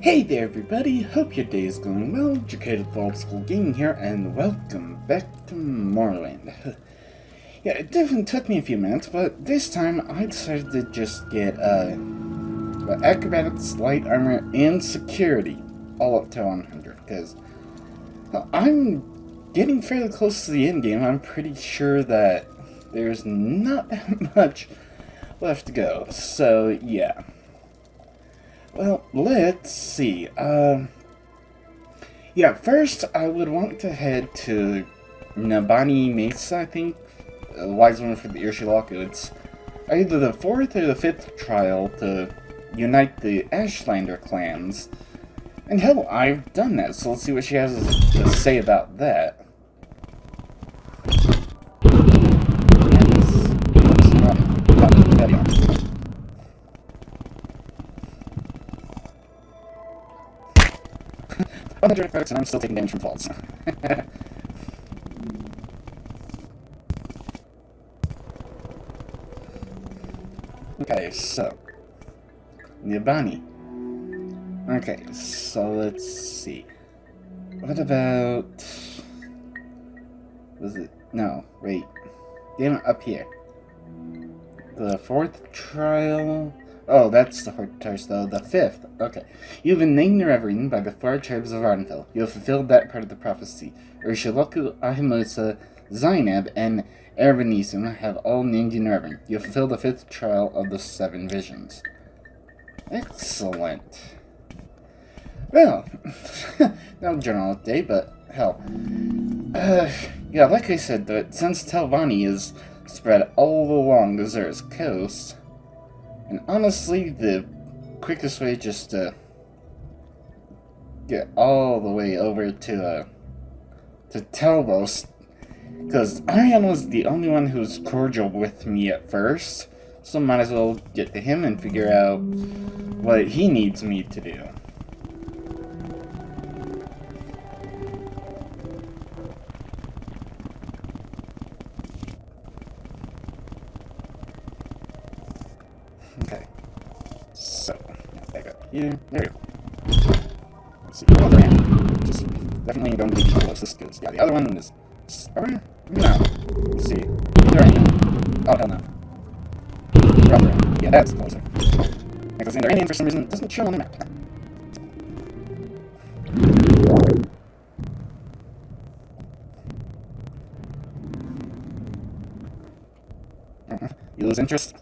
Hey there everybody, hope your day is going well. Educated Old School Gaming here, and welcome back to Morrowind. Yeah, it definitely took me a few minutes, but this time I decided to just get acrobatics, light armor, and security all up to 100, because I'm getting fairly close to the end game. I'm pretty sure that there's not that much left to go, so yeah. Well, let's see. Yeah, first I would want to head to Nabani Mesa, I think. Wise Woman for the Ursulaku. It's either the 4th or the 5th trial to unite the Ashlander clans. And hell, I've done that, so let's see what she has to say about that. And I'm still taking damage from falls. Okay, so Nibani. Okay, so let's see. What about... Was it... No, wait. Damn it, up here. The 4th trial... Oh, that's the 4th trial, though. The 5th. Okay. You have been named Reverend by the 4 tribes of Ardenfell. You have fulfilled that part of the prophecy. Ursulaku, Ahimosa, Zainab, and Erbenisum have all named you Reverend. You have fulfilled the 5th trial of the 7 visions. Excellent. Well, no journal update, but hell. Yeah, like I said, since Telvanni is spread all along the Azur's coast, and honestly, the quickest way just to get all the way over to Telvos, because Arian was the only one who was cordial with me at first, so might as well get to him and figure out what he needs me to do. Okay, so, back up here, there we go. Let's see, other hand. Just definitely don't be the closest, because, yeah, the other one is over? No. Let's see, either hand. Oh, hell no. Other hand. Yeah, that's closer. Because the Iranian, for some reason, doesn't show on the map. You lose interest?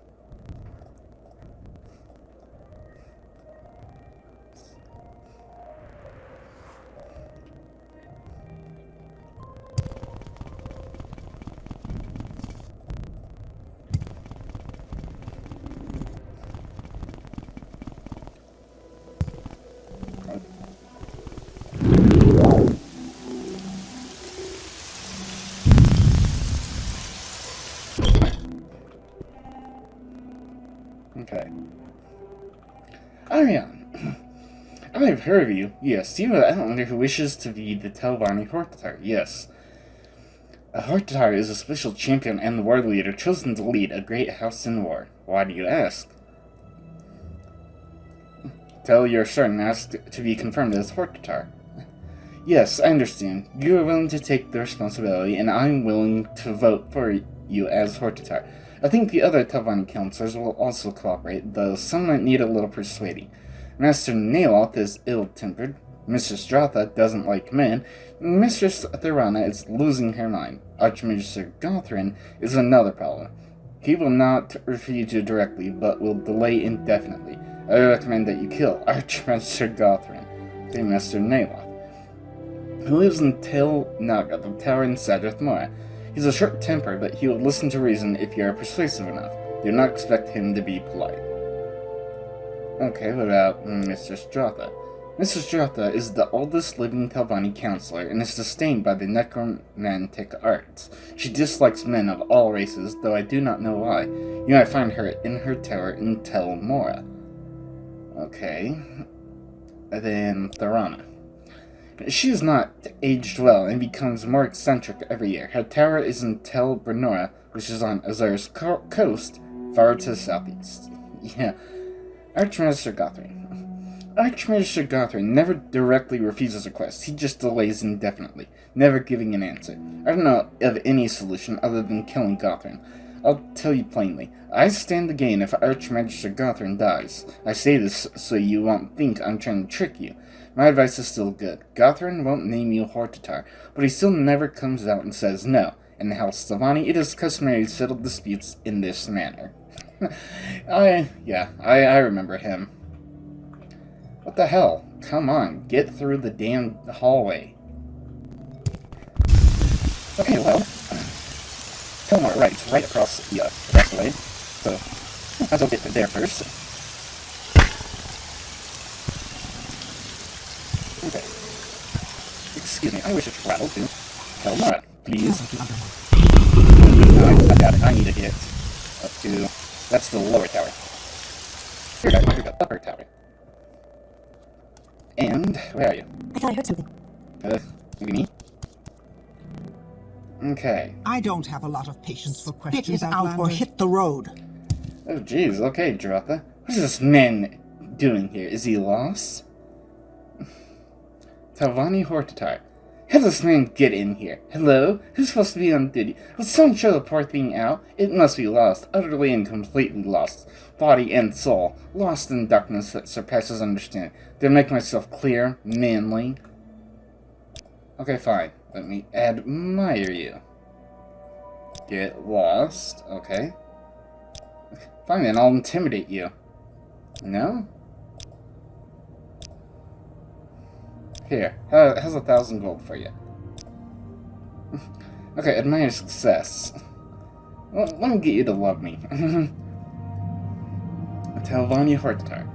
Okay. Arian, I've heard of you. Yes, you are the Outlander who wishes to be the Telvanni Hortatar. Yes. A Hortatar is a special champion and the war leader chosen to lead a great house in war. Why do you ask? Tell you're certain asked to be confirmed as Hortatar. Yes, I understand. You are willing to take the responsibility, and I'm willing to vote for you as Hortatar. I think the other Telvanni counselors will also cooperate, though some might need a little persuading. Master Naloth is ill-tempered, Mistress Dratha doesn't like men, and Mistress Thorana is losing her mind. Archmaster Gothrin is another problem. He will not refuse you directly, but will delay indefinitely. I recommend that you kill Archmaster Gothrin, the Master Naloth, who lives in Tel Naga, the tower in Sadrith Mora. He's a short temper, but he will listen to reason if you are persuasive enough. Do not expect him to be polite. Okay, what about Mistress Dratha? Mistress Dratha is the oldest living Telvanni counselor and is sustained by the necromantic arts. She dislikes men of all races, though I do not know why. You might find her in her tower in Tel Mora. Okay. And then Thorana. She is not aged well and becomes more eccentric every year. Her tower is in Tel Brenora, which is on Azur's coast, far to the southeast. Yeah. Archmaster Gothrin. Archmagister Gothrin never directly refuses requests, he just delays indefinitely, never giving an answer. I don't know of any solution other than killing Gothrin. I'll tell you plainly, I stand to gain if Archmagister Gothrin dies. I say this so you won't think I'm trying to trick you. My advice is still good. Gothrin won't name you Hortatar, but he still never comes out and says no. In the House Stevani, it is customary to settle disputes in this manner. I remember him. What the hell? Come on, get through the damn hallway. Okay, well, Telmore, right, it's right across the way, so might as well get there first. Okay. Excuse me, I wish to rattle to Telmore, please. I got it, I need to get up to, that's the lower tower. Here we go, upper tower. And, where are you? I thought I heard something. Maybe me? Okay. I don't have a lot of patience for questions. Spit it out or hit the road. Oh, jeez. Okay, Dratha. What is this man doing here? Is he lost? Talvani Hortatar. Have this man get in here. Hello? Who's supposed to be on duty? Will someone show the poor thing out? It must be lost. Utterly and completely lost. Body and soul. Lost in darkness that surpasses understanding. Did I make myself clear? Manly? Okay, fine. Let me admire you. Get lost. Okay. Fine then, I'll intimidate you. No? Here, how's 1,000 gold for you? Okay, admire success. Well, let me get you to love me. Talvani Hortatar.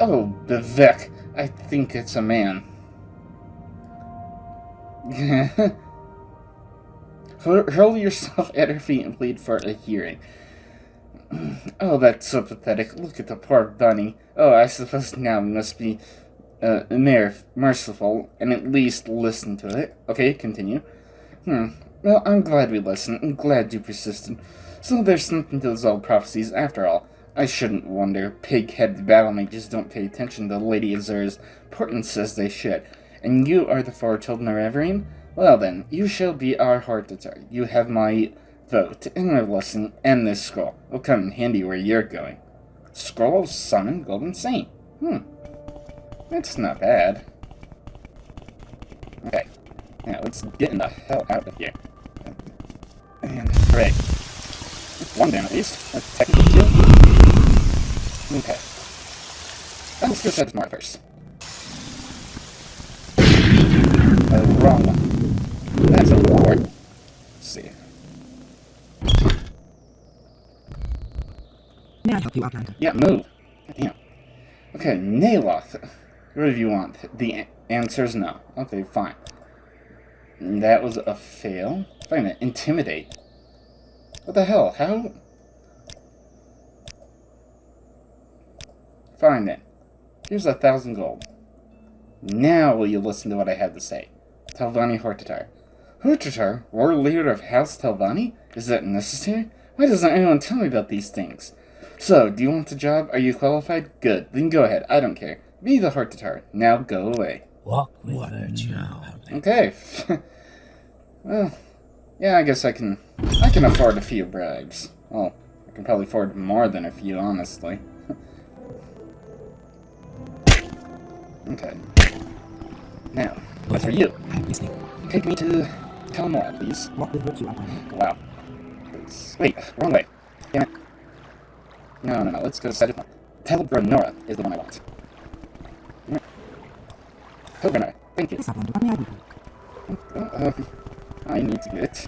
Oh, Bevek. I think it's a man. Hurl yourself at her feet and plead for a hearing. Oh, that's so pathetic. Look at the poor bunny. Oh, I suppose now we must be merciful and at least listen to it. Okay, continue. Well, I'm glad we listened. I'm glad you persisted. So there's something to those old prophecies after all. I shouldn't wonder. Pig-headed battle mages don't pay attention to Lady Azura's importance as they should. And you are the foretold Nerevarine? Well then, you shall be our Hortatar. You have my vote, and my blessing, and this scroll. Will come in handy where you're going. Scroll of Summon Golden Saint. That's not bad. Okay. Now, let's get the hell out of here. And, hooray. One down at least. Technically two. Okay. Let's go set tomorrow first. Wrong one. That's a reward. Let's see. May I help you, Outlander? Yeah, move. Yeah. Okay, Naloth. What do you want? The answer is no. Okay, fine. That was a fail. Wait a minute. Intimidate. What the hell? How? Fine then. Here's 1,000 gold. Now will you listen to what I have to say? Talvani Hortatar. Hortatar? War leader of House Talvani? Is that necessary? Why doesn't anyone tell me about these things? So, do you want the job? Are you qualified? Good. Then go ahead. I don't care. Be the Hortatar. Now go away. Walk with her now. Okay. Well, yeah, I guess I can afford a few bribes. Well, I can probably afford more than a few, honestly. Okay. Now, what's for you? Take me to Telmore, please. Wow. Wait, wrong way. Damn it. No, let's go to Sedgwick. Telgranora is the one I want. Telgranora, thank you. I need to get...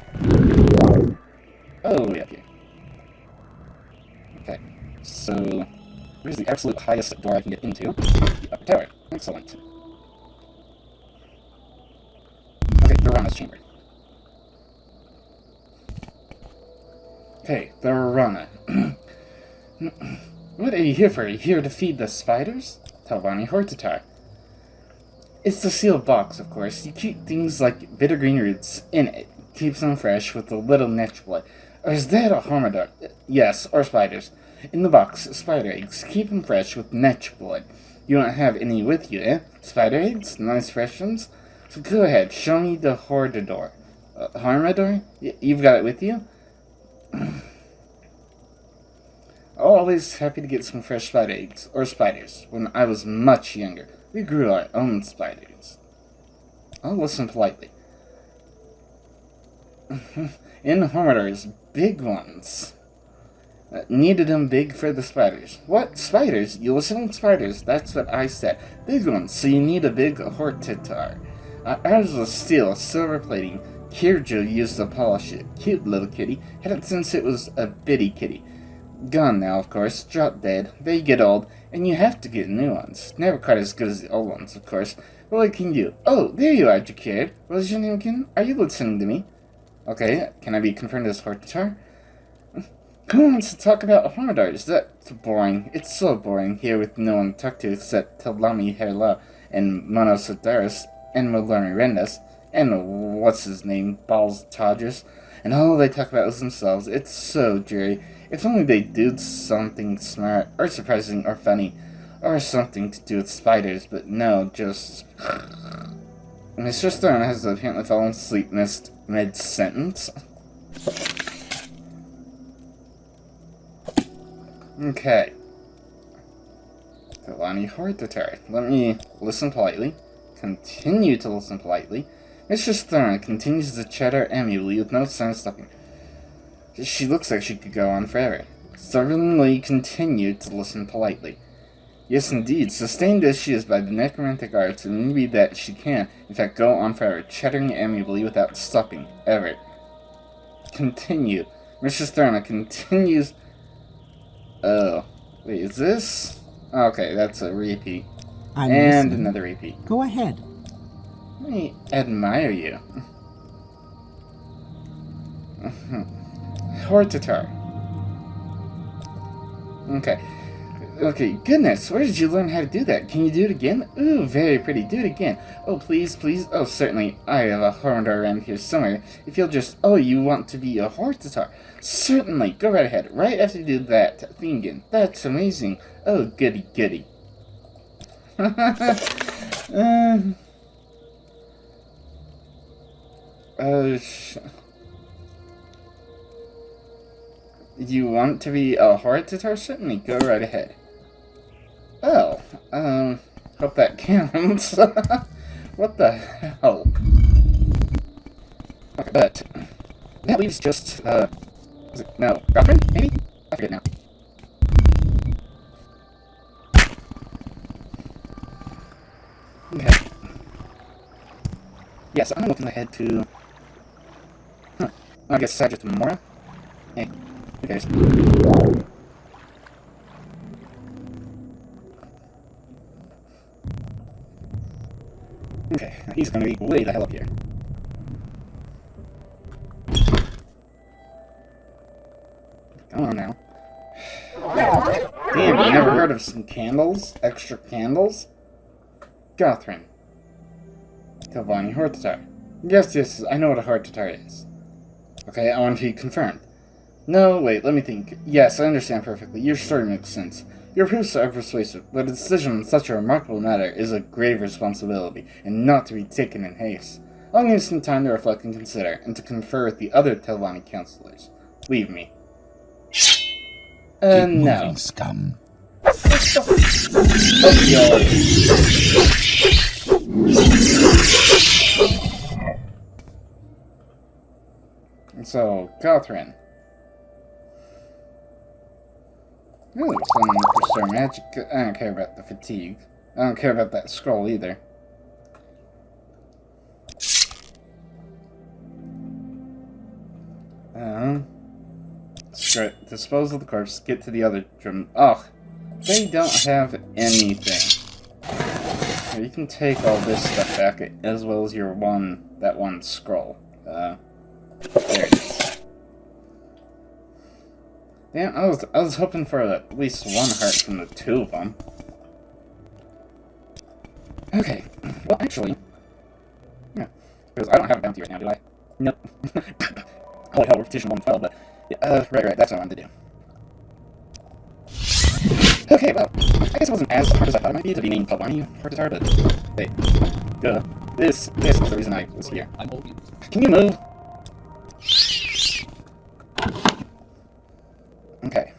Oh, yeah, here. Okay, so... Where's the absolute highest door I can get into? The upper tower. Excellent. Okay, Dorana's chamber. Okay, Dorana. What are you here for? Are you here to feed the spiders? Talvani Hortatar. It's the sealed box, of course. You keep things like bitter green roots in it. Keeps them fresh with a little netch blood. Or is that a hormadog? Yes, or spiders. In the box, spider eggs. Keep them fresh with netch blood. You don't have any with you, eh? Spider eggs? Nice fresh ones? So go ahead, show me the Hordador. Harmador? You've got it with you? Always happy to get some fresh spider eggs, or spiders. When I was much younger, we grew our own spiders. I'll listen politely. In Harmador's, big ones. Needed them big for the spiders. What? Spiders? You listening? Spiders. That's what I said. Big ones, so you need a big Hortitar. Ours was steel, silver plating. Kirjo used to polish it. Cute little kitty. Had it since it was a bitty kitty. Gone now, of course. Drop dead. They get old, and you have to get new ones. Never quite as good as the old ones, of course. But what can you? Oh, there you are, Jakir. What is your name again? Are you listening to me? Okay, can I be confirmed as Hortitar? Who wants to talk about Harmadars? That's boring. It's so boring here with no one to talk to except Talami Herla and Monosadaris and Molari Rendas and what's his name, Balls Todgers. And all they talk about is themselves. It's so dreary. If only they did something smart or surprising or funny or something to do with spiders, but no, just... Mr. Stone has apparently fallen asleep mid-sentence. Okay. Kalani Hortitar. Let me listen politely. Continue to listen politely. Mr. Stern continues to chatter amiably with no sign of stopping. She looks like she could go on forever. Stubbornly continue to listen politely. Yes, indeed, sustained as she is by the necromantic arts, it may be that she can, in fact, go on forever, chattering amiably without stopping, ever. Continue. Mr. Stern continues... Oh. Wait, is this? Okay, that's a repeat. I'm and listening. another repeat. Go ahead. Let me admire you. Hortitar. Okay, goodness, where did you learn how to do that? Can you do it again? Ooh, very pretty, do it again. Oh, please, please. Oh, certainly, I have a Hortitar around here somewhere. If you'll just, oh, you want to be a Hortitar? Certainly, go right ahead, right after you do that thing again. That's amazing. Oh, goody, goody. You want to be a Hortitar? Certainly, go right ahead. Oh, hope that counts. What the hell? Okay, but that leaves just, no, girlfriend, maybe? I forget now. Okay. Yes, I'm looking ahead to... I guess just tomorrow? Hey, who cares? Okay, he's gonna be way the hell up here. Come on now. Damn, you never heard of some candles? Extra candles? Gothrin. Telvani Hortitar. Yes, I know what a Hortitar is. Okay, I want to be confirmed. No, wait, let me think. Yes, I understand perfectly. Your story makes sense. Your proofs are persuasive, but a decision on such a remarkable matter is a grave responsibility, and not to be taken in haste. I'll need some time to reflect and consider, and to confer with the other Telvani counselors. Leave me. Keep No. moving, scum. So, Gothrin. Ooh, some restore magic. I don't care about the fatigue. I don't care about that scroll either. Dispose of the corpse, get to the other drum. Ugh, they don't have anything. Here, you can take all this stuff back, as well as your that one scroll. There it is. Damn, I was hoping for at least one heart from the two of them. Okay, well actually, yeah, because I don't have a bounty right now, do I? Nope. Holy hell, we're petition 112, but yeah, right, that's what I wanted to do. Okay, well, I guess it wasn't as hard as I thought it might be to be named Pavani Hortitar, but hey, this is the reason I was here. Can you move? Okay.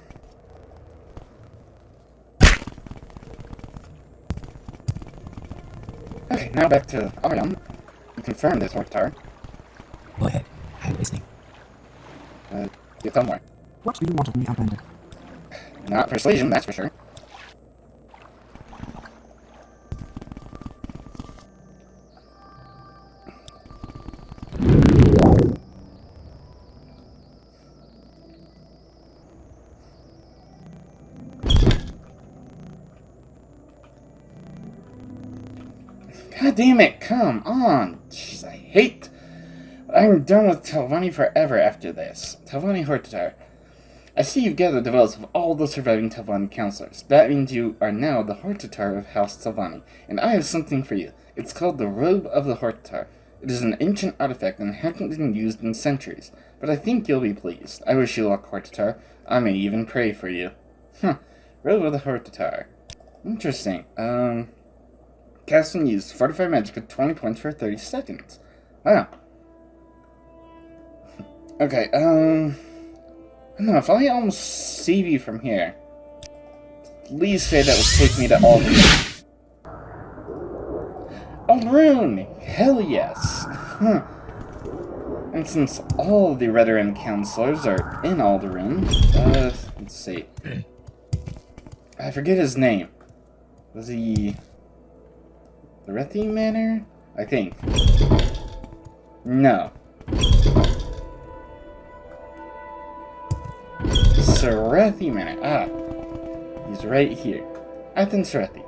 Okay, now back to Arion. You confirmed this Hortitar. Go ahead. I'm listening. You tell more. What do you want of me, Outlander? Not persuasion, that's for sure. God damn it, come on! Jeez, I hate... I'm done with Telvanni forever after this. Telvanni Hortitar. I see you've gathered the votes of all the surviving Telvanni counselors. That means you are now the Hortitar of House Telvanni, and I have something for you. It's called the Robe of the Hortitar. It is an ancient artifact and hasn't been used in centuries, but I think you'll be pleased. I wish you luck, Hortitar. I may even pray for you. Robe of the Hortitar. Interesting. Cast and use Fortify Magic at 20 points for 30 seconds. Wow. Okay, I don't know, if I almost save you from here, please say that would take me to Alderun. Alderun! Hell yes! And since all the veteran counselors are in Alderun, let's see. I forget his name. Was he... the Rethi Manor? I think. No. Serethi Manor. Ah. He's right here. Athen Serethi.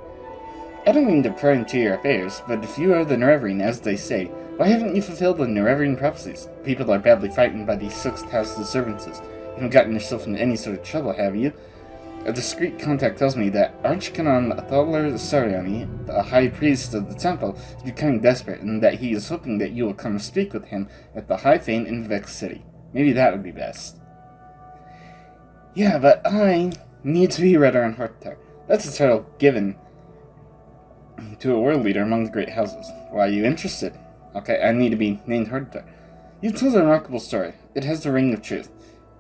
I don't mean to pry into your affairs, but if you are the Nerevrian, as they say, why haven't you fulfilled the Nerevrian prophecies? People are badly frightened by these Sixth House disturbances. You haven't gotten yourself into any sort of trouble, have you? A discreet contact tells me that Archcanon Thaler Sariani, the high priest of the temple, is becoming desperate, and that he is hoping that you will come speak with him at the High Fane in Vex City. Maybe that would be best. Yeah, but I need to be Redder and Hortitar. That's a title given to a world leader among the great houses. Why are you interested? Okay, I need to be named Hortitar. You've told a remarkable story. It has the ring of truth.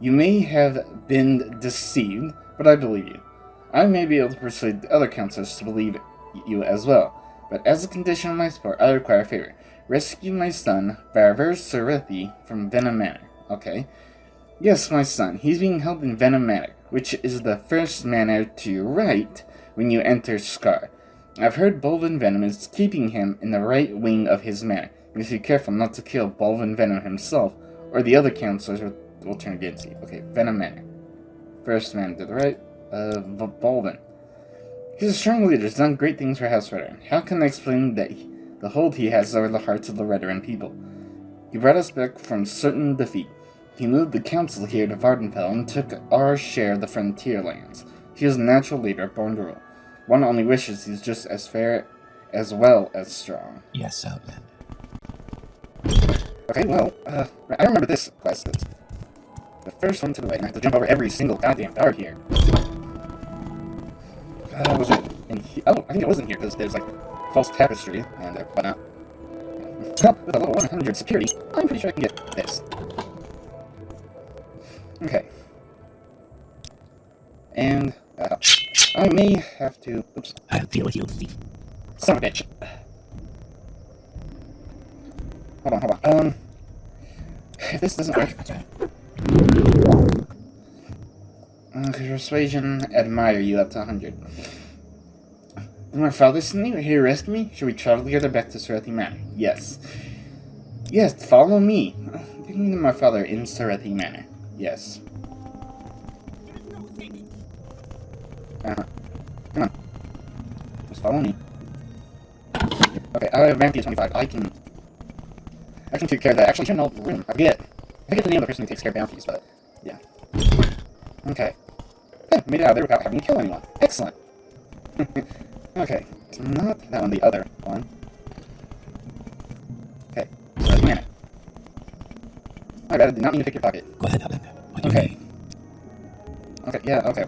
You may have been deceived, but I believe you. I may be able to persuade the other counselors to believe you as well, but as a condition of my support, I require a favor. Rescue my son, Barver Serethi, from Venom Manor. Okay. Yes, my son. He's being held in Venom Manor, which is the first manor to your right when you enter Scar. I've heard Bolvin Venom is keeping him in the right wing of his manor. You must be careful not to kill Bolvin Venom himself, or the other counselors will turn against you. Okay, Venom Manor. First man to the right, Bolvin. He's a strong leader, has done great things for House Redoran. How can I explain that the hold he has over the hearts of the Redoran people? He brought us back from certain defeat. He moved the council here to Vardenfell and took our share of the frontier lands. He is a natural leader, born to rule. One only wishes he's just as fair as well as strong. Yes, Outlander. Okay, well, I remember this quest list. The first one to the right, and I have to jump over every single goddamn guard here. Was it in here? Oh, I think it wasn't here, because there's, like, false tapestry and whatnot. Well, with a level 100 security, I'm pretty sure I can get this. Okay. And, I may have to... Oops. I'll deal with you. Son of a bitch. Hold on. If this doesn't work... Persuasion, admire you up to 100. My father sending you here to rescue me? Should we travel together back to Serethi Manor? Yes. Yes, follow me. Take me to my father in Serethi Manor. Yes. Come on. Just follow me. Okay, I have ranked you 25. I can take care of that. Actually, turn out the room. I forget the name of the person who takes care of bounties, but yeah. Okay. Yeah, made it out of there without having to kill anyone. Excellent. Okay, it's not that one, the other one. Okay, so a minute. My bad, I did not mean to pick your pocket. Go ahead, Outlander. Okay. Okay, yeah, okay.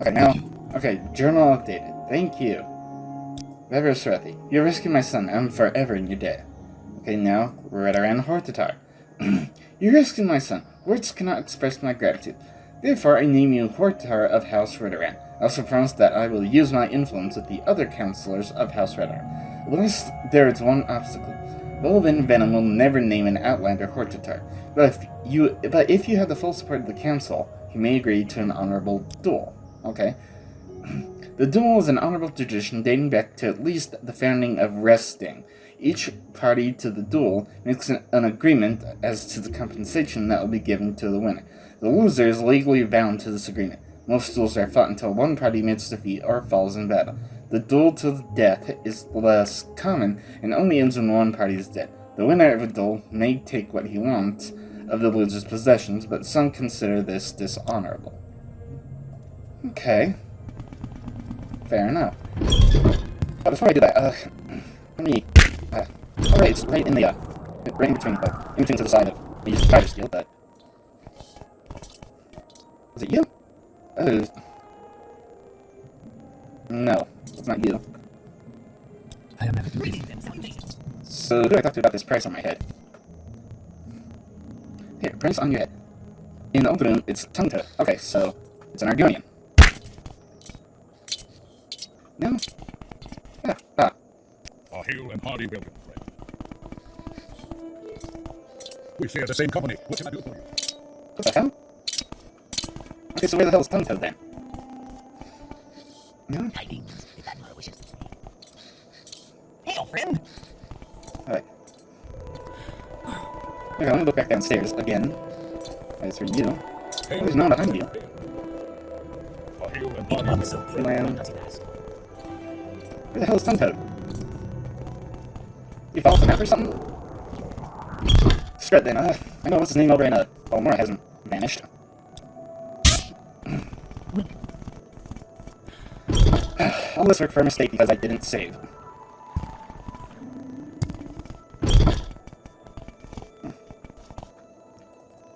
Okay, now, Okay, journal updated. Thank you. Veversrethi, you're risking my son. I'm forever in your debt. Okay, now, Redaran Hortatar. You're risking my son. Words cannot express my gratitude. Therefore, I name you Hortatar of House Redaran. I also promise that I will use my influence with the other counselors of House Redaran. Unless there is one obstacle. Volvin Venom will never name an outlander Hortatar. But if you have the full support of the council, you may agree to an honorable duel. Okay. The duel is an honorable tradition dating back to at least the founding of Resting. Each party to the duel makes an agreement as to the compensation that will be given to the winner. The loser is legally bound to this agreement. Most duels are fought until one party admits defeat or falls in battle. The duel to the death is less common and only ends when one party is dead. The winner of a duel may take what he wants of the loser's possessions, but some consider this dishonorable. Okay. Fair enough. But before I do that, let me... Alright, it's right in the, right in between to the side of... I used to try to steal, but... Was it you? Oh... No, it's not you. I am never So, who do I talk to about this price on my head? Here, price on your head. In Oldroom, it's Tonto. Okay, so, it's an Argonian. No? Ah. A hail and hearty welcome, friend. We share the same company. What can I do for you? What the hell? Okay, so where the hell is Tonto then? No? tidings if Admiral wishes to speak. Hail, friend! Alright. Okay, I'm gonna look back downstairs again. As for you, there's no one behind you. A hail and hearty welcome. Land. Where the hell is Tonto? You follow the map or something? Strut then, I know what's his name over in Balmora hasn't vanished. All this work for a mistake because I didn't save.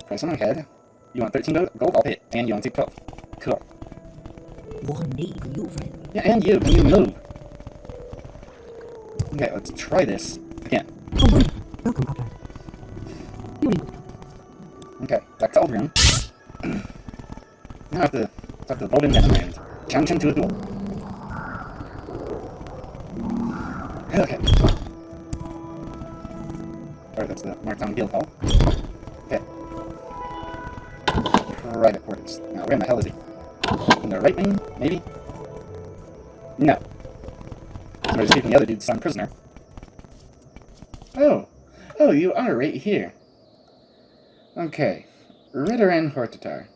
Price on my head. You want 13 gold? I'll pay it. And you want to take 12. Cool. One day for you, friend. Yeah, and you. Can you move? Okay, let's try this again. Oh, wait. Welcome, Outlander. You're able to come. Okay, back to Aldrin. Now I have to talk to the Golden Venom and challenge him to a duel. Okay. Alright, that's the Marktown Guild Hall. Okay. Private quarters. Now, where in the hell is he? In the right wing, maybe? No. Somebody's keeping the other dude's son prisoner. Oh, you are right here. Okay. Redaran Hortatar.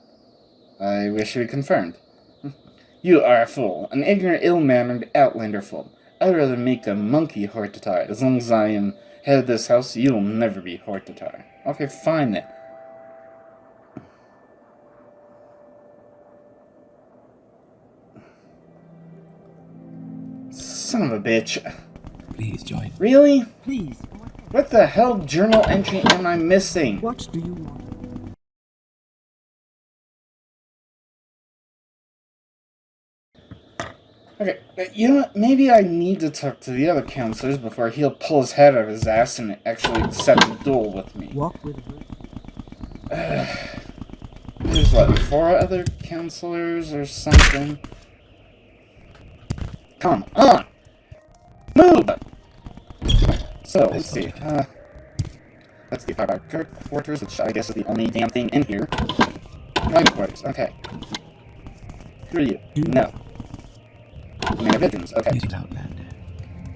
I wish to be confirmed. You are a fool. An ignorant, ill-mannered outlander fool. I'd rather make a monkey Hortatar. As long as I am head of this house, you will never be Hortatar. Okay, fine then. Son of a bitch. Please join. Really? Please. What the hell journal entry am I missing? What do you want? Okay, you know what? Maybe I need to talk to the other counselors before he'll pull his head out of his ass and actually accept a duel with me. Walk with her. There's what, 4 other counselors or something? Come on! Move! So, let's see. Let's see, our quarters, which I guess is the only damn thing in here. Private quarters, okay. Who are you? No. Minor bedrooms, okay.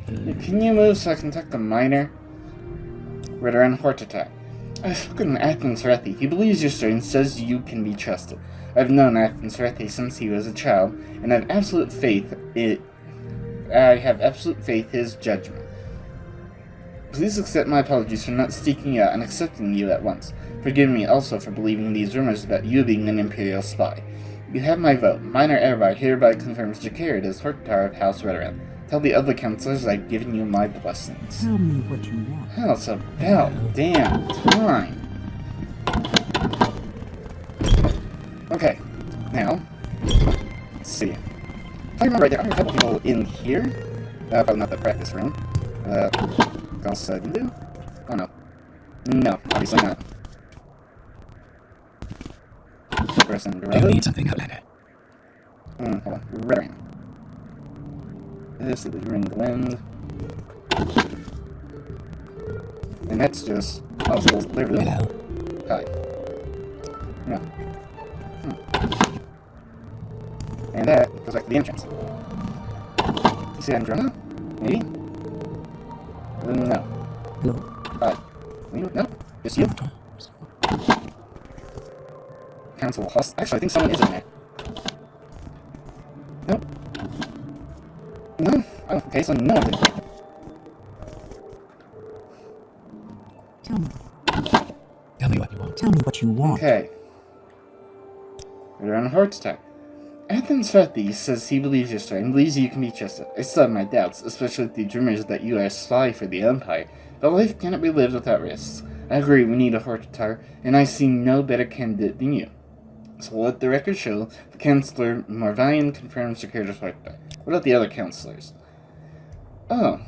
Can you move so I can talk to Minor? Redaran Hortatar. I've spoken to Athan Sarethi. He believes your story and says you can be trusted. I've known Athan Sarethi since he was a child, and I have absolute faith his judgment. Please accept my apologies for not seeking you out and accepting you at once. Forgive me also for believing these rumors about you being an Imperial spy. You have my vote. Minor Erbar hereby confirms Jacarid as Hortatar of House Redaran. Tell the other counselors I've given you my blessings. Tell me what you want. Hell, it's about damn time. Okay, now, let's see. remember right, there are a couple people in here. Probably not the practice room. Also, do? Oh no. No, obviously not. Person, Do you need something, Outlander? Hold on. Redding. This is ring the wind. And that's just. Oh, so literally. Hello. Hi. No. And that goes back to the entrance. You see Andromeda? Maybe? No. Hello. No? Just you? Council host. Actually, I think someone is in there. Nope. No? Oh, okay, so no one's in here. Tell me. Tell me what you want. Tell me what you want. Okay. We're on a heart attack. Athens Fethi says he believes your story and believes you can be trusted. I still have my doubts, especially with the rumors that you are a spy for the Empire, but life cannot be lived without risks. I agree, we need a Hortatar, and I see no better candidate than you. So let the record show, the Councillor Morvayan confirms your character's Hortatar. What about the other councillors? Oh.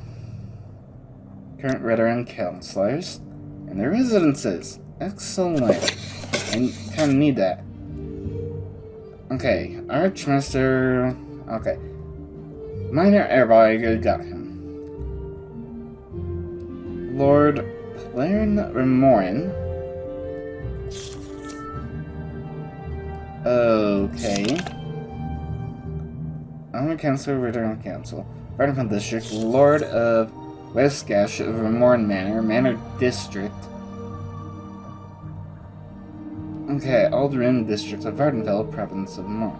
Current veteran councillors, and their residences. Excellent. I kinda need that. Okay, Archmaster. Okay. Minor Airbag, got him. Lord Plaren Remorin. Okay. Armor Council, Return Council. Varnamon District, Lord of Westgash of Remorin Manor, Manor District. Okay, Aldrin District of Vardenfell, Province of Morn.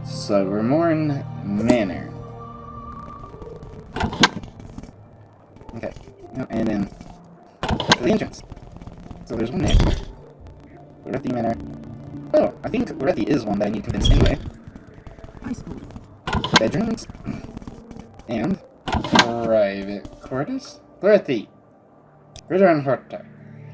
So, Remorin Manor. Okay, and then to the entrance. So there's one there. Lorethi Manor. Oh, I think Lorethi is one that I need to convince anyway. Bedrooms. And private quarters. Lorethi. Ritter and Hortar.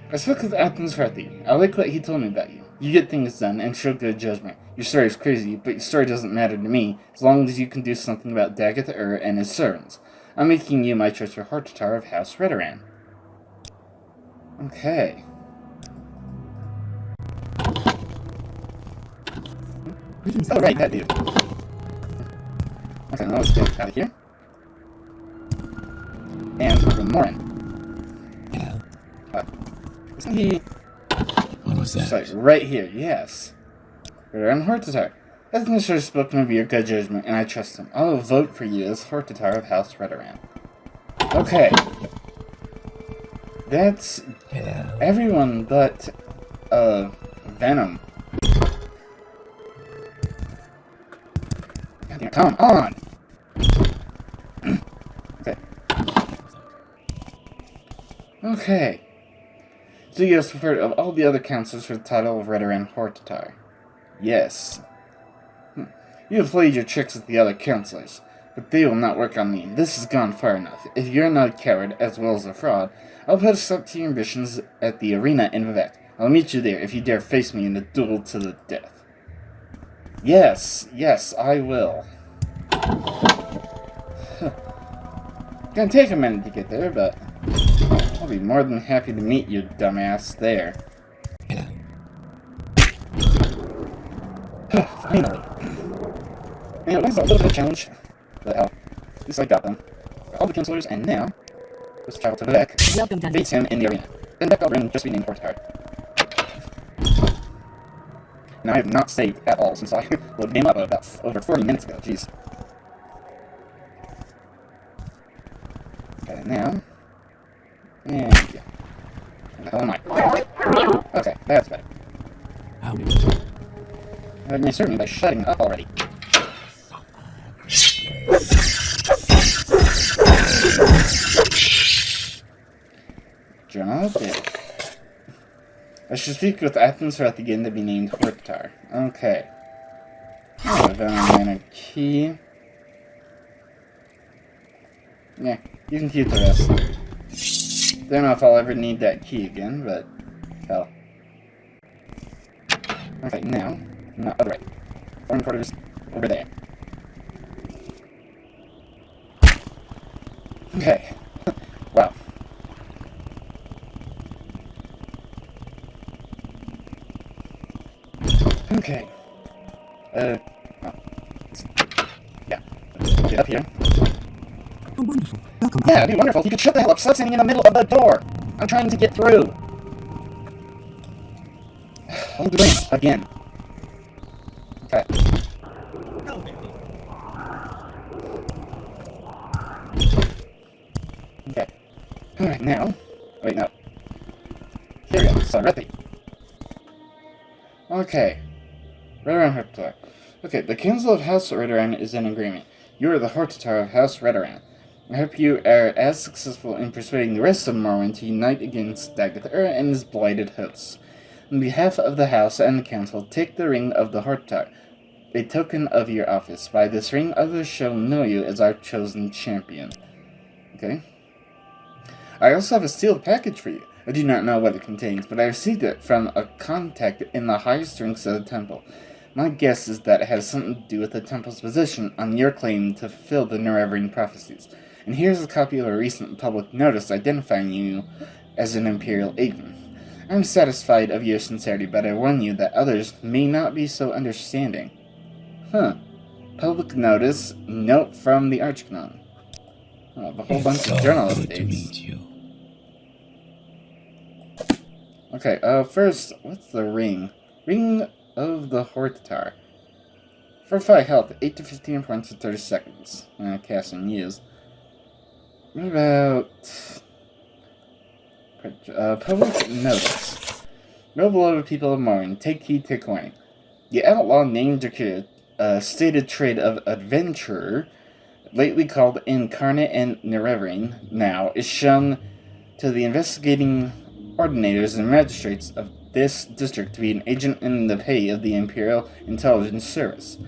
I spoke with Athens Fethi. I like what he told me about you. You get things done and show good judgment. Your story is crazy, but your story doesn't matter to me, as long as you can do something about Daggett and his servants. I'm making you my choice for Hortatar of House Redoran. Okay. Oh, right, that dude. Okay, now let's get out of here. And Remorin. Isn't he... What was that? Just like right here, yes. Redoran Hortatar. Ethnos has spoken of your good judgment, and I trust him. I will vote for you as Hortatar of House Redoran. Okay. That's everyone but Venom. Goddamn, come on! Okay. Okay. So you have support of all the other councillors for the title of Redoran Hortatar. Yes. You have played your tricks with the other councillors, but they will not work on me. This has gone far enough. If you're not a coward, as well as a fraud, I'll put a stop to your ambitions at the arena in Vivek. I'll meet you there if you dare face me in a duel to the death. Yes, I will. Gonna take a minute to get there, but I'll be more than happy to meet you, dumbass, there. Finally. And it was a little bit of a challenge, but hell, at least I got them. Got all the councillors, and now, let's travel to Vivek. Face him in the arena. Then Vivek will just be named Hortatar. And I have not saved at all since I loaded the game up about over 40 minutes ago, jeez. Okay, now. And yeah. Where the hell am I? Okay, that's better. You served me by shutting up already. Journal update. I should speak with Athens at the end to be named Hortatar. Okay. Venom key. Yeah, you can keep the rest. Don't know if I'll ever need that key again, but hell. Okay, now, no, other way. Foreign quarters over there. Okay. Well. Okay. Oh, yeah. Let's get up here. Oh, wonderful. Welcome. Yeah, it'd be wonderful if you could shut the hell up. Stop standing in the middle of the door. I'm trying to get through. What are you doing? Again. Okay. Okay. Alright, now. Wait, no. Here we go. Sorry. Okay. Redoran Hortatar. Okay, the Council of House Redoran is in agreement. You are the Hortatar of House Redoran. I hope you are as successful in persuading the rest of Morrowind to unite against Dagathur and his blighted hosts. On behalf of the House and the Council, take the Ring of the Hortatar, a token of your office. By this ring, others shall know you as our chosen champion. Okay. I also have a sealed package for you. I do not know what it contains, but I received it from a contact in the highest ranks of the temple. My guess is that it has something to do with the temple's position on your claim to fulfill the Nerevarine prophecies. And here's a copy of a recent public notice identifying you as an Imperial agent. I'm satisfied of your sincerity, but I warn you that others may not be so understanding. Public notice, note from the Archcanon. Oh, a whole bunch of journal Good to updates. meet you. Okay, first, what's the ring? Ring of the Hortatar. Fortify health, 8 to 15 points in 30 seconds. Cast and use. What about... public notice. No beloved people of Morrowind, take heed, take warning. The outlaw named Jakir, stated trade of adventurer, lately called Incarnate and Nerevarine, now is shown to the investigating ordinators and magistrates of this district to be an agent in the pay of the Imperial Intelligence Service.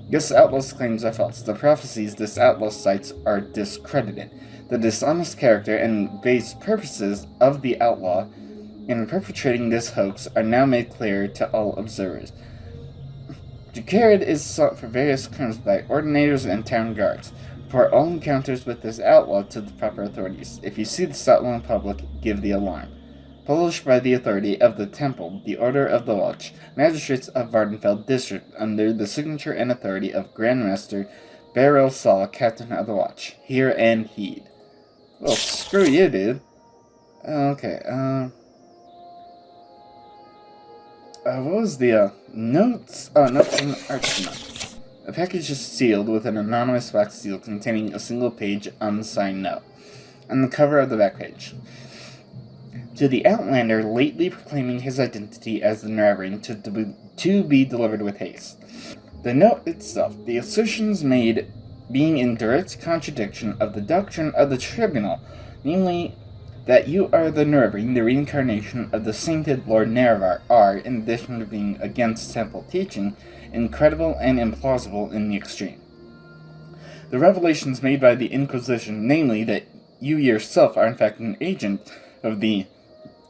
This outlaw's claims are false. The prophecies this outlaw cites are discredited. The dishonest character and base purposes of the outlaw in perpetrating this hoax are now made clear to all observers. Jacarid is sought for various crimes by ordinators and town guards. Report all encounters with this outlaw to the proper authorities. If you see this outlaw in public, give the alarm. Published by the authority of the Temple, the Order of the Watch, Magistrates of Vardenfeld District, under the signature and authority of Grandmaster Beryl Saw, Captain of the Watch. Hear and heed. Well, screw you, dude. Okay, what was the, notes? Oh, notes from Archcanon. A package is sealed with an anonymous wax seal containing a single page unsigned note. On the cover of the back page. To the Outlander lately proclaiming his identity as the Nerevarine to be delivered with haste. The note itself, the assertions made being in direct contradiction of the doctrine of the Tribunal, namely that you are the Nerevarine, the reincarnation of the sainted Lord Nerevar, are, in addition to being against temple teaching, incredible and implausible in the extreme. The revelations made by the Inquisition, namely that you yourself are in fact an agent of the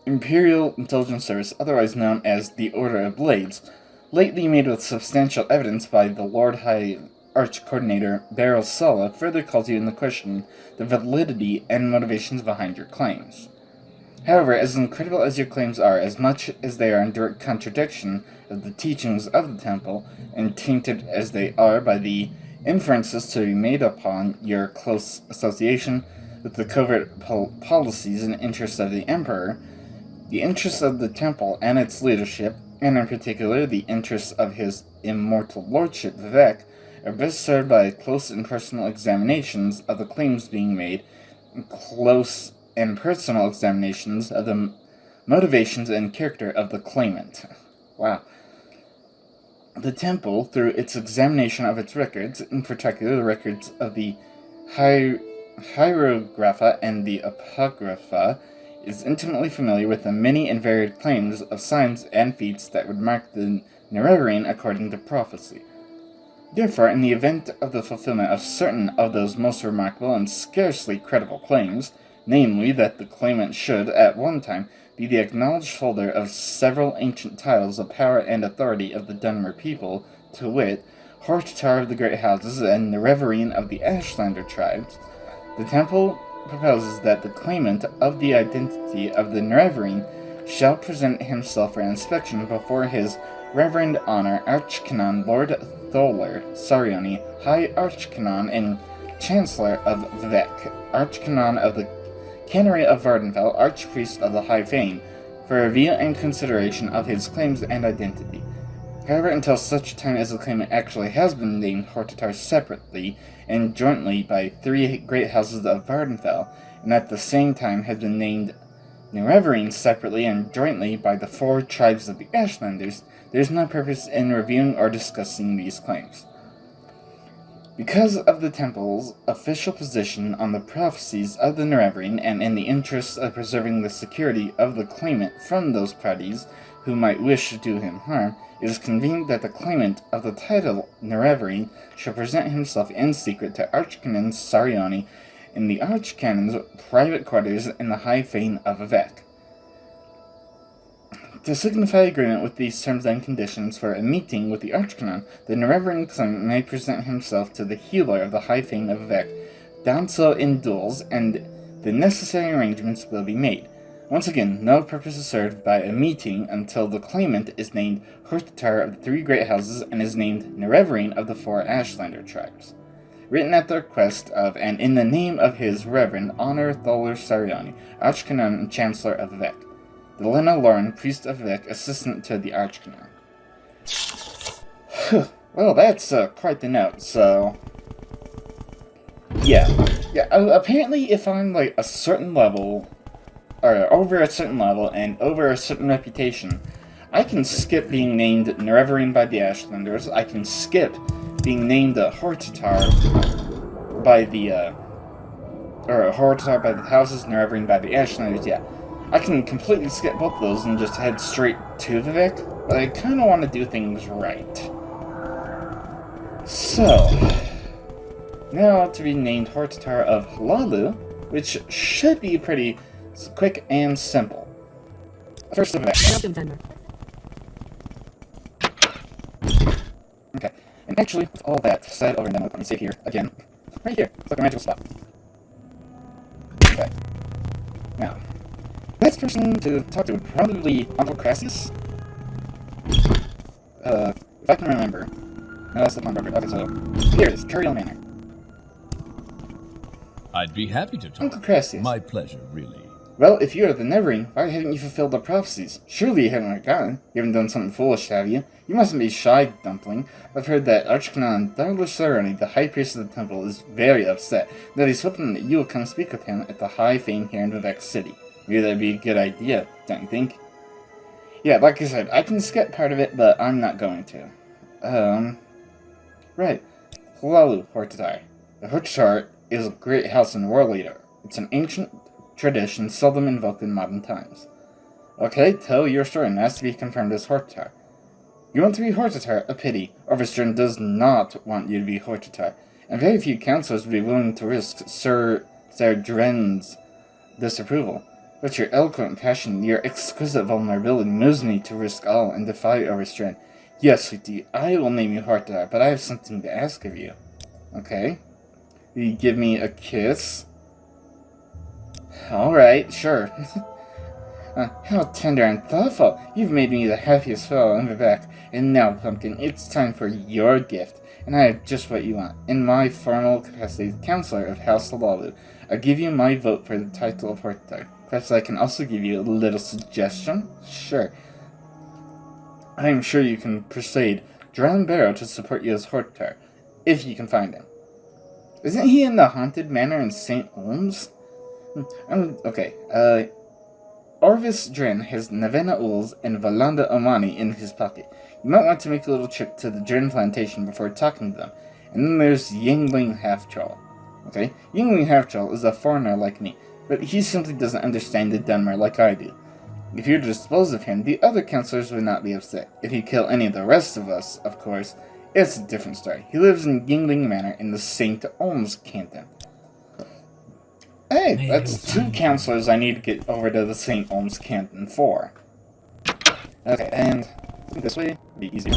Imperial Intelligence Service, otherwise known as the Order of Blades, lately made with substantial evidence by the Lord High Arch-Coordinator Beryl Sala, further calls you into question the validity and motivations behind your claims. However, as incredible as your claims are, as much as they are in direct contradiction of the teachings of the Temple, and tainted as they are by the inferences to be made upon your close association with the covert policies and interests of the Emperor, the interests of the Temple and its leadership, and in particular the interests of his immortal lordship Vivek, are best served by close and personal examinations of the claims being made, close and personal examinations of the motivations and character of the claimant. Wow. The Temple, through its examination of its records, in particular the records of the Hieroglypha and the Apocrypha, is intimately familiar with the many and varied claims of signs and feats that would mark the Nerevarine according to prophecy. Therefore, in the event of the fulfillment of certain of those most remarkable and scarcely credible claims, namely that the claimant should, at one time, be the acknowledged holder of several ancient titles of power and authority of the Dunmer people, to wit, Hortatar of the Great Houses and Nerevarine of the Ashlander tribes, the Temple proposes that the claimant of the identity of the Nerevarine shall present himself for inspection before his Reverend Honor Archcanon Lord Tholer Sarioni, High Archcanon and Chancellor of Vivek, Archcanon of the Cannery of Vardenfell, Archpriest of the High Fane, for review and consideration of his claims and identity. However, until such time as the claimant actually has been named Hortatar separately and jointly by 3 great houses of Vardenfell, and at the same time has been named Nerevarine separately and jointly by the 4 tribes of the Ashlanders, there is no purpose in reviewing or discussing these claims. Because of the Temple's official position on the prophecies of the Nerevarine, and in the interests of preserving the security of the claimant from those parties who might wish to do him harm, it is convened that the claimant of the title Nerevarine shall present himself in secret to Archcanon Sarioni in the Archcanon's private quarters in the High Fane of Vivek. To signify agreement with these terms and conditions for a meeting with the Archcanon, the Nerevarine claimant may present himself to the healer of the High Fane of Vivek, done so in duels, and the necessary arrangements will be made. Once again, no purpose is served by a meeting until the claimant is named Hortatar of the 3 great houses and is named Nerevarine of the 4 Ashlander tribes. Written at the request of and in the name of his Reverend Honor Tholer Sarioni, Archcanon and Chancellor of Vivek. The Lena Lauren, Priest of Vivek, Assistant to the Archcanon. Well, that's quite the note, so... Yeah, apparently if I'm, like, a certain level, or over a certain level, and over a certain reputation, I can skip being named Nerevarine by the Ashlanders, I can skip being named a Hortatar by the, or a Hortatar by the houses, Nerevarine by the Ashlanders, yeah. I can completely skip both of those and just head straight to Vivek, but I kind of want to do things right. So, now to be named Hortatar of Hlalu, which should be pretty quick and simple. First of Vivek. Okay, and actually, with all that said over and done with, let me save here, again. Right here, it's like a magical spot. Okay, now. Best person to talk to would probably be Uncle Crassius. If I can remember. No, that's the pawnbroker. Okay, so here it is, Curiel Manor. I'd be happy to talk. Uncle Crassius. My pleasure, really. Well, if you are the Nerevarine, why haven't you fulfilled the prophecies? Surely you haven't forgotten. You haven't done something foolish, have you? You mustn't be shy, Dumpling. I've heard that Archcanon Darla Sarani, the High Priest of the Temple, is very upset, that he's hoping that you will come speak with him at the High Fane here in Vivek City. Maybe that'd be a good idea, don't you think? Yeah, like I said, I can skip part of it, but I'm not going to. Right. Hlalu Hortatar. The Hortatar is a great house and war leader. It's an ancient tradition seldom invoked in modern times. Okay, tell your story and ask to be confirmed as Hortatar. You want to be Hortatar? A pity. Orvestron does not want you to be Hortatar, and very few councillors would be willing to risk Sir Dren's disapproval. But your eloquent passion, your exquisite vulnerability moves me to risk all and defy Orvestron. Yes, sweetie, I will name you Hortatar, but I have something to ask of you. Okay. Will you give me a kiss? Alright, sure. How tender and thoughtful. You've made me the happiest fellow in Vivek. And now, Pumpkin, it's time for your gift. And I have just what you want. In my formal capacity as Counselor of House Hlalu, I give you my vote for the title of Hortatar. Perhaps I can also give you a little suggestion? Sure. I am sure you can persuade Drown Barrow to support you as Hortatar, if you can find him. Isn't he in the Haunted Manor in St. Olms? Okay, Orvis Dren has Navena Uls and Valanda Omani in his pocket. You might want to make a little trip to the Dren plantation before talking to them. And then there's Yingling Half-Troll. Okay, Yingling Half-Troll is a foreigner like me, but he simply doesn't understand the Dunmer like I do. If you were to dispose of him, the other counselors would not be upset. If you kill any of the rest of us, of course, it's a different story. He lives in Yingling Manor in the St. Olms canton. Hey, that's 2 counselors I need to get over to the St. Olms canton for. Okay, and this way would be easier.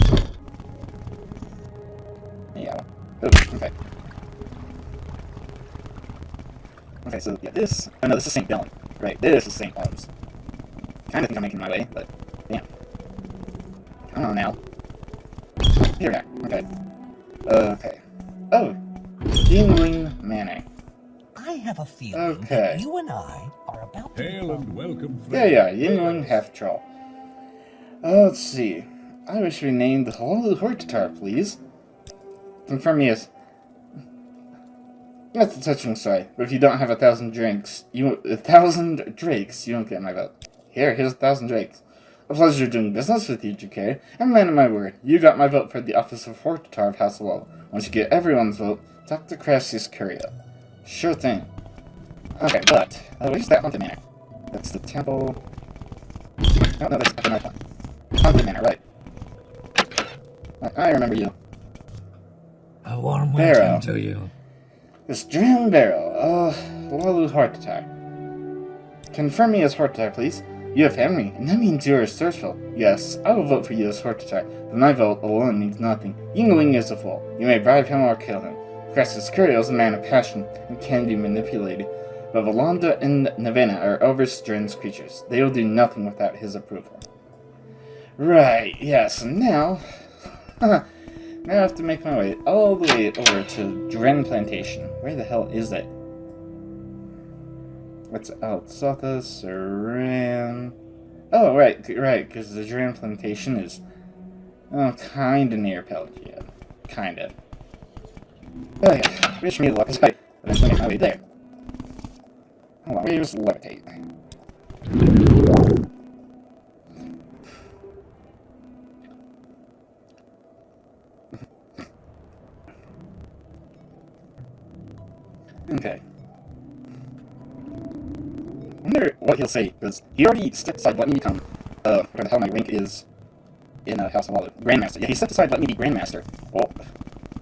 Yeah. Oh, okay. Okay, so yeah, this. Oh no, this is St. Bellin. Right, this is St. Barnes. Kinda think I'm making my way, but damn. Come on now. Here we are. Okay. Okay. Oh! Yingling Manor. I have a feeling Okay. that you and I are about to Hail and welcome, Yeah, friend. Yingling Half Troll. Let's see. I wish to be named the Holy Hortatar, please. Confirm yes. That's a touching story, but if you don't have 1,000 drinks, you won't get my vote. Here's 1,000 drakes. A pleasure doing business with you, JK. I'm a man of my word. You got my vote for the office of Hortatar of House of Wall. Once you get everyone's vote, talk to Crassius Curio. Sure thing. Okay, but where's that haunted manor? That's the temple. Oh no, that's another one. Haunted manor, right? I remember you. A warm Barrow. welcome to you. This Dram Barrow, Lalu Hortatar. Confirm me as Hortatar, please. You have family, and that means you are resourceful. Yes, I will vote for you as Hortatar, but my vote alone means nothing. Yingling is a fool. You may bribe him or kill him. Crassus Curio is a man of passion and can be manipulated, but Valanda and Navenna are overstringed creatures. They will do nothing without his approval. Right, yes, and now... now I have to make my way all the way over to Dren Plantation. Where the hell is it? What's out south of Saran? Oh, right, because the Dren Plantation is, kinda near Pelagia. Kinda. Oh yeah, wish me luck as I eventually make my way there. Hold on, where's levitate? Okay. I wonder what he'll say, because he already stepped aside, let me become, whatever the hell my rank is in House of Olive. Grandmaster. Yeah, he stepped aside, let me be Grandmaster. Well,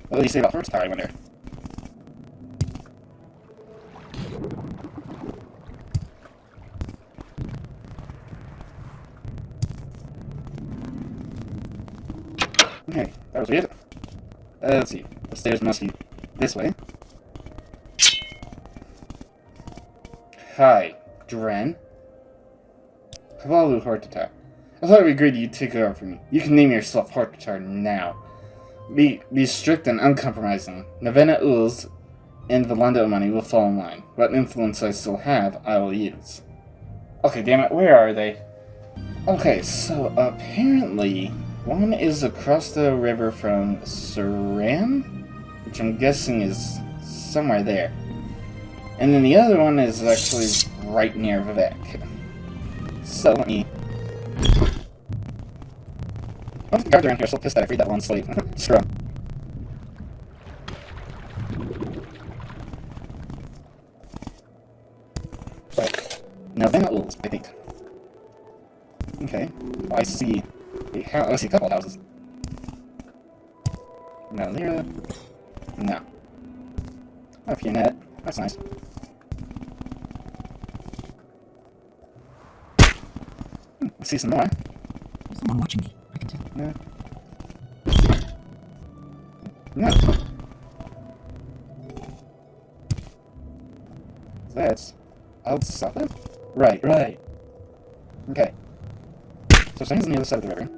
what will he say about Hortatar, I wonder? Okay, that was weird. Let's see. The stairs must be this way. Hi, Dren. Hello, Hortatar. I thought we agreed you'd take over for me. You can name yourself Hortatar now. Be strict and uncompromising. Navenna Uls and Valanda Omani will fall in line. What influence I still have, I will use. Okay, damn it, where are they? Okay, so apparently one is across the river from Saran, which I'm guessing is somewhere there. And then the other one is actually right near Vivek. So let me... I the guards around here are so pissed that I freed that one slave. Screw 'em. Right. Now then it looks, I think. Okay. I see I see a couple of houses. No, there. No. Up here, net. That's nice. I see some more. There's someone watching me. I can tell. No. No. That's outside. Right. Okay. So Sane's on the other side of the river.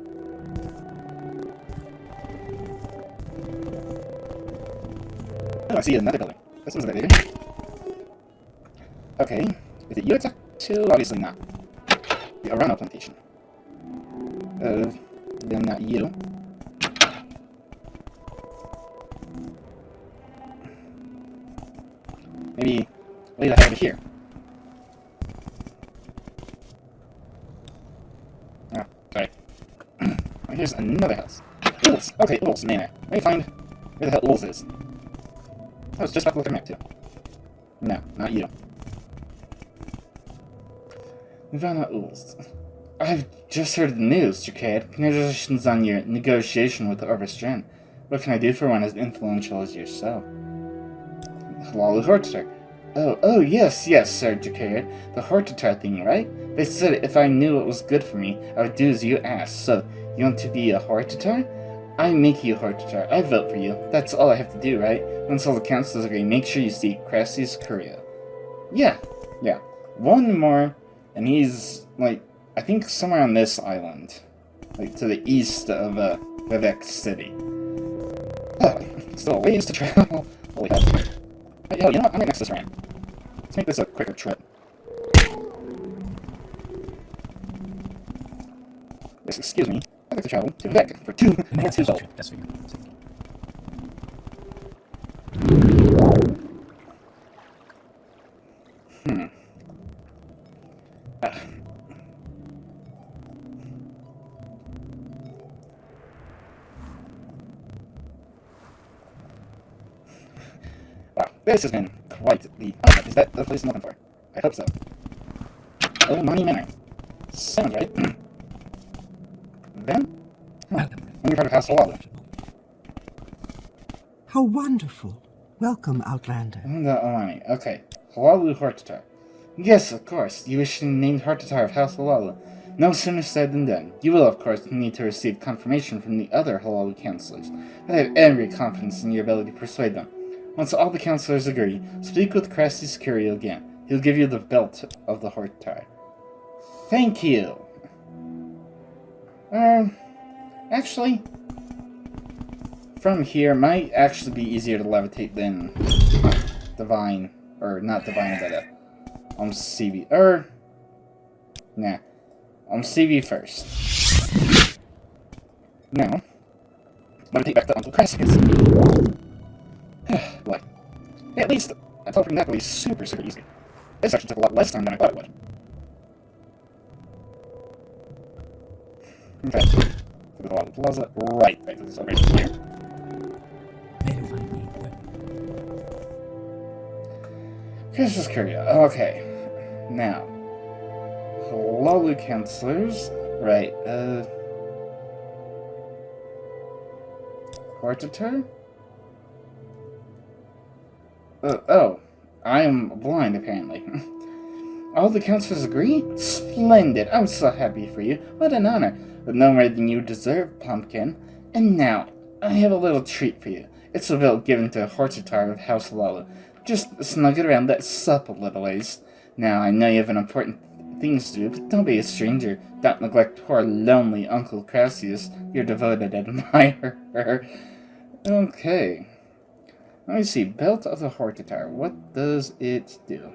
Oh, I see another building. This one's a bit bigger. Okay. Is it Utah? Obviously not. The Arano plantation. Then not you. Maybe way the hell over here. Oh, sorry. Here's another house. Ools! Okay, Ools Manor. Let me find where the hell Ools is. I was just about to look at the map too. No, not you. Nirvana Ools. I've just heard the news, Jacad. Congratulations on your negotiation with the Orvestran. What can I do for one as influential as yourself? Hello, Hortatar. Oh, yes, Sir Jacad. The Hortatar thing, right? They said if I knew what was good for me, I would do as you asked. So, you want to be a Hortatar? I make you a Hortatar. I vote for you. That's all I have to do, right? Once all the councils agree, make sure you see Crassius Curio. Yeah. One more, and he's, like, I think somewhere on this island. Like, to the east of, Vivek City. Oh, still a ways to travel. Holy hell. Hey, yo, you know what? I'm right next to this ramp. Let's make this a quicker trip. Yes, excuse me. I'd like to travel to Vivek for 2 minutes. That's for you. Wow, this has been quite the... Oh, is that the place I'm looking for? I hope so. Oh, Money Manor. Sounds right. Then? I'm part of House Lala. How wonderful. Welcome, Outlander. Money. Okay. Halalu Hortatar. Yes, of course. You wish to be named Hortatar of House Halalu. No sooner said than done. You will, of course, need to receive confirmation from the other Halalu counselors, but I have every confidence in your ability to persuade them. Once all the counselors agree, speak with Crasty's Curio again. He'll give you the belt of the Hortatar. Thank you. Actually, from here might actually be easier to levitate than Divine, or not Divine, but CV, nah, CV first. Now, levitate back to Uncle Crassus. Boy, at least I teleporting that would be super easy. This actually took a lot less time than I thought it would. Okay. Plaza. Right. This is right here. Christmas Curio. Okay. Now. Halalu counselors. Right. Hortator? Oh. I am blind, apparently. All the counselors agree? Splendid. I'm so happy for you. What an honor. But no more than you deserve, Pumpkin. And now, I have a little treat for you. It's a belt given to Hortatar of House Lala. Just snug it around that sup a little ways. Now, I know you have important things to do, but don't be a stranger. Don't neglect poor, lonely Uncle Crassius, your devoted admirer. Okay. Let me see. Belt of the Hortatar. What does it do?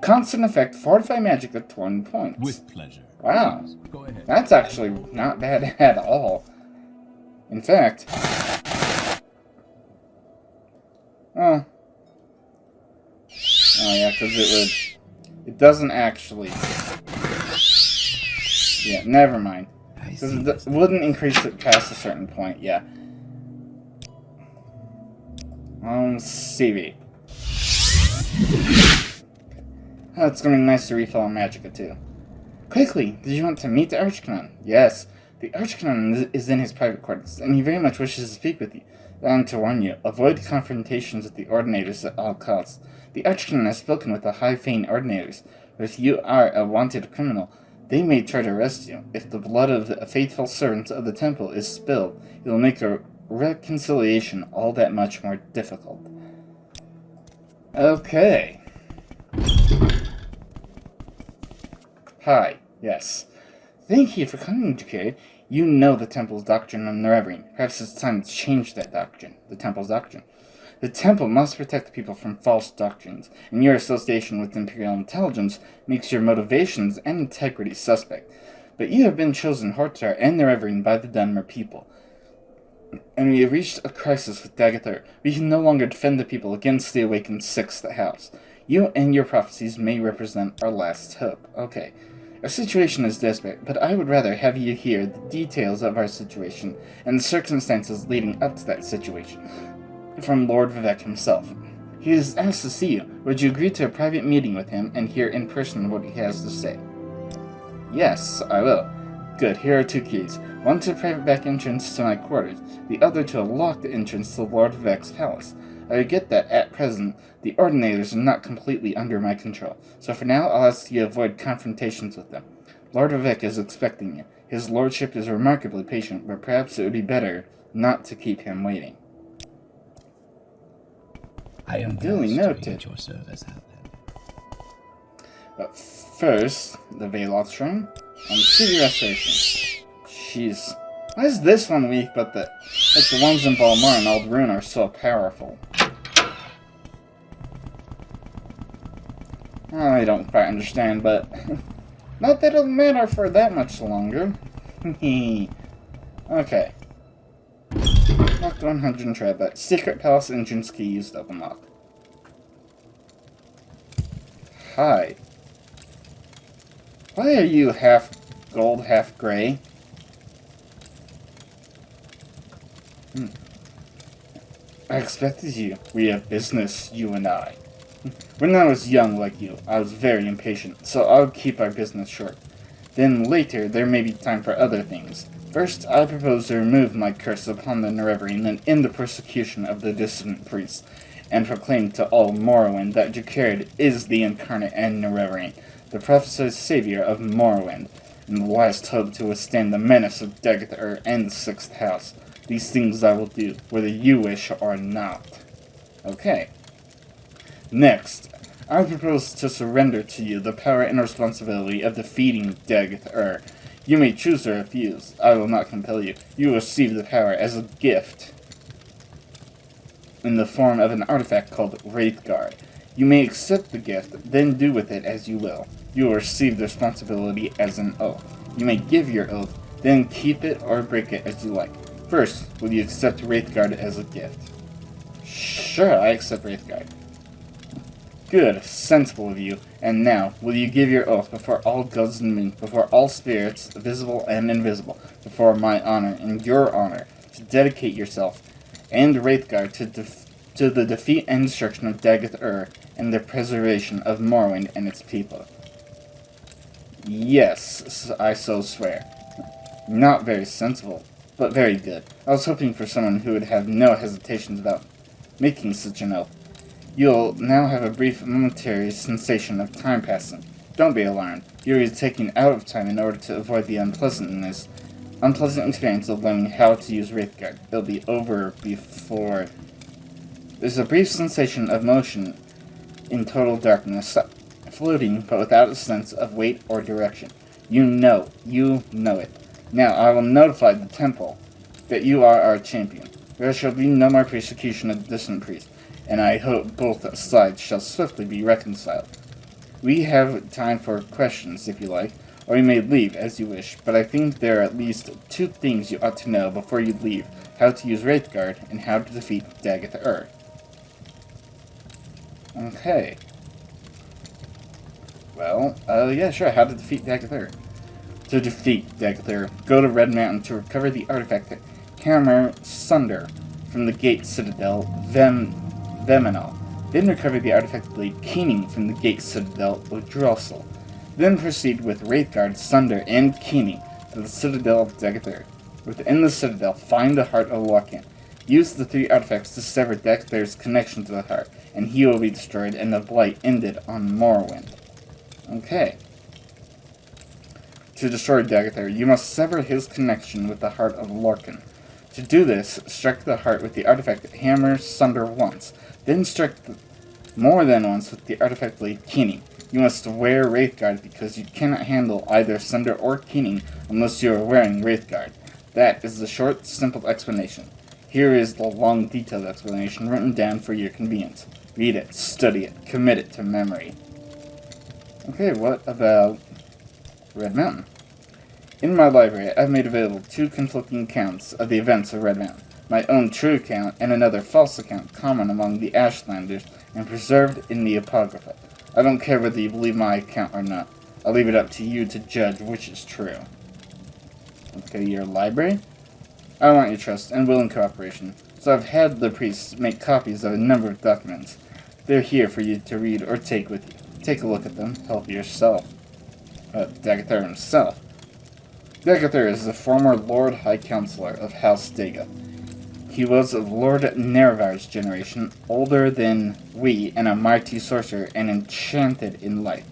Constant effect, fortify magic at 20 points. With pleasure. Wow. Go ahead. That's actually not bad at all. In fact... Oh yeah, because it doesn't actually... Yeah, never mind. Because it wouldn't increase it past a certain point, yeah. CV. Oh, it's gonna be nice to refill on Magicka too. Quickly, did you want to meet the Archcanon? Yes, the Archcanon is in his private quarters, and he very much wishes to speak with you. And to warn you, avoid confrontations with the Ordinators at all costs. The Archcanon has spoken with the High-Fane Ordinators, but if you are a wanted criminal, they may try to arrest you. If the blood of the faithful servants of the temple is spilled, it will make a reconciliation all that much more difficult. Okay. Hi, yes. Thank you for coming, Jukei. You know the Temple's doctrine on Nerevarine. Perhaps it's time to change that doctrine, the Temple's doctrine. The Temple must protect the people from false doctrines, and your association with Imperial Intelligence makes your motivations and integrity suspect. But you have been chosen Hortatar and Nerevarine by the Dunmer people. And we have reached a crisis with Dagathur. We can no longer defend the people against the awakened Sixth House. You and your prophecies may represent our last hope. Okay. Our situation is desperate, but I would rather have you hear the details of our situation and the circumstances leading up to that situation from Lord Vivek himself. He has asked to see you. Would you agree to a private meeting with him and hear in person what he has to say? Yes, I will. Good, here are 2 keys. One to the private back entrance to my quarters, the other to a locked entrance to Lord Vivek's palace. I regret that, at present, the Ordinators are not completely under my control, so for now I'll ask you to avoid confrontations with them. Lord Vivek is expecting you. His lordship is remarkably patient, but perhaps it would be better not to keep him waiting. I am Duly duly noted. noted. Your service, Outlander. But first, the Velox Shrine and City Restoration. Jeez. Why is this one weak, but the ones in Balmor and Ald'ruhn are so powerful? I don't quite understand, but not that it'll matter for that much longer. Okay. Locked 100 trap, but Secret Palace entrance key used to unlock. Hi. Why are you half gold, half gray? I expected you. We have business, you and I. When I was young like you, I was very impatient, so I'll keep our business short. Then later, there may be time for other things. First, I propose to remove my curse upon the Nerevarine and end the persecution of the dissident priests, and proclaim to all Morrowind that Jacarid is the incarnate and Nerevarine, the prophesied savior of Morrowind, and the last hope to withstand the menace of Dagethur and the Sixth House. These things I will do, whether you wish or not. Okay. Next, I propose to surrender to you the power and responsibility of defeating Dagethur. You may choose to refuse. I will not compel you. You will receive the power as a gift in the form of an artifact called Wraithguard. You may accept the gift, then do with it as you will. You will receive the responsibility as an oath. You may give your oath, then keep it or break it as you like. First, will you accept Wraithguard as a gift? Sure, I accept Wraithguard. Good, sensible of you. And now, will you give your oath before all gods and men, before all spirits, visible and invisible, before my honor and your honor, to dedicate yourself and Wraithguard to the defeat and destruction of Dagethur and the preservation of Morrowind and its people? Yes, I so swear. Not very sensible, but very good. I was hoping for someone who would have no hesitations about making such an oath. You'll now have a brief momentary sensation of time passing. Don't be alarmed. You're taking out of time in order to avoid the unpleasant experience of learning how to use Wraithguard. It'll be over before... There's a brief sensation of motion in total darkness, floating but without a sense of weight or direction. You know it. Now I will notify the temple that you are our champion. There shall be no more persecution of the distant priest, and I hope both sides shall swiftly be reconciled. We have time for questions, if you like, or you may leave as you wish, but I think there are at least 2 things you ought to know before you leave: how to use Wraithguard, and how to defeat Dagethur. Okay. Well, yeah, sure, how to defeat Dagethur. To defeat Dagethur, go to Red Mountain to recover the artifact Hammer Sunder from the Gate Citadel, Vemenal. Then recover the artifact Blade Keening from the Gate Citadel, Udrossel. Then proceed with Wraithguard, Sunder, and Keening to the Citadel of Dagethur. Within the Citadel, find the Heart of Lorcan. Use the 3 artifacts to sever Dagethur's connection to the heart, and he will be destroyed and the blight ended on Morrowind. Okay. To destroy Dagethur, you must sever his connection with the Heart of Lorcan. To do this, strike the heart with the artifact Hammer Sunder once, then strike more than once with the artifact Blade Keening. You must wear Wraithguard because you cannot handle either Sunder or Keening unless you are wearing Wraithguard. That is the short, simple explanation. Here is the long, detailed explanation written down for your convenience. Read it, study it, commit it to memory. Okay, what about Red Mountain? In my library, I've made available 2 conflicting accounts of the events of Red Mountain. My own true account and another false account common among the Ashlanders and preserved in the Apocrypha. I don't care whether you believe my account or not. I'll leave it up to you to judge which is true. Okay, your library? I want your trust and willing cooperation, so I've had the priests make copies of a number of documents. They're here for you to read or take with you. Take a look at them. Help yourself. Dagethur himself. Dagethur is the former Lord High Counselor of House Dagoth. He was of Lord Nerevar's generation, older than we, and a mighty sorcerer, and enchanted in life.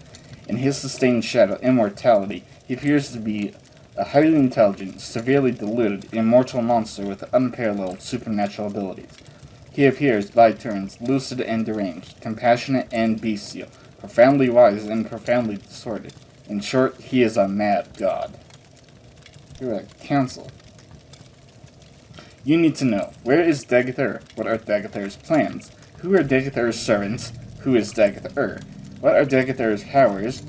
In his sustained shadow immortality, he appears to be a highly intelligent, severely deluded, immortal monster with unparalleled supernatural abilities. He appears, by turns, lucid and deranged, compassionate and bestial, profoundly wise and profoundly distorted. In short, he is a mad god. You're a council. You need to know, where is Dagoth-Ur? What are Dagoth-Ur's plans? Who are Dagoth-Ur's servants? Who is Dagoth-Ur? What are Dagoth-Ur's powers?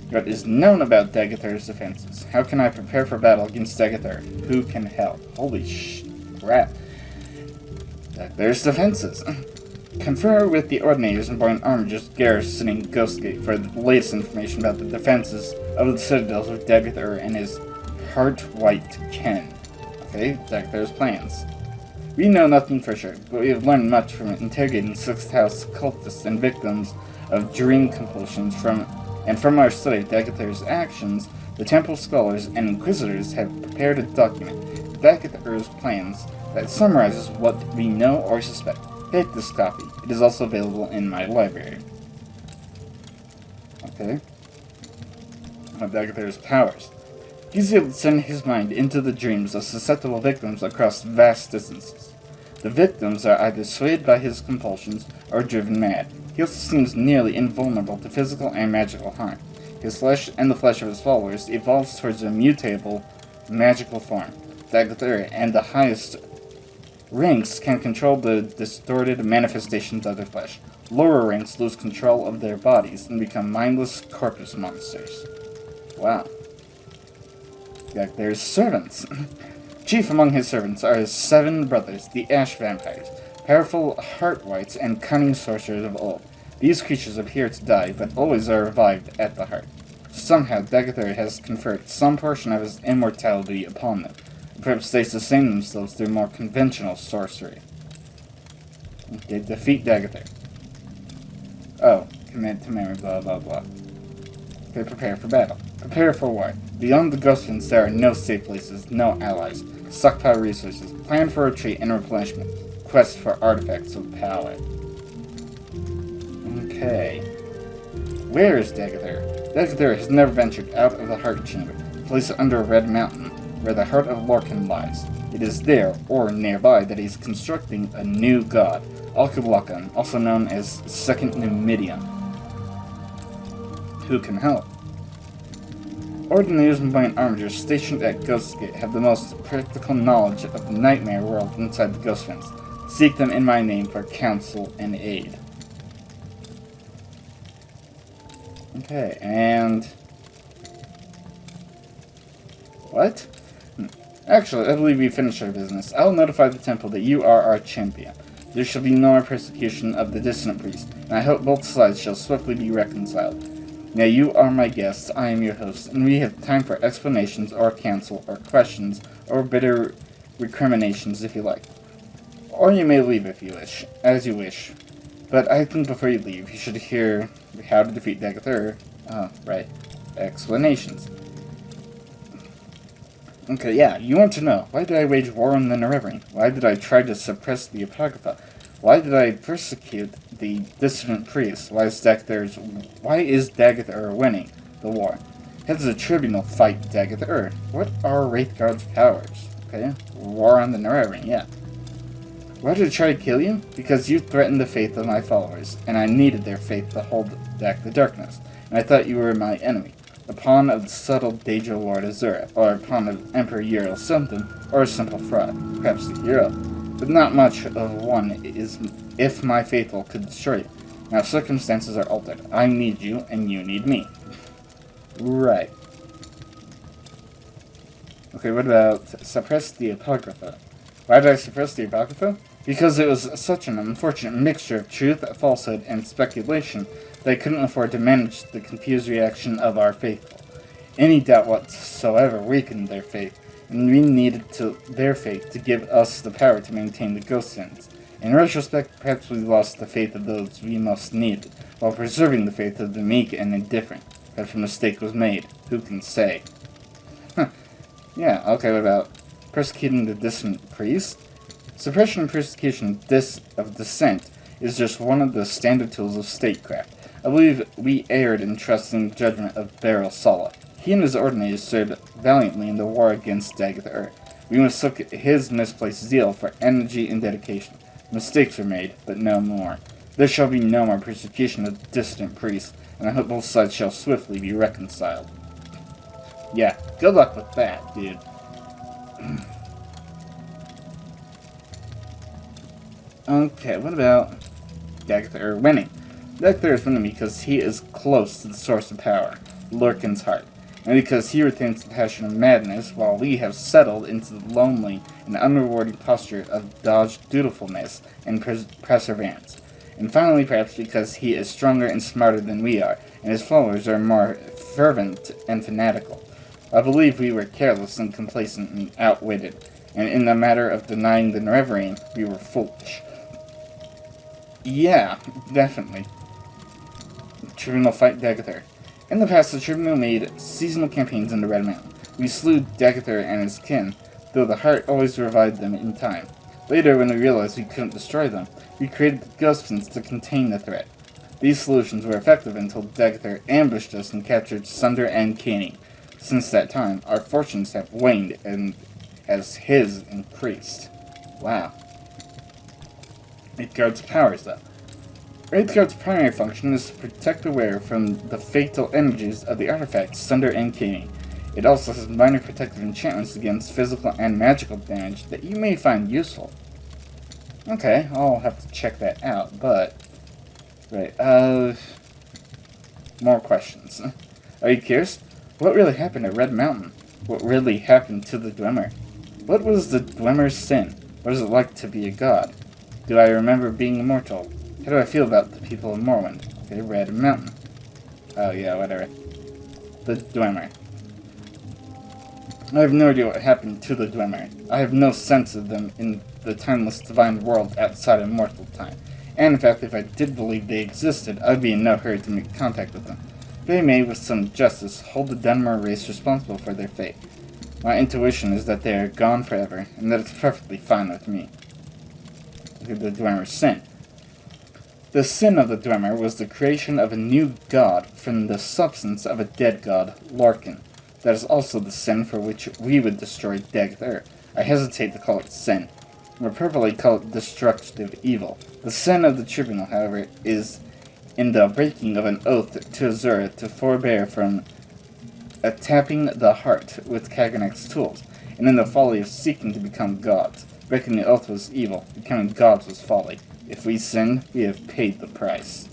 What is known about Dagoth-Ur's defenses? How can I prepare for battle against Dagoth-Ur? Who can help? Holy crap. Dagoth-Ur's defenses. Confer with the Ordinators and Boyne Armigers garrisoning Ghostgate for the latest information about the defenses of the citadels of Dagoth-Ur and his Heart-White Ken. Okay, Dagoth-Ur's plans. We know nothing for sure, but we have learned much from interrogating Sixth House cultists and victims of dream compulsions from our study of Dagoth-Ur's actions. The Temple Scholars and Inquisitors have prepared a document, Dagoth-Ur's plans, that summarizes what we know or suspect. Take this copy. It is also available in my library. Okay. Dagoth-Ur's powers. He's able to send his mind into the dreams of susceptible victims across vast distances. The victims are either swayed by his compulsions or driven mad. He also seems nearly invulnerable to physical and magical harm. His flesh and the flesh of his followers evolves towards a mutable, magical form. Dagoth-Ur and the highest ranks can control the distorted manifestations of their flesh. Lower ranks lose control of their bodies and become mindless corpus monsters. Wow. Dagoth-Ur's servants. Chief among his servants are his 7 brothers, the Ash Vampires, powerful heart-whites and cunning sorcerers of old. These creatures appear to die, but always are revived at the heart. Somehow, Dagoth-Ur has conferred some portion of his immortality upon them. Perhaps they sustain themselves through more conventional sorcery. Okay, defeat Dagoth-Ur. Oh, commit to memory, blah blah blah. Okay, prepare for battle. Prepare for war. Beyond the Ghostlands, there are no safe places, no allies. Stockpile resources. Plan for retreat and replenishment. Quest for artifacts of power. Okay. Where is Dagoth-Ur? Dagoth-Ur has never ventured out of the Heart Chamber, placed under Red Mountain, where the heart of Lorcan lies. It is there, or nearby, that he is constructing a new god, Alkulakan, also known as Second Numidian. Who can help? Ordinators and Boyne Armigers stationed at Ghostgate have the most practical knowledge of the nightmare world inside the Ghost Fence. Seek them in my name for counsel and aid. Okay, and... what? Actually, I believe we finished our business. I will notify the temple that you are our champion. There shall be no more persecution of the dissident priest, and I hope both sides shall swiftly be reconciled. Now you are my guests, I am your host, and we have time for explanations or counsel or questions or bitter recriminations if you like. Or you may leave if you wish, as you wish. But I think before you leave, you should hear how to defeat Dagoth-Ur. Right. Explanations. Okay, yeah, you want to know, why did I wage war on the Nerevarine? Why did I try to suppress the Apocrypha? Why did I persecute the dissident priest? Why is Dagoth-Ur winning the war? It's a tribunal fight, Dagoth-Ur. What are Wraithguard's powers? Okay, war on the Nerevarine, yeah. Why did I try to kill you? Because you threatened the faith of my followers, and I needed their faith to hold back the darkness, and I thought you were my enemy. A pawn of the subtle Daedra Lord Azura, or a pawn of Emperor Uriel Symptom, or a simple fraud, perhaps the hero. But not much of one is if my faithful could destroy you. Now circumstances are altered. I need you, and you need me. Right. Okay, what about suppress the Apocrypha? Why did I suppress the Apocrypha? Because it was such an unfortunate mixture of truth, falsehood, and speculation that I couldn't afford to manage the confused reaction of our faithful. Any doubt whatsoever weakened their faith, and we needed their faith to give us the power to maintain the ghost sins. In retrospect, perhaps we lost the faith of those we most needed, while preserving the faith of the meek and indifferent. Perhaps a mistake was made. Who can say? Yeah, okay, what about persecuting the dissident priest? Suppression and persecution of dissent is just one of the standard tools of statecraft. I believe we erred in trusting the judgment of Beryl Sala. He and his ordinators served valiantly in the war against Dagoth-Ur. We mistook his misplaced zeal for energy and dedication. Mistakes were made, but no more. There shall be no more persecution of dissident priests, and I hope both sides shall swiftly be reconciled. Yeah, good luck with that, dude. Okay, what about Dagather winning? Dagather is winning because he is close to the source of power, Lorcan's heart, and because he retains the passion of madness, while we have settled into the lonely and unrewarding posture of dodged dutifulness and perseverance. And finally, perhaps because he is stronger and smarter than we are, and his followers are more fervent and fanatical. I believe we were careless and complacent and outwitted, and in the matter of denying the Nerevarine, we were foolish. Yeah, definitely. Tribunal fight Dagather. In the past, the Tribunal made seasonal campaigns in the Red Mountain. We slew Dagather and his kin, though the heart always revived them in time. Later, when we realized we couldn't destroy them, we created the Ghostpins to contain the threat. These solutions were effective until Dagather ambushed us and captured Sunder and Caney. Since that time, our fortunes have waned and as his increased. Wow. Wraithguard's powers, though. Wraithguard's primary function is to protect the wearer from the fatal energies of the artifacts Sunder and Caney. It also has minor protective enchantments against physical and magical damage that you may find useful. Okay, I'll have to check that out, but... Right, more questions. Are you curious? What really happened at Red Mountain? What really happened to the Dwemer? What was the Dwemer's sin? What is it like to be a god? Do I remember being immortal? How do I feel about the people of Morrowind? Okay, Red Mountain. Oh yeah, whatever. The Dwemer. I have no idea what happened to the Dwemer. I have no sense of them in the timeless divine world outside of mortal time. And in fact, if I did believe they existed, I'd be in no hurry to make contact with them. They may, with some justice, hold the Dunmer race responsible for their fate. My intuition is that they are gone forever, and that it's perfectly fine with me. The Dwemer's sin. The sin of the Dwemer was the creation of a new god from the substance of a dead god, Lorcan. That is also the sin for which we would destroy Dagather. I hesitate to call it sin. More properly call it destructive evil. The sin of the Tribunal, however, is in the breaking of an oath to Azura to forbear from tapping the heart with Kaganak's tools, and in the folly of seeking to become gods. Breaking the oath was evil, becoming gods was folly. If we sin, we have paid the price.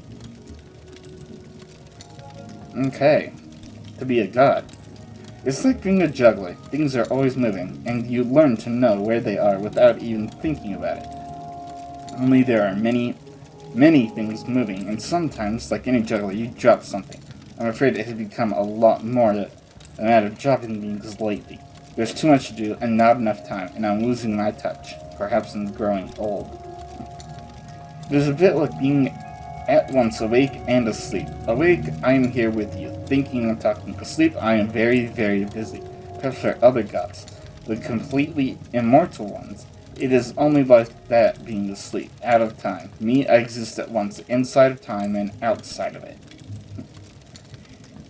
Okay. To be a god. It's like being a juggler. Things are always moving, and you learn to know where they are without even thinking about it. Only there are many things moving, and sometimes, like any juggler, you drop something. I'm afraid it has become a lot more a matter of dropping things lately. There's too much to do and not enough time, and I'm losing my touch. Perhaps I'm growing old. It is a bit like being at once awake and asleep. Awake, I am here with you, thinking and talking. Asleep, I am very, very busy. Perhaps there are other gods, the completely immortal ones. It is only like that being asleep, out of time. Me, I exist at once, inside of time and outside of it.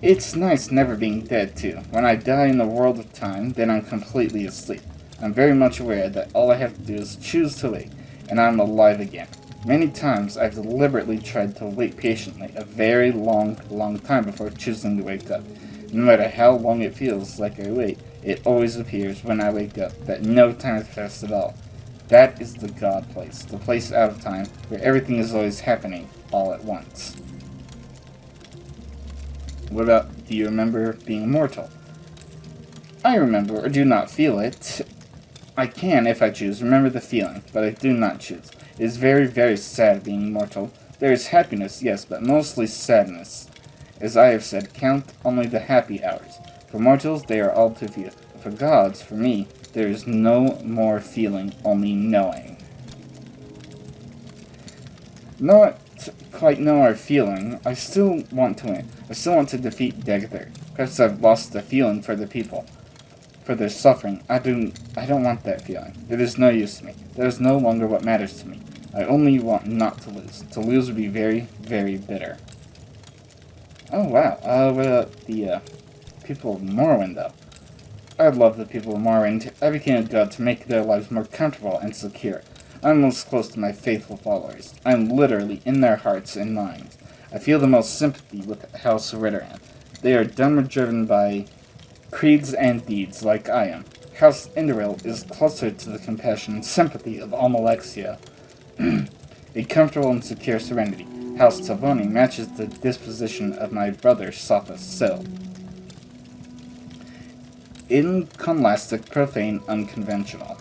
It's nice never being dead, too. When I die in the world of time, then I'm completely asleep. I'm very much aware that all I have to do is choose to wake, and I'm alive again. Many times I've deliberately tried to wait patiently, a very long time before choosing to wake up. No matter how long it feels like I wait, it always appears when I wake up that no time has passed at all. That is the God place, the place out of time, where everything is always happening all at once. What about, do you remember being immortal? I remember, or do not feel it. I can, if I choose, remember the feeling, but I do not choose. It is very, very sad being immortal. There is happiness, yes, but mostly sadness. As I have said, count only the happy hours. For mortals, they are all too few. For gods, for me, there is no more feeling, only knowing. Not quite know our feeling. I still want to win. I still want to defeat Dagather. Perhaps I've lost the feeling for the people, for their suffering. I don't want that feeling. It is no use to me. That is no longer what matters to me. I only want not to lose. To lose would be very, very bitter. Oh wow. What about the people of Morrowind, though? I love the people of Morrowind. I became a god to make their lives more comfortable and secure. I'm most close to my faithful followers. I'm literally in their hearts and minds. I feel the most sympathy with House Ritteran. They are Dunmer-driven by creeds and deeds like I am. House Indoril is closer to the compassion and sympathy of Almalexia. A comfortable and secure serenity. House Tavoni matches the disposition of my brother Sotha Sil. Iconlastic, profane, unconventional.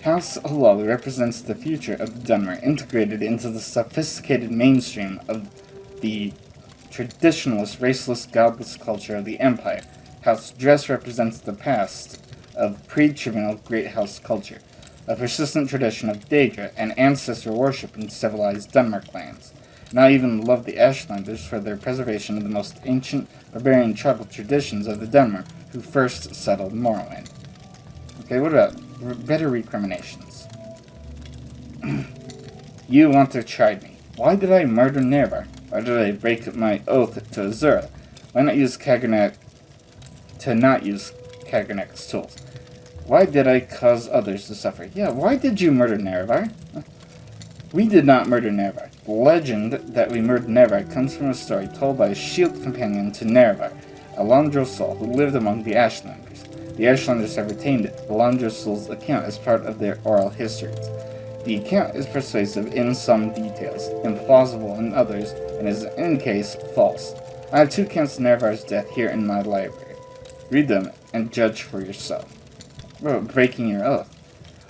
House Halal represents the future of the Dunmer, integrated into the sophisticated mainstream of the traditionalist, raceless, godless culture of the Empire. House Dress represents the past of pre-tribunal Great House culture, a persistent tradition of Daedra and ancestor worship in civilized Dunmer clans. And I even love the Ashlanders for their preservation of the most ancient barbarian tribal traditions of the Dunmer, who first settled Morrowind. Okay, what about better recriminations? You want to chide me. Why did I murder Nervar? Why did I break my oath to Azura? Why not use Kagernek's tools? Why did I cause others to suffer? Yeah, why did you murder Nervar? We did not murder Nervar. The legend that we murdered Nervar comes from a story told by a shield companion to Nervar, Alondro Sol, who lived among the Ashlanders. The Ashlanders have retained Alondro Sol's account as part of their oral histories. The account is persuasive in some details, implausible in others, and is in any case false. I have 2 accounts of Nervar's death here in my library. Read them and judge for yourself. Breaking your oath.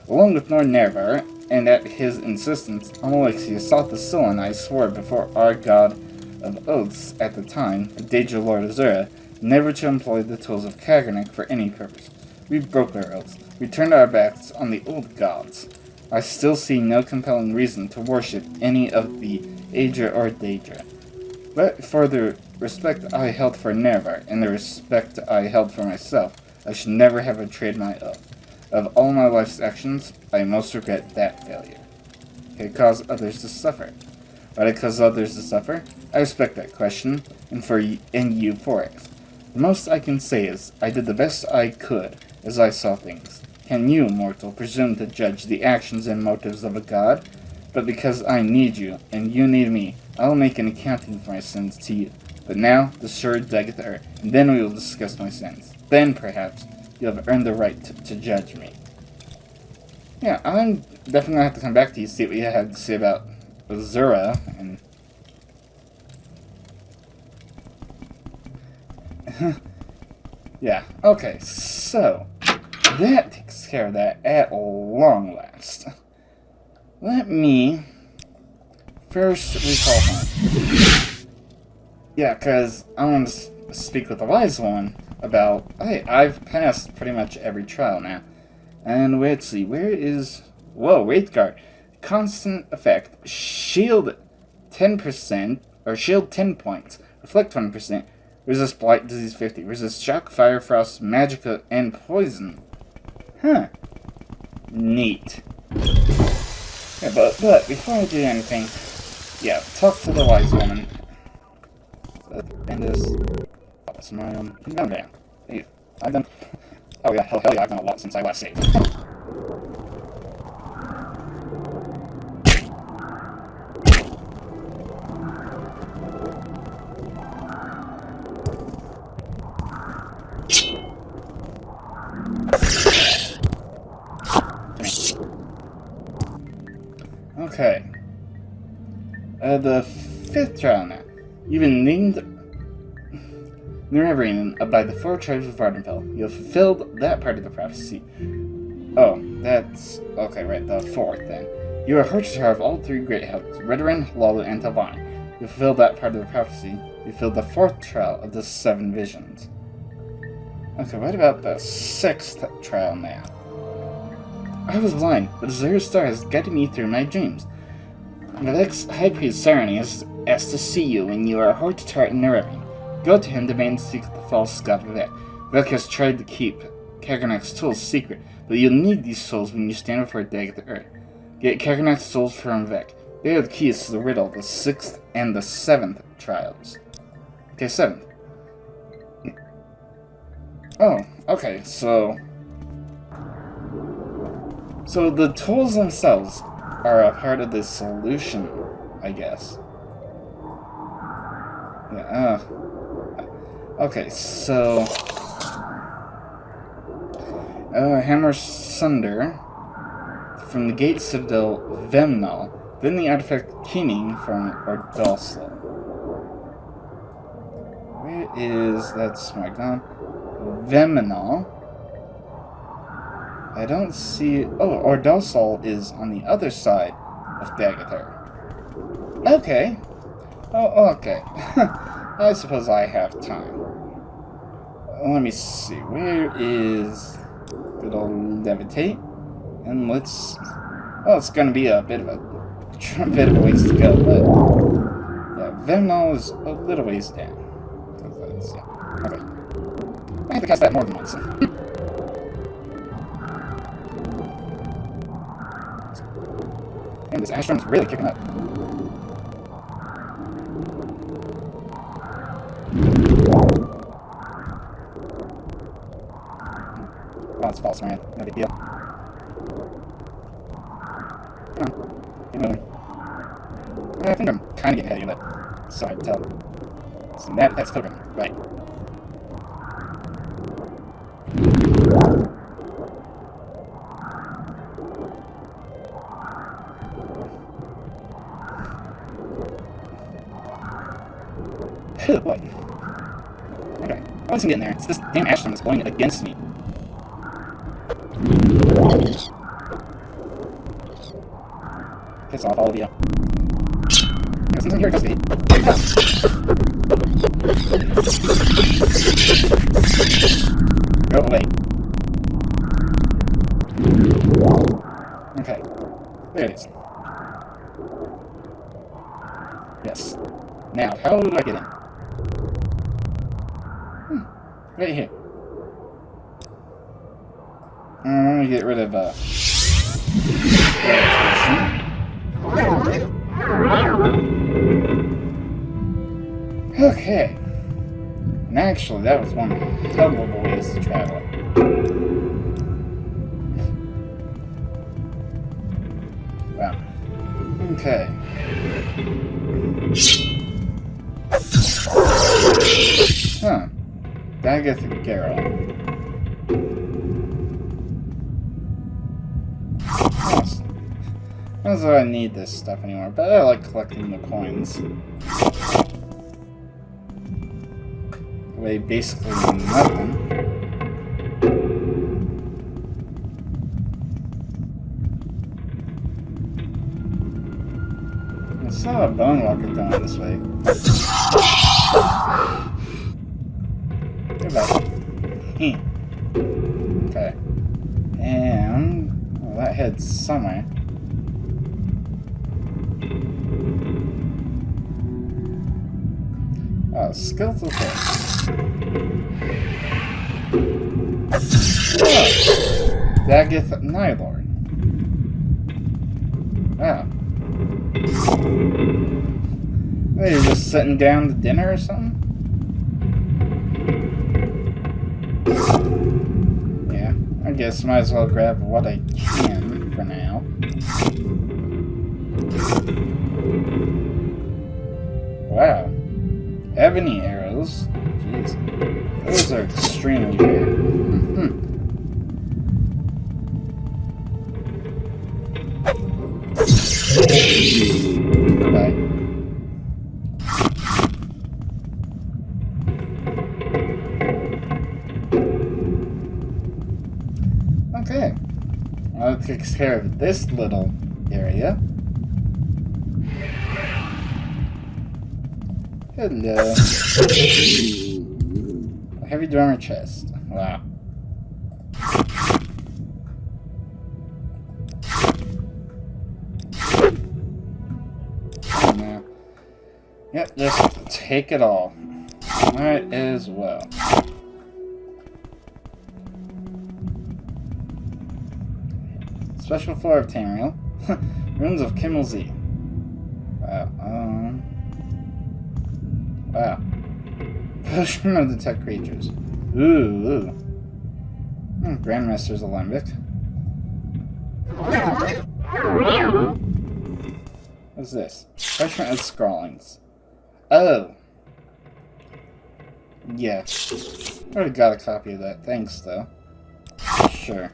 Along with Lord Nervar, and at his insistence, Almalexia Sotha Sil and I swore before our god of oaths at the time, the Daedra Lord Azura, never to employ the tools of Kagernek for any purpose. We broke our oaths. We turned our backs on the old gods. I still see no compelling reason to worship any of the Aedra or Daedra. But for the respect I held for Nervar, and the respect I held for myself, I should never have betrayed my oath. Of all my life's actions, I most regret that failure. Okay, cause others to suffer. Why did I cause others to suffer? I respect that question, and you for it. The most I can say is, I did the best I could, as I saw things. Can you, mortal, presume to judge the actions and motives of a god? But because I need you, and you need me, I will make an accounting for my sins to you. But now, the sword diggeth earth, and then we will discuss my sins. Then, perhaps, you have earned the right to judge me. Yeah, I'm definitely going to have to come back to you, see what you have to say about Azura, and... yeah, okay, so... that takes care of that at long last. Let me... first recall home. Yeah, because I want to speak with the wise one about, hey, I've passed pretty much every trial now. And let's see, where is... whoa, Wraith Guard. Constant effect. Shield 10%, or shield 10 points. Reflect 20%. Resist Blight, Disease 50. Resist Shock, Fire, Frost, Magicka, and Poison. Huh. Neat. Yeah, but before I do anything, yeah, talk to the wise woman. And this... that's my own... down there. Hey, I've done... oh yeah, hell yeah, I've done a lot since I last saved. Okay. The 5th trial now. You've been named Nerevarine by the 4 tribes of Vardenfell. You have fulfilled that part of the prophecy. Oh, that's... okay, right, the 4th then. You are Hertitar of all 3 great houses, Ritteran, Lalu, and Talvani. You fulfilled that part of the prophecy. You filled the 4th trial of the 7 visions. Okay, what about the 6th trial now? I was blind, but Azura's star has guided me through my dreams. The High Priest Sarani has asked to see you when you are Hortitar in Nerevarine. Go to him, demand to seek the false god Vivek. Vivek has tried to keep Kagernek's tools secret, but you'll need these tools when you stand before Daggett the Earth. Get Kagernek's tools from Vivek. They are the keys to the riddle of the 6th and the 7th trials. Okay, 7th. Oh, okay, so the tools themselves are a part of the solution, I guess. Yeah, okay, so... Hammer Sunder from the Gate Citadel Vemnal, then the artifact Keening from Ordalsel. Where is that smart gun? Vemnal. I don't see... Oh, Ordalsel is on the other side of Dagathar. Okay. Oh, okay. I suppose I have time. Let me see. Where is good old Levitate? And let's... Well, it's gonna be a bit of a ways to go, but... Yeah, Vemnal is a little ways down. Okay. I have to cast that more than once. And this Ashram's really kicking up. Oh, it's false, man. No big deal. Come on. Keep moving. I think I'm kind of getting ahead of you, but it's hard to tell. So that's Token. Right. Oh boy. Okay. Once I'm getting there, it's this damn Ashram that's blowing against me. Piss off, all of you. Since I'm here, just be. Go away. Okay. There it is. Yes. Now, how do I get in? Right here. I'm gonna get rid of, Okay. And actually, that was one hell of a ways to travel. Wow. Okay. Huh. Dagoth Garrow. Not as though I need this stuff anymore, but I like collecting the coins. They basically mean nothing. I saw a bone walker going this way. Goodbye. Okay. And well, that heads somewhere. Oh, skeletal corpse. Oh, Dagoth Nylord. Wow. Are you just sitting down to dinner or something? Yeah, I guess might as well grab what I can for now. Wow. Ebony arrows? Jeez. Those are extremely rare. Goodbye. Okay. Well, that takes care of this little area. Hello. A heavy drummer chest. Wow. Now, yep, just take it all. Might as well. Special floor of Tamriel. Ruins of Kimmel Z. Wow. Wow. Potion of detect creatures. Ooh. Grandmaster's Alembic. What's this? Parchment of scrawlings. Oh. Yeah. Already got a copy of that. Thanks, though. Sure.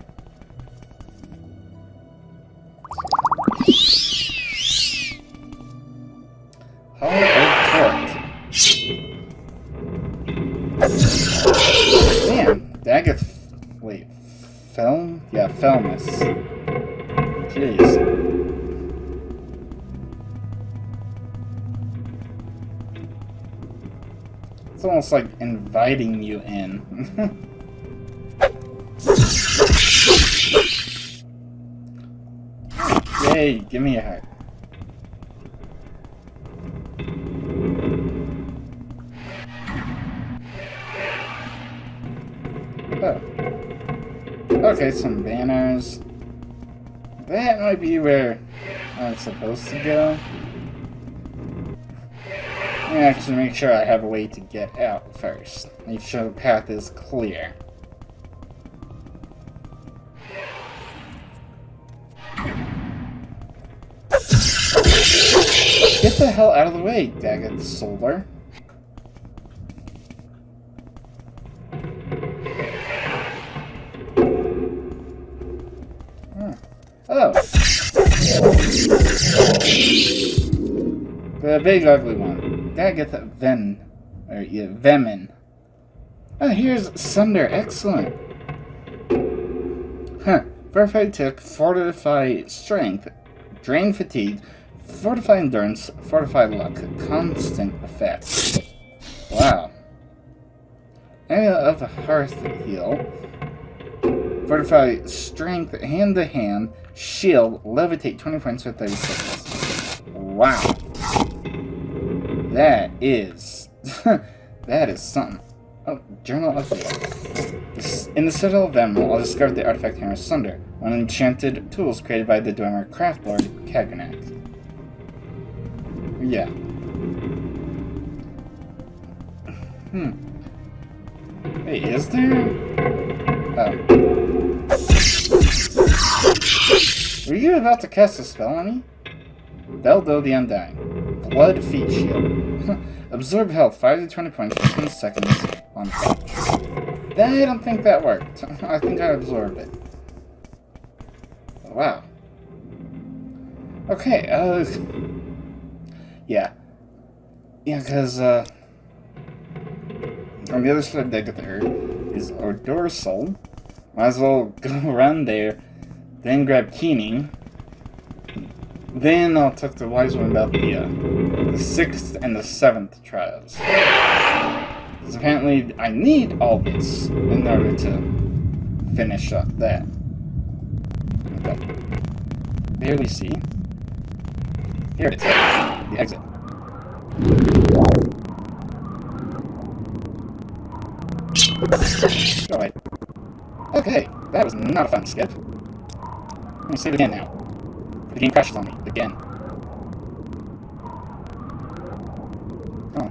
Hall of Torque. Damn. Daggett. Wait. Film? Yeah, Filmus. Jeez. It's almost like inviting you in. Yay, give me a heart. Oh. Okay, some banners. That might be where I'm supposed to go. Let me actually make sure I have a way to get out first. Make sure the path is clear. Get the hell out of the way, Daggett Solar. Oh. The big ugly one. Daggett Vemin. Oh, here's Sunder. Excellent. Huh. Fortify Tick, Fortify Strength, Drain Fatigue, Fortify Endurance, Fortify Luck, Constant Effect. Wow. Area of the Hearth Heal, Fortify Strength, Hand to Hand, Shield, Levitate 20 points for 30 seconds. Wow. That is... that is something. Oh, Journal of the In the Citadel of Emerald, I'll discover the artifact Hammer Sunder, one of the enchanted tools created by the Dwemer craft lord, Kaganak. Yeah. Wait, is there? Oh. Were you about to cast a spell on me? Beldo the Undying. Blood Feet Shield. Absorb health 5 to 20 points for 10 seconds on touch. I don't think that worked. I think I absorbed it. Wow. Okay, yeah. Yeah, because, on the other side of the deck there is our dorsal. Might as well go around there, then grab Keening. Then I'll talk to the wise one about the 6th and the 7th trials. Because apparently I need all this in order to finish up that. Okay. Barely see. Here it is. The exit. Alright. Okay, that was not a fun skip. Let me save it again now. The game crashes on me. Again. Oh.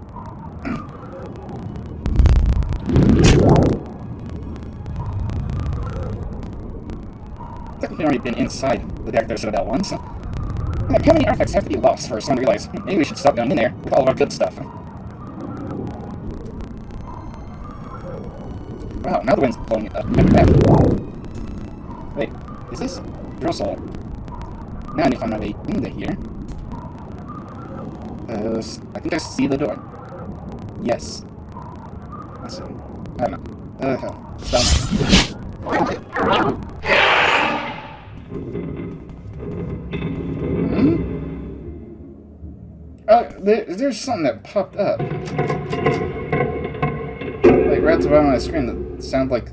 Technically already been inside the deck there's about once. How many artifacts have to be lost for someone to realize, maybe we should stop going in there with all of our good stuff. Wow, now the wind's blowing it up and back. Wait, is this Drill Soul? Now I need to find my way into here. I think I see the door. Yes. Let's see. I don't know. Hell. Stop. There's something that popped up. Like right at the bottom of my screen that sounded like...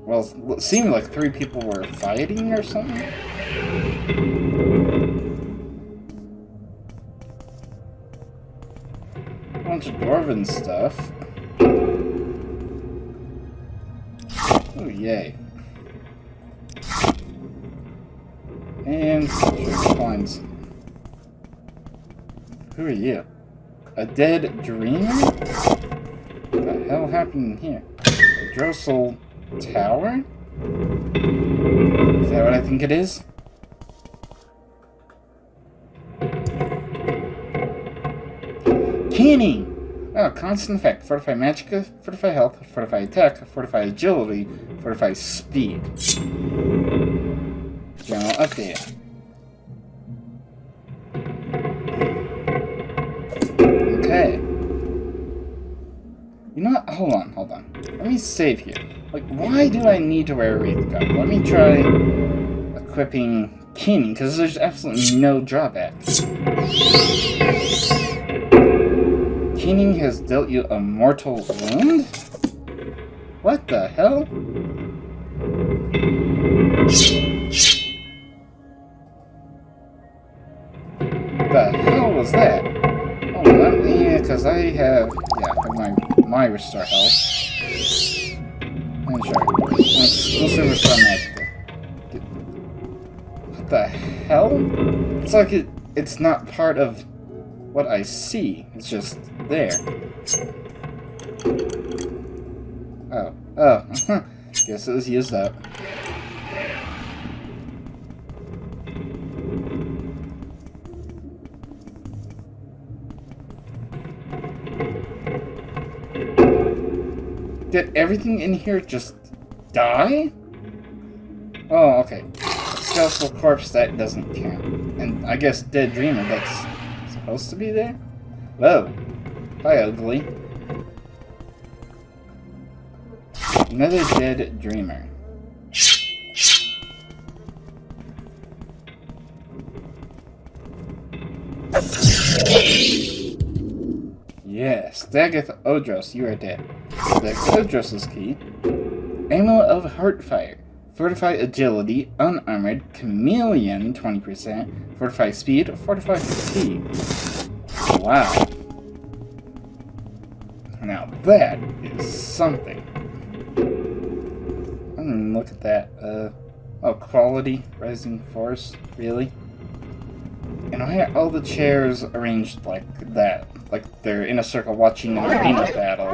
Well, it seemed like 3 people were fighting or something. A bunch of dwarven stuff. Oh, yay. And coins. Who are you? A dead dreamer? What the hell happened in here? A Drossel Tower? Is that what I think it is? Kenning! Oh, constant effect. Fortify Magicka, Fortify Health, Fortify Attack, Fortify Agility, Fortify Speed. General update. Okay. You know what? Hold on. Let me save here. Like, why do I need to wear a Wraith Guard? Let me try equipping Kenning, because there's absolutely no drawback. Kenning has dealt you a mortal wound? What the hell? The hell was that? Oh, yeah, because I have my restore health. And sure, exclusive restore Magicka. What the hell? It's like it's not part of what I see. It's just there. Oh. Guess it was used up. Did everything in here just die? Oh, okay. A skeletal corpse, that doesn't count. And I guess Dead Dreamer, that's supposed to be there? Whoa. Hi, ugly. Another Dead Dreamer. Yes, Dagoth Odros, you are dead. Dagoth Odros' key. Amulet of Heartfire. Fortify Agility, Unarmored, Chameleon, 20%. Fortify Speed, Fortify Fatigue. Wow. Now that is something. Look at that. Oh, quality, Rising Force, really? And I had all the chairs arranged like that. Like they're in a circle watching an arena battle.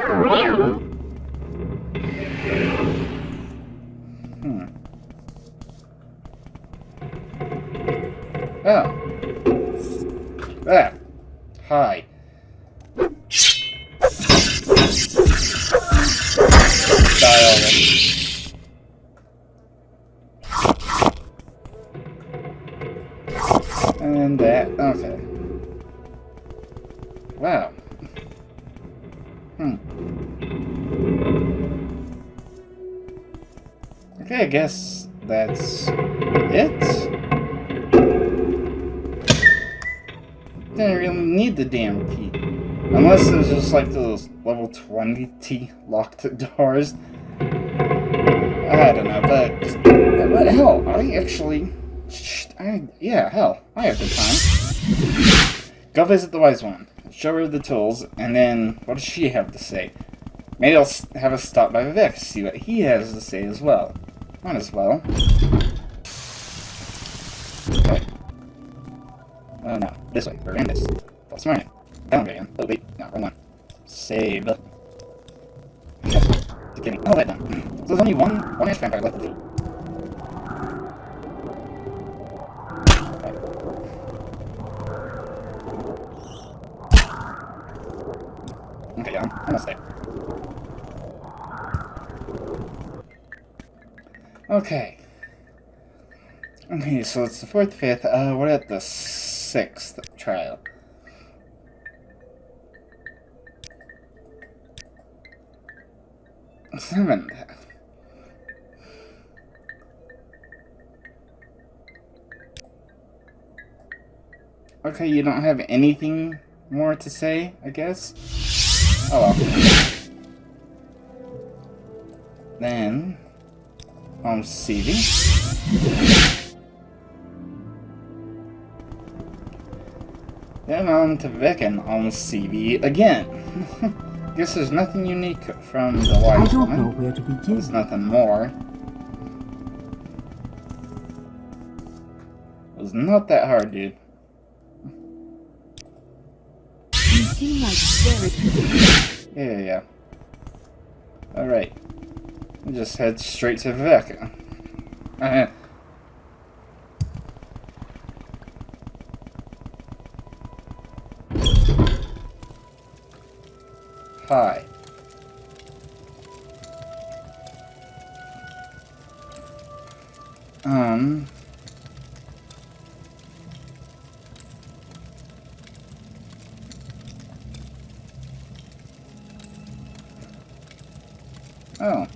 Oh. Ah. Hi. Die already. And that. Okay. Wow. Okay, I guess that's it. Didn't really need the damn key. Unless it was just like those level 20 locked doors. I don't know, but hell, I actually... yeah, hell, I have the time. Go visit the Wise One. Show her the tools, and then what does she have to say? Maybe I'll have us stop by Vivek, see what he has to say as well. Might as well. Okay. Oh no, this way, we're in this. False morning. Down again. Oh wait, no, wrong one. Save. Okay. Just kidding. Oh, that done. So there's only one ash vampire left to do. Okay, yeah, I'm almost there. Okay. Okay, so it's the 4th, 5th, we're at the 6th trial. Seventh. Okay, you don't have anything more to say, I guess? Oh well. Then, CV. Then on to Vic and on CV again. Guess there's nothing unique from the Wise Woman. I don't know where to begin. There's nothing more. It was not that hard, dude. You seem like very... Yeah. Alright. We'll just head straight to Vivek. pie. Oh.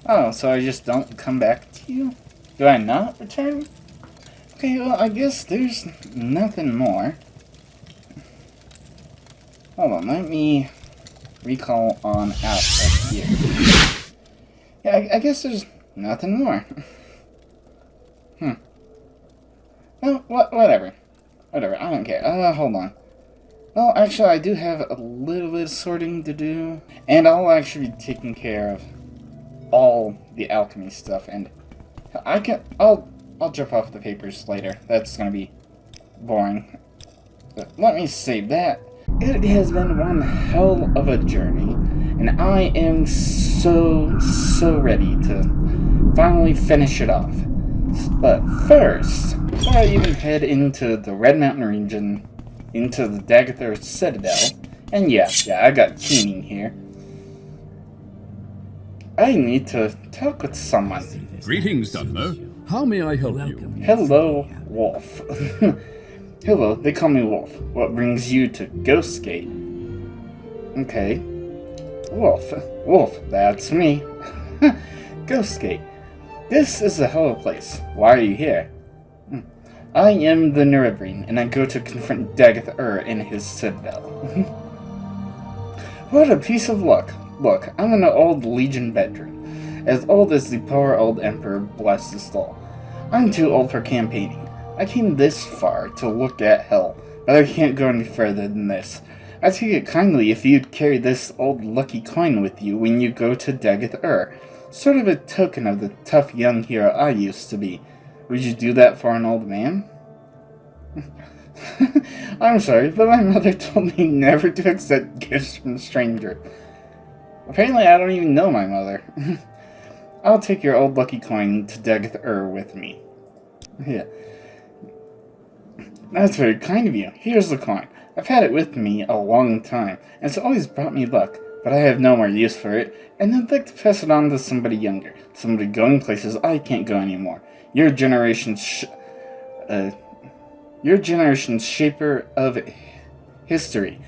Oh, so I just don't come back to you? Do I not return? Okay, well, I guess there's nothing more. Hold on, let me recall on out of here. Yeah, I guess there's nothing more. Oh, whatever. Whatever, I don't care. Hold on. Well, actually, I do have a little bit of sorting to do. And I'll actually be taking care of all the alchemy stuff, and I'll jump off the papers later. That's gonna be boring. But let me save that. It has been one hell of a journey, and I am so ready to finally finish it off. But first, before I even head into the Red Mountain region, into the Daggerthur Citadel, and yeah, I got Keening here, I need to talk with someone. Greetings, Dunmer. How may I help you? Hello, Wolf. Hello, they call me Wolf. What brings you to Ghostgate? Okay. Wolf, that's me. Ghostgate. This is a hell of a place. Why are you here? I am the Nerebrine, and I go to confront Daggerthur in his citadel. What a piece of luck. Look, I'm an old Legion veteran, as old as the poor old Emperor bless his soul. I'm too old for campaigning. I came this far to look at hell, but I can't go any further than this. I take it kindly if you'd carry this old lucky coin with you when you go to Daggerthur, sort of a token of the tough young hero I used to be. Would you do that for an old man? I'm sorry, but my mother told me never to accept gifts from a stranger. Apparently I don't even know my mother. I'll take your old lucky coin to Daggerthur with me. Yeah. That's very kind of you. Here's the coin. I've had it with me a long time, and it's always brought me luck, but I have no more use for it, and I'd like to pass it on to somebody younger, somebody going places I can't go anymore. Your generation's shaper of history,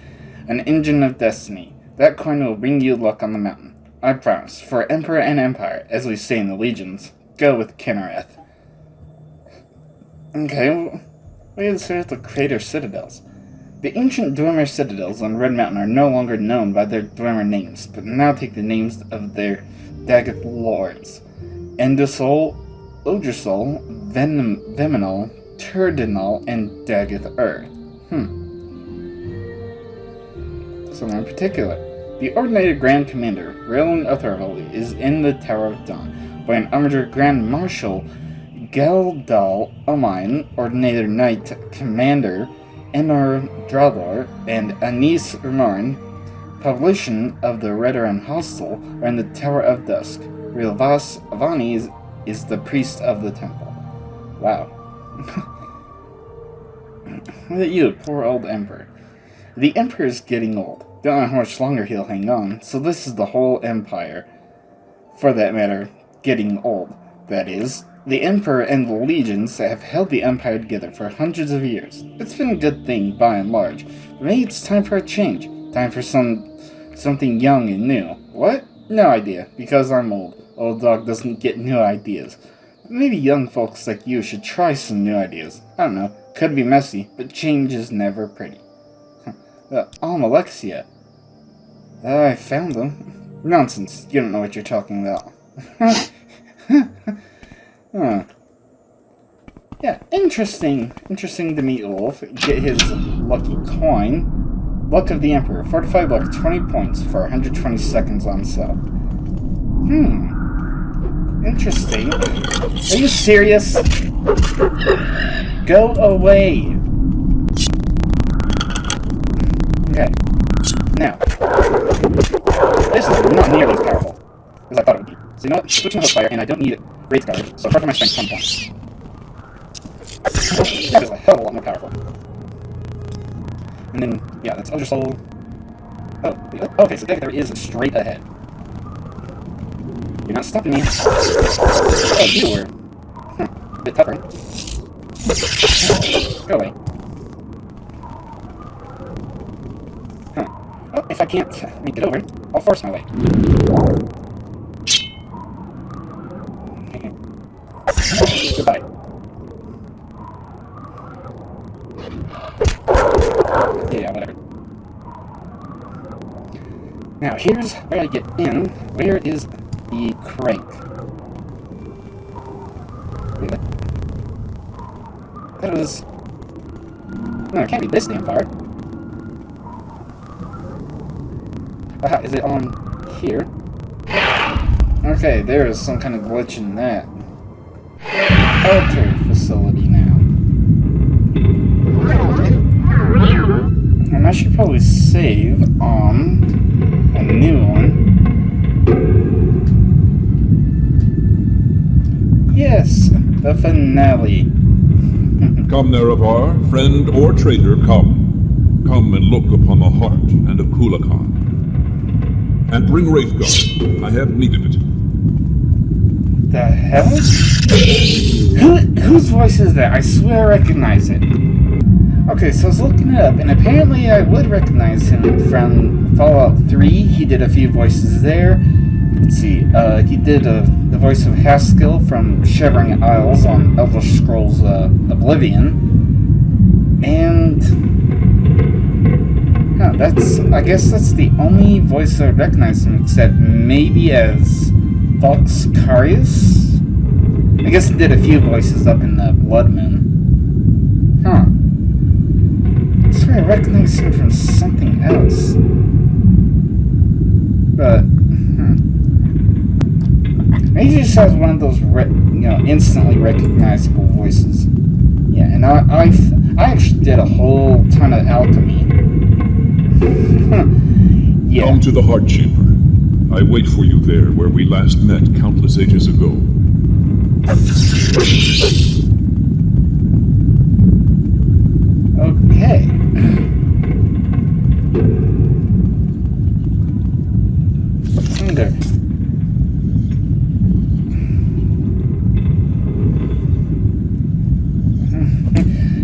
an engine of destiny. That coin will bring you luck on the mountain. I promise. For Emperor and Empire, as we say in the Legions, go with Kinnereth. Okay, let's start with the Crater Citadels. The ancient Dwemer Citadels on Red Mountain are no longer known by their Dwemer names, but now take the names of their Daggeth lords. Endosol, Ogersol, Veminal, Turdinal, and Daggerthur. Someone in particular. The ordinated Grand Commander, Raelin Otherville, is in the Tower of Dawn by an armored Grand Marshal, Galdal Omine, ordinated Knight Commander, Emir Drador, and Anis Remorin, publication of the Redoran Hostel, are in the Tower of Dusk. Rilvas Avani is the priest of the temple. Wow. Look at you, poor old Emperor. The Emperor's getting old. Don't know how much longer he'll hang on, so this is the whole Empire. For that matter, getting old. That is, the Emperor and the Legions have held the Empire together for hundreds of years. It's been a good thing, by and large. But maybe it's time for a change. Time for something young and new. What? No idea, because I'm old. Old dog doesn't get new ideas. Maybe young folks like you should try some new ideas. I don't know. Could be messy, but change is never pretty. Alexia. I found them. Nonsense. You don't know what you're talking about. Yeah, interesting. Interesting to meet Wolf. Get his lucky coin. Luck of the Emperor. Fortified luck, 20 points for 120 seconds on sale. Interesting. Are you serious? Go away. Okay. Now, this is not nearly as powerful as I thought it would be. So you know what? Switching to Hostfire, and I don't need Wraith Guard, so apart from my strength, 10 points. That is a hell of a lot more powerful. And then, yeah, that's Elder Soul. Oh, okay, so there is straight ahead. You're not stopping me. Oh, you were. A bit tougher. Go away. Huh. Oh, if I can't make it over, I'll force my way. Goodbye. Yeah, whatever. Now, here's where I get in. Where is the crank? Wait, what? That was... No, it can't be this damn far. Aha, is it on here? Okay, there is some kind of glitch in that. Altar facility now. And I should probably save on a new one. Yes, the finale. Come, Nerevar, friend or traitor, come. Come and look upon the heart and of Kulakan. And bring Wraithguard. I have need of it. The hell? Whose voice is that? I swear I recognize it. Okay, so I was looking it up, and apparently I would recognize him from Fallout 3. He did a few voices there. Let's see, he did the voice of Haskell from Shivering Isles on Elder Scrolls Oblivion. And... Huh, I guess that's the only voice I recognize him, except maybe as Fox Carius? I guess he did a few voices up in Blood Moon. Huh. I swear I recognize him from something else. But, maybe he just has one of those, instantly recognizable voices. Yeah, and I actually did a whole ton of alchemy. Yeah. Come to the Heart Chamber. I wait for you there, where we last met countless ages ago. Okay. There.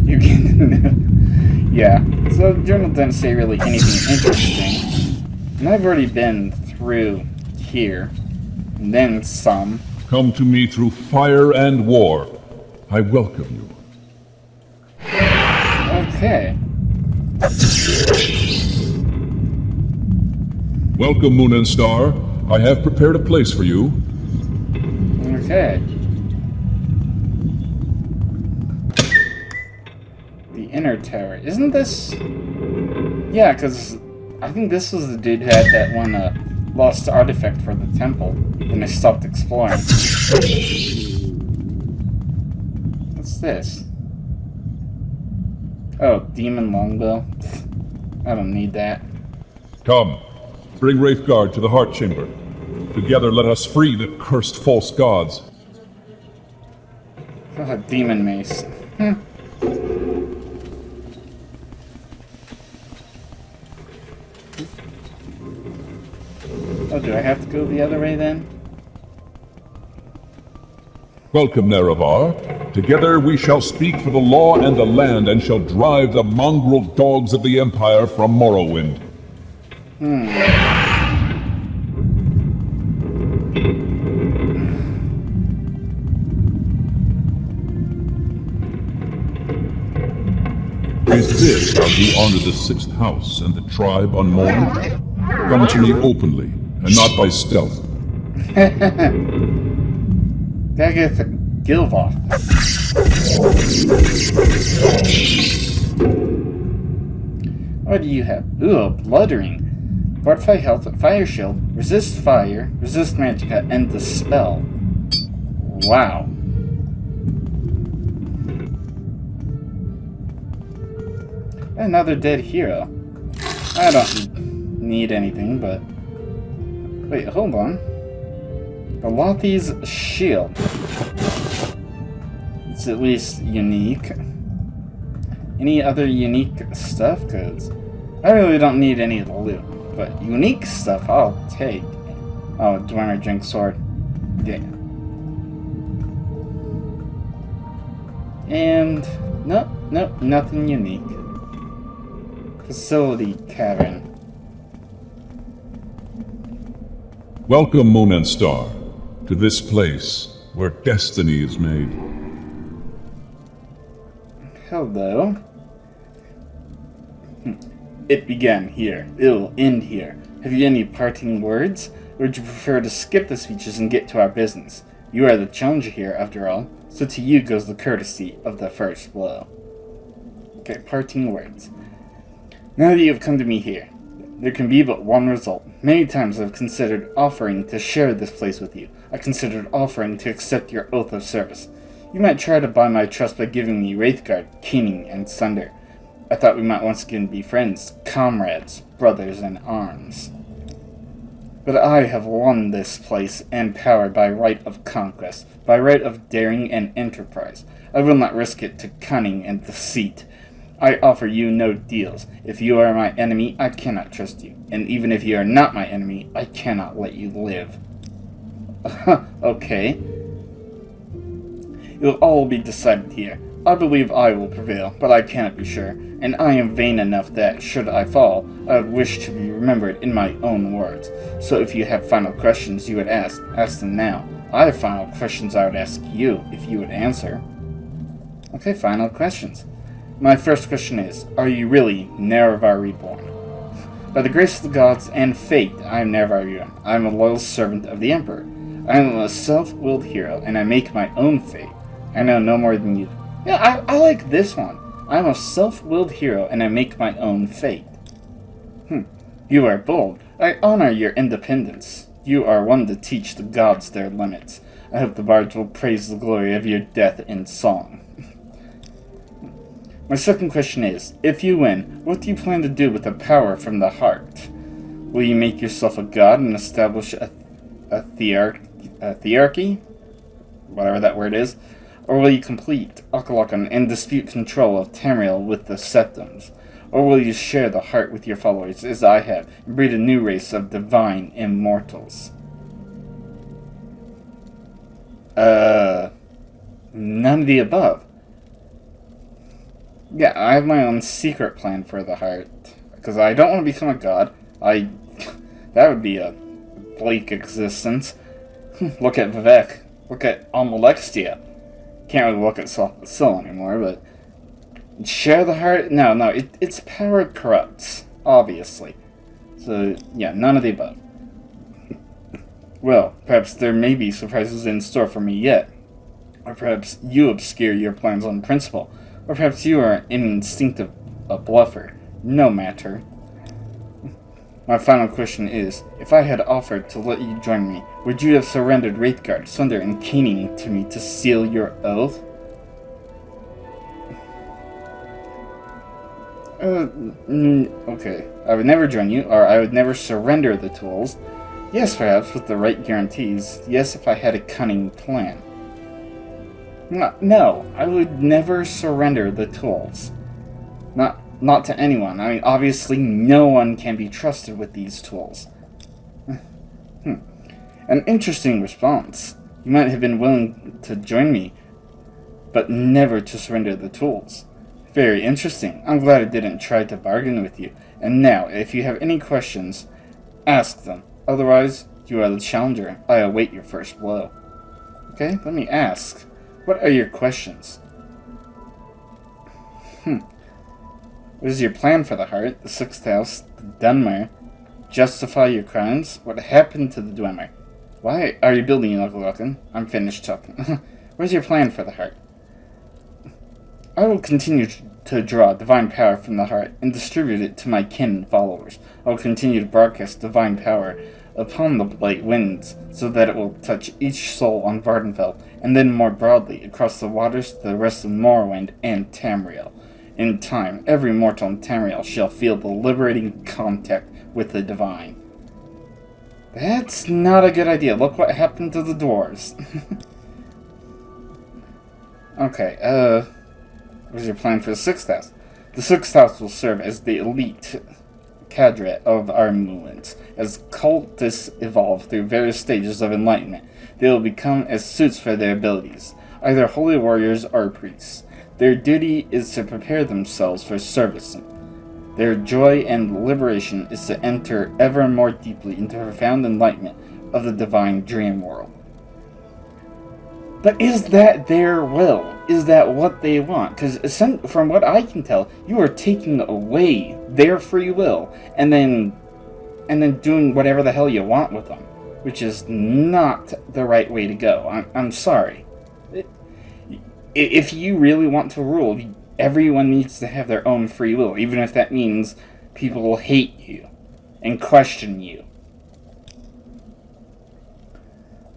You can. Yeah. So the journal didn't say really anything interesting, and I've already been through here, and then some. Come to me through fire and war. I welcome you. Okay. Welcome, Moon and Star. I have prepared a place for you. Okay. The inner tower. Isn't this... Yeah, because I think this was the dude who had that one lost artifact for the temple, and I stopped exploring. What's this? Oh, demon longbow. I don't need that. Come. Bring Wraithguard to the Heart Chamber. Together let us free the cursed false gods. Oh, a demon mace. Oh, do I have to go the other way then? Welcome, Nerevar. Together we shall speak for the law and the land, and shall drive the mongrel dogs of the Empire from Morrowind. Is this how you honor the Sixth House and the tribe unmourned? Come to me openly, and not by stealth. Daggett Gilvoth. What do you have? Ooh, a blood ring. Fortify health, fire shield, resist fire, resist magicka, and dispel. Wow. Another dead hero. I don't need anything, but... Wait, hold on. Galothi's shield. It's at least unique. Any other unique stuff? Because I really don't need any of the loot. But unique stuff, I'll take. Oh, Dwemer Drink Sword. Yeah. And nope, nothing unique. Facility Cavern. Welcome, Moon and Star, to this place where destiny is made. Hello. It began here. It'll end here. Have you any parting words? Or would you prefer to skip the speeches and get to our business? You are the challenger here, after all, so to you goes the courtesy of the first blow. Okay, parting words. Now that you have come to me here, there can be but one result. Many times I've considered offering to share this place with you. I considered offering to accept your oath of service. You might try to buy my trust by giving me Wraithguard, Keening, and Sunder. I thought we might once again be friends, comrades, brothers in arms. But I have won this place and power by right of conquest, by right of daring and enterprise. I will not risk it to cunning and deceit. I offer you no deals. If you are my enemy, I cannot trust you. And even if you are not my enemy, I cannot let you live. Okay. It'll all be decided here. I believe I will prevail, but I cannot be sure. And I am vain enough that, should I fall, I would wish to be remembered in my own words. So if you have final questions you would ask them now. I have final questions I would ask you, if you would answer. Okay, final questions. My first question is, are you really Nerevar Reborn? By the grace of the gods and fate, I am Nerevar Reborn. I am a loyal servant of the Emperor. I am a self-willed hero, and I make my own fate. I know no more than you. Yeah, I like this one. I am a self-willed hero, and I make my own fate. You are bold. I honor your independence. You are one to teach the gods their limits. I hope the bards will praise the glory of your death in song. My second question is, if you win, what do you plan to do with the power from the heart? Will you make yourself a god and establish a thearchy? Whatever that word is. Or will you complete Okalokon and dispute control of Tamriel with the Septums? Or will you share the heart with your followers, as I have, and breed a new race of divine immortals? None of the above. Yeah, I have my own secret plan for the heart. Because I don't want to become a god. That would be a bleak existence. Look at Vivek. Look at Almalexia. Can't really look at Sil anymore, but... Share the heart? No, its power corrupts. Obviously. So, yeah, none of the above. Well, perhaps there may be surprises in store for me yet. Or perhaps you obscure your plans on principle. Or perhaps you are an instinctive bluffer. No matter. My final question is, if I had offered to let you join me, would you have surrendered Wraithguard, Sunder, and Keening to me to seal your oath? Okay. I would never join you, or I would never surrender the tools. Yes, perhaps, with the right guarantees. Yes, if I had a cunning plan. No, I would never surrender the tools. Not to anyone. I mean, obviously no one can be trusted with these tools. An interesting response. You might have been willing to join me, but never to surrender the tools. Very interesting. I'm glad I didn't try to bargain with you. And now, if you have any questions, ask them. Otherwise, you are the challenger. I await your first blow. Okay, let me ask. What are your questions? What is your plan for the heart, the sixth house, the Dunmer? Justify your crimes? What happened to the Dwemer? Why are you building Okalokon? I'm finished talking. What is your plan for the heart? I will continue to draw divine power from the heart and distribute it to my kin and followers. I will continue to broadcast divine power upon the light winds, so that it will touch each soul on Vardenfell, and then more broadly across the waters to the rest of Morrowind and Tamriel. In time, every mortal in Tamriel shall feel the liberating contact with the divine. That's not a good idea. Look what happened to the dwarves. Okay, what is your plan for the sixth house? The Sixth House will serve as the elite cadre of our movement. As cultists evolve through various stages of enlightenment, they will become as suits for their abilities, either holy warriors or priests. Their duty is to prepare themselves for service. Their joy and liberation is to enter ever more deeply into profound enlightenment of the divine dream world. But is that their will? Is that what they want? Because from what I can tell, you are taking away their free will and then doing whatever the hell you want with them, which is not the right way to go. I'm sorry. If you really want to rule, everyone needs to have their own free will, even if that means people will hate you and question you.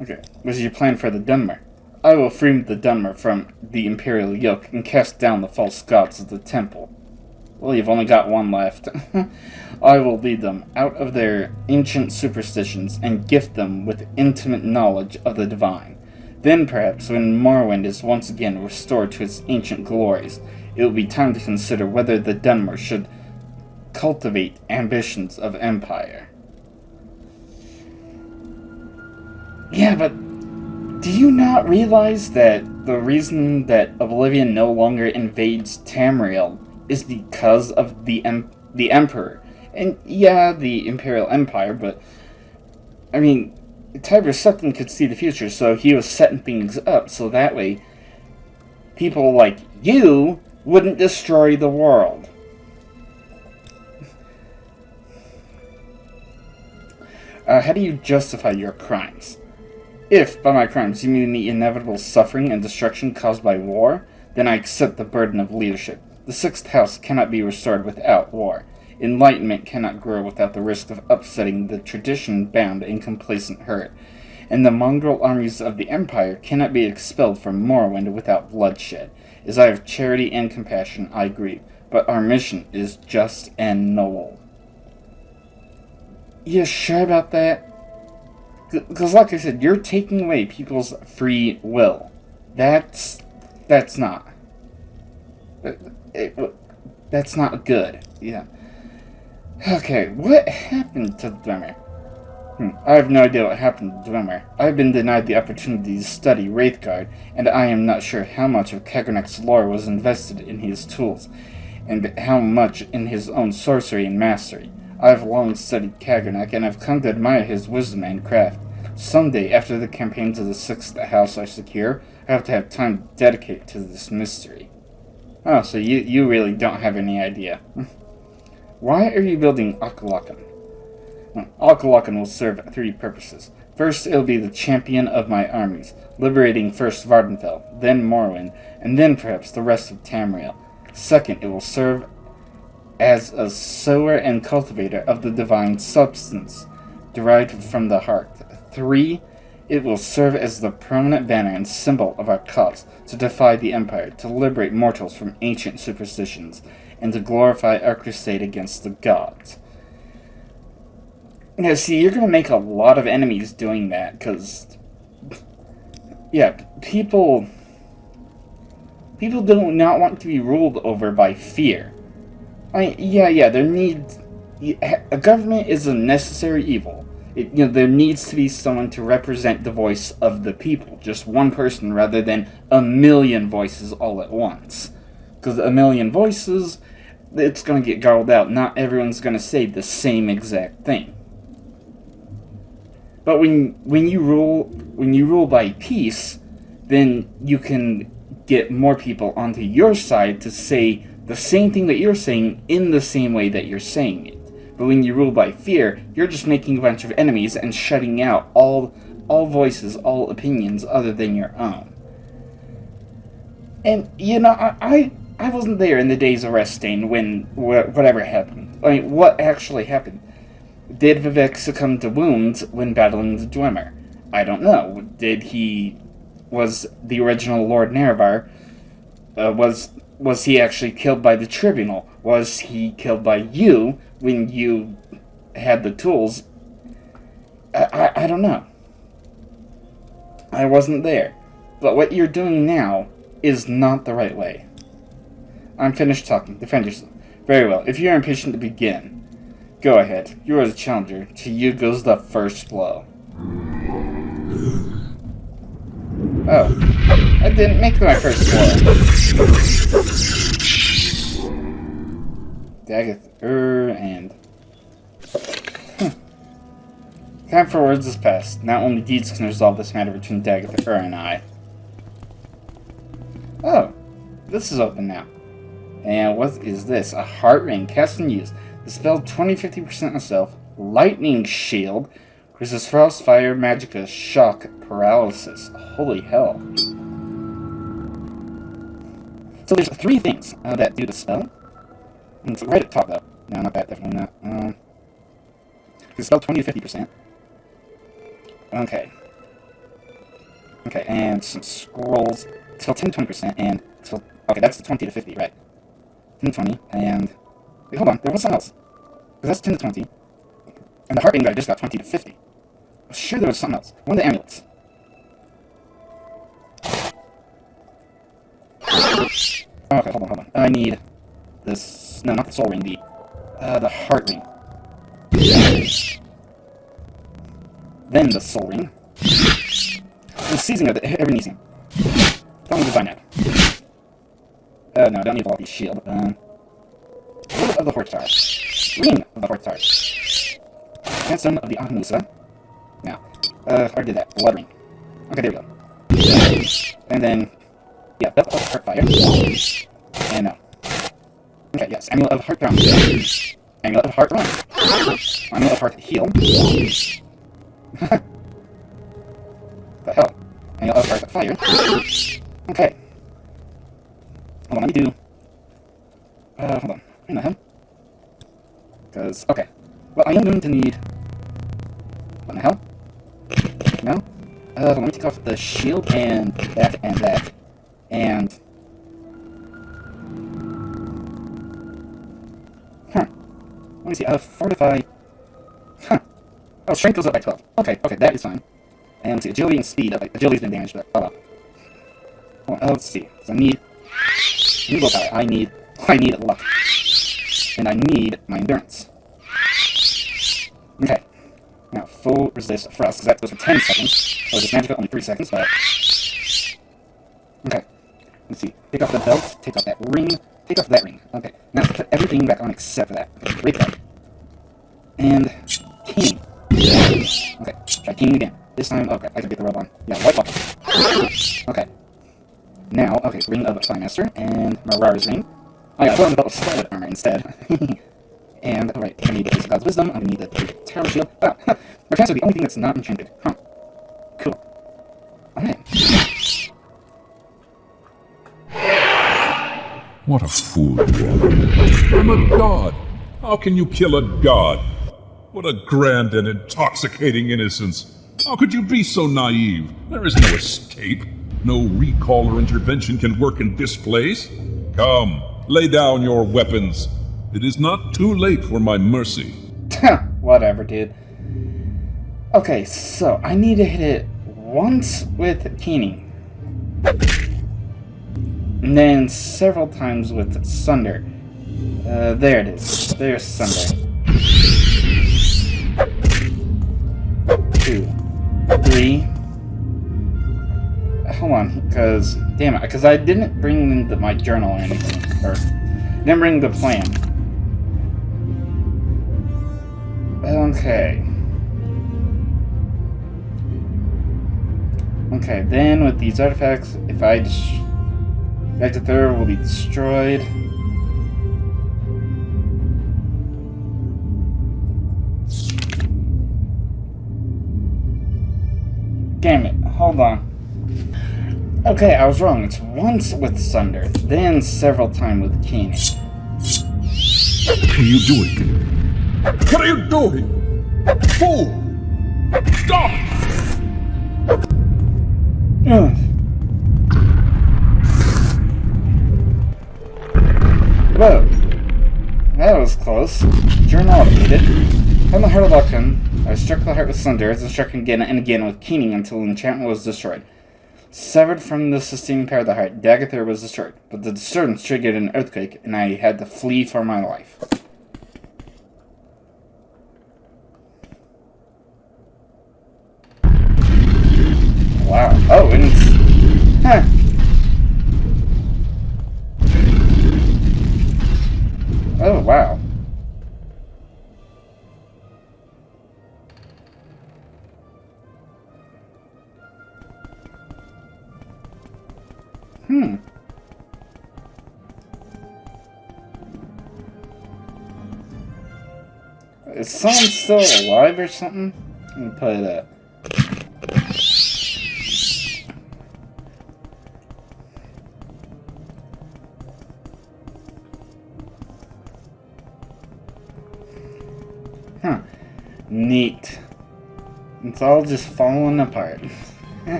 Okay, what is your plan for the Dunmer? I will free the Dunmer from the Imperial yoke and cast down the false gods of the temple. Well, you've only got one left. I will lead them out of their ancient superstitions and gift them with intimate knowledge of the divine. Then, perhaps, when Morrowind is once again restored to its ancient glories, it will be time to consider whether the Dunmer should cultivate ambitions of empire. Yeah, but do you not realize that the reason that Oblivion no longer invades Tamriel is because of the Emperor? And yeah, the Imperial Empire, but I mean, Tiber Sutton could see the future, so he was setting things up so that way people like you wouldn't destroy the world. How do you justify your crimes? If, by my crimes, you mean the inevitable suffering and destruction caused by war, then I accept the burden of leadership. The Sixth House cannot be restored without war. Enlightenment cannot grow without the risk of upsetting the tradition-bound and complacent herd. And the mongrel armies of the Empire cannot be expelled from Morrowind without bloodshed. As I have charity and compassion, I grieve, but our mission is just and noble. You sure about that? Because, like I said, you're taking away people's free will. That's not. That's not good. Yeah. Okay, what happened to the Dwemer? I have no idea what happened to Dwemer. I have been denied the opportunity to study Wraithguard, and I am not sure how much of Kagranek's lore was invested in his tools, and how much in his own sorcery and mastery. I have long studied Kagranek, and have come to admire his wisdom and craft. Someday, after the campaigns of the Sixth House are secure, I have to have time dedicated to this mystery. Oh, so you really don't have any idea. Why are you building Akalakan? Akalakan will serve three purposes. First, it will be the champion of my armies, liberating first Vardenfell, then Morrowind, and then perhaps the rest of Tamriel. Second, it will serve as a sower and cultivator of the divine substance, derived from the heart. 3, it will serve as the permanent banner and symbol of our cause, to defy the Empire, to liberate mortals from ancient superstitions, and to glorify our crusade against the gods. Now, see, you're going to make a lot of enemies doing that, because, yeah, people do not want to be ruled over by fear. I mean, a government is a necessary evil. There needs to be someone to represent the voice of the people, just one person rather than a million voices all at once. Because a million voices, it's going to get garbled out. Not everyone's going to say the same exact thing. But when you rule by peace, then you can get more people onto your side to say the same thing that you're saying in the same way that you're saying it. But when you rule by fear, you're just making a bunch of enemies and shutting out all voices, all opinions other than your own. And, I wasn't there in the days of Restain when whatever happened. I mean, what actually happened? Did Vivek succumb to wounds when battling the Dwemer? I don't know. Was the original Lord Nerevar, was he actually killed by the Tribunal? Was he killed by you when you had the tools? I don't know. I wasn't there. But what you're doing now is not the right way. I'm finished talking. Defend yourself. Very well. If you're impatient to begin, go ahead. You are the challenger. To you goes the first blow. Oh. I didn't make my first blow. Daggeth, and... Time for words is past. Now only deeds can resolve this matter between Daggeth, and I. Oh. This is open now. And what is this? A heart ring. Cast and use. Dispel 20-50% of self. Lightning shield. Resist frost, fire, magicka, shock, paralysis. Holy hell. So there's 3 things that do the spell. And it's right at the top though. No, not that, definitely not. Dispel 20-50%. Okay. Okay, and some scrolls. Dispel 10-20%, and dispel... Okay, that's 20 to 50, right? 10 to 20, and... Wait, hold on, there was something else. Because that's 10 to 20. And the heart ring guy just got 20 to 50. I'm sure there was something else. One of the amulets. Okay, hold on. I need this... No, not the soul ring, the heart ring. Then the soul ring. The seizing of the Ebenezer. Tell me design that. No, I don't need Volky's shield. Bullet of the Hortar. Ring of the Hortar. Handsome of the Ahmusa. Now, I already did that. Blood ring. Okay, there we go. And then, yeah, Belt of Heartfire. And no. Okay, yes, Amulet of Heart Drum. Amulet of Heart Run. Amulet of Heart Heal. The hell? Amulet of Heart Fire. Okay. Hold on, let me do... hold on. In the hell? Because, okay. Well, I am going to need... What the hell? No? Hold on, let me take off the shield and that and that. And... Let me see, fortify... Oh, strength goes up by 12. Okay, that is fine. And let's see, agility and speed. Agility's been damaged, but... Hold on. Let's see. So I need willpower. I need luck. And I need my endurance. Okay. Now, full resist frost, because that goes for 10 seconds. Or this magical, only 3 seconds, but... Okay. Let's see. Take off the belt, take off that ring, take off that ring. Okay. Now, put everything back on except for that. Okay, great card. And... King. Okay, try King again. This time, okay, I can get the rub on. Yeah, White Bucket. Okay. Now, okay, Ring of Fire Master, and Marar's Ring. Oh yeah, I put on the belt of Scarlet Armor instead. And, alright, I need the Face of God's Wisdom, I need the Tower Shield. Ah, my chance are the only thing that's not enchanted. Huh. Cool. Alright. What a fool you are. I'm a god. How can you kill a god? What a grand and intoxicating innocence. How could you be so naive? There is no escape. No recall or intervention can work in this place. Come, lay down your weapons. It is not too late for my mercy. Whatever, dude. Okay, so I need to hit it once with Keening. And then several times with Sunder. There it is. There's Sunder. 2, 3. Hold on, because... Damn it, because I didn't bring my journal or anything. Or... didn't bring the plan. Okay. Okay, then with these artifacts, if I just... Back to third will be destroyed. Damn it, hold on. Okay, I was wrong. It's once with Sunder, then several times with Keening. What are you doing? What are you doing? Fool! Stop! Whoa. That was close. Journal updated. On the heart of Lockton, I struck the heart with Sunder, as I struck again and again with Keening until the enchantment was destroyed. Severed from the sustaining power of the heart, Dagathor was destroyed, but the disturbance triggered an earthquake, and I had to flee for my life. Wow. Oh, and it's... Huh. Oh, wow. Is someone still alive or something? Let me play that. Huh. Neat. It's all just falling apart.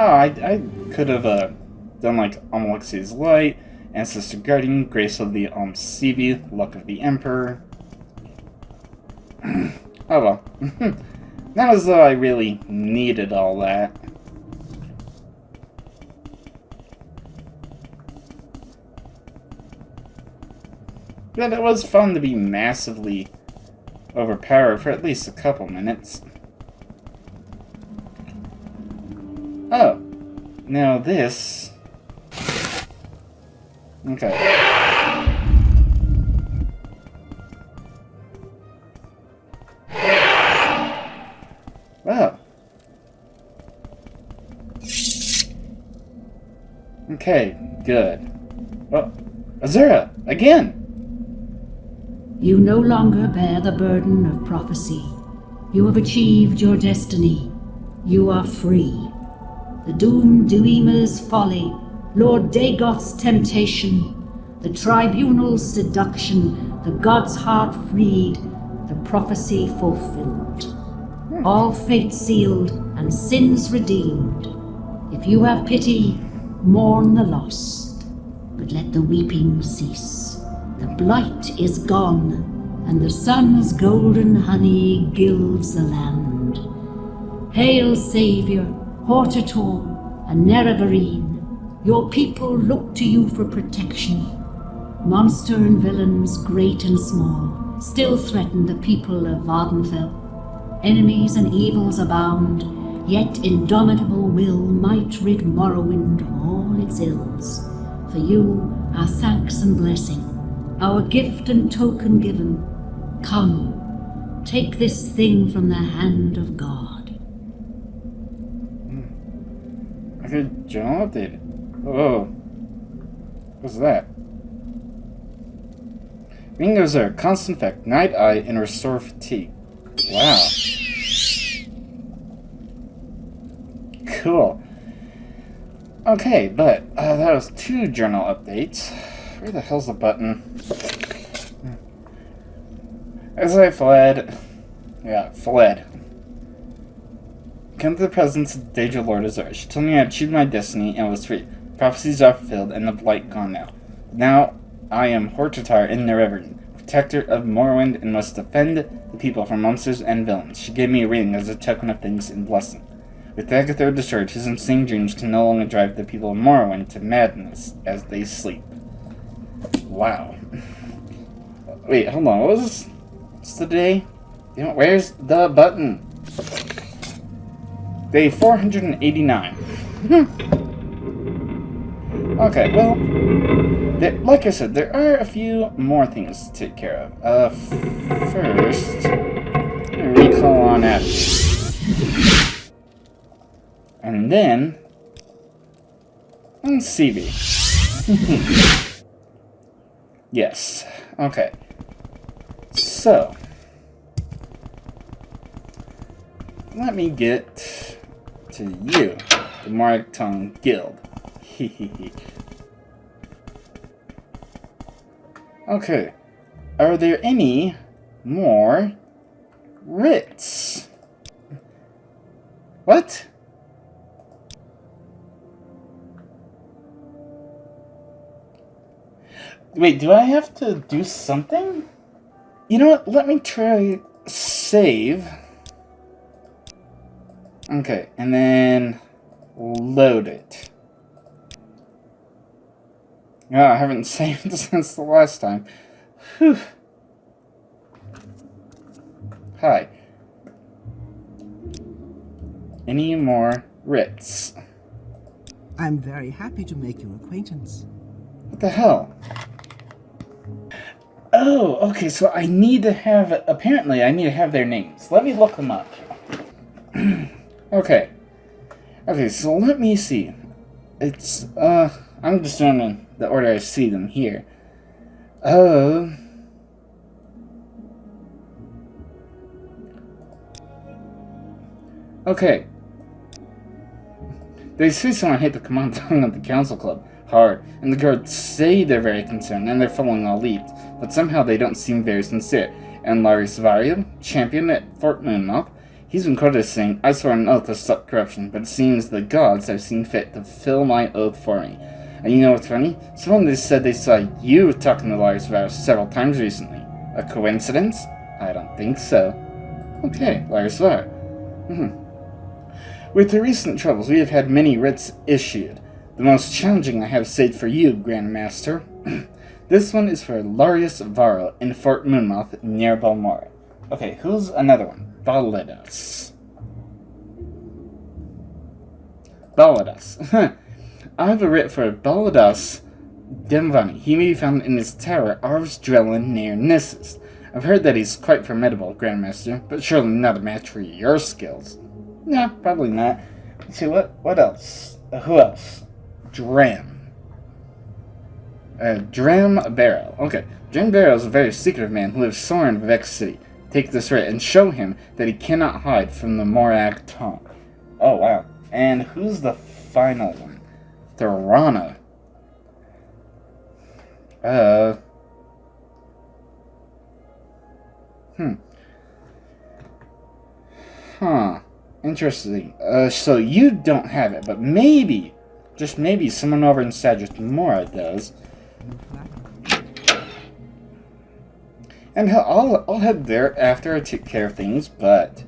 Oh, I could have done like Amalexi's Light, Ancestor Guardian, Grace of the Almsevi, Luck of the Emperor. Oh well. Not as though I really needed all that. But it was fun to be massively overpowered for at least a couple minutes. Oh, now this... Okay. Wow. Okay, good. Oh, Azura, again! You no longer bear the burden of prophecy. You have achieved your destiny. You are free. The Doom Duima's folly, Lord Dagoth's temptation, the Tribunal's seduction, the God's heart freed, the prophecy fulfilled. All fate sealed and sins redeemed. If you have pity, mourn the lost, but let the weeping cease. The blight is gone, and the sun's golden honey gilds the land. Hail, Saviour, Hortator, and Nerevarine, your people look to you for protection. Monster and villains, great and small, still threaten the people of Vardenfell. Enemies and evils abound, yet indomitable will might rid Morrowind of all its ills. For you, our thanks and blessing, our gift and token given. Come, take this thing from the hand of God. Good journal updated. Oh. What's that? Ringos are constant effect, night eye, and restore fatigue. Wow. Cool. Okay, but that was 2 journal updates. Where the hell's the button? As I fled... Yeah, fled. Come to the presence of the Daedra Lord Azura. She told me I achieved my destiny and was free. Prophecies are fulfilled and the blight gone now. Now I am Hortatar in Nerevarine, protector of Morrowind, and must defend the people from monsters and villains. She gave me a ring as a token of thanks and blessing. With Dagathor destroyed, his insane dreams can no longer drive the people of Morrowind to madness as they sleep. Wow. Wait, hold on. What was this? What's the day? Where's the button? Day 489. Okay, well, like I said, there are a few more things to take care of. First, recall on that. And then, CV. Yes, okay. So, let me get to you, the Markton Guild. Okay, are there any more writs? What? Wait, do I have to do something? You know what? Let me try save. Okay, and then load it. No, I haven't saved since the last time. Whew. Hi. Any more writs? I'm very happy to make your acquaintance. What the hell? Oh, okay, so I need to have... Apparently, I need to have their names. Let me look them up. Okay. Okay, so let me see. It's, I'm just doing in the order I see them here. Okay. They say someone hit the command tongue of the council club hard, and the guards say they're very concerned and they're following all leads, but somehow they don't seem very sincere. And Larius Varian, champion at Fort Moonmouth, he's been quoted as saying, "I swore an oath to stop corruption, but it seems the gods have seen fit to fill my oath for me." And you know what's funny? Someone they said they saw you talking to Larius Varian several times recently. A coincidence? I don't think so. Okay, Larius Varian. With the recent troubles, we have had many writs issued. The most challenging I have saved for you, Grand Master. This one is for Larius Varro in Fort Moonmouth near Balmora. Okay, who's another one? Baladas. I have a writ for Baladas Demvani. He may be found in his tower, Arvs Drellin near Nissus. I've heard that he's quite formidable, Grandmaster, but surely not a match for your skills. No, probably not. Let's see, what else? Who else? Dram Barrow. Okay, Dram Barrow is a very secretive man who lives somewhere in Vex City. Take this writ and show him that he cannot hide from the Morag Taunt. Oh, wow. And who's the final one? Thorana. Interesting. So you don't have it, but maybe, just maybe, someone over in Sadris Mora does. And I'll head there after I take care of things, but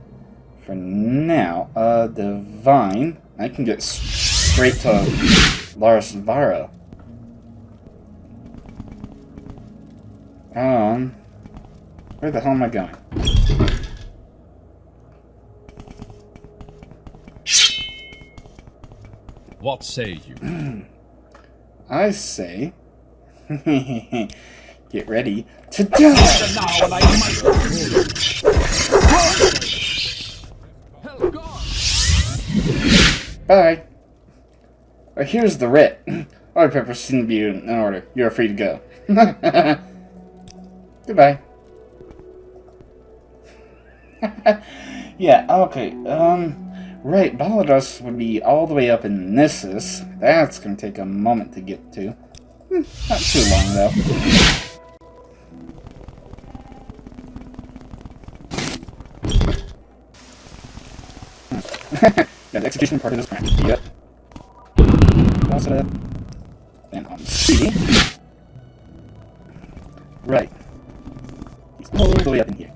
for now, Divine, I can get straight to Larius Varro. Where the hell am I going? What say you? I say, get ready to die! Bye. Here's the writ. All papers seem to be in order. You're free to go. Goodbye. Yeah, okay, right, Balados would be all the way up in Nissus. That's gonna take a moment to get to. Not too long, though. Yeah, the execution part of this crime. Yep. Positive. Then on C. Right. He's all the way up in here.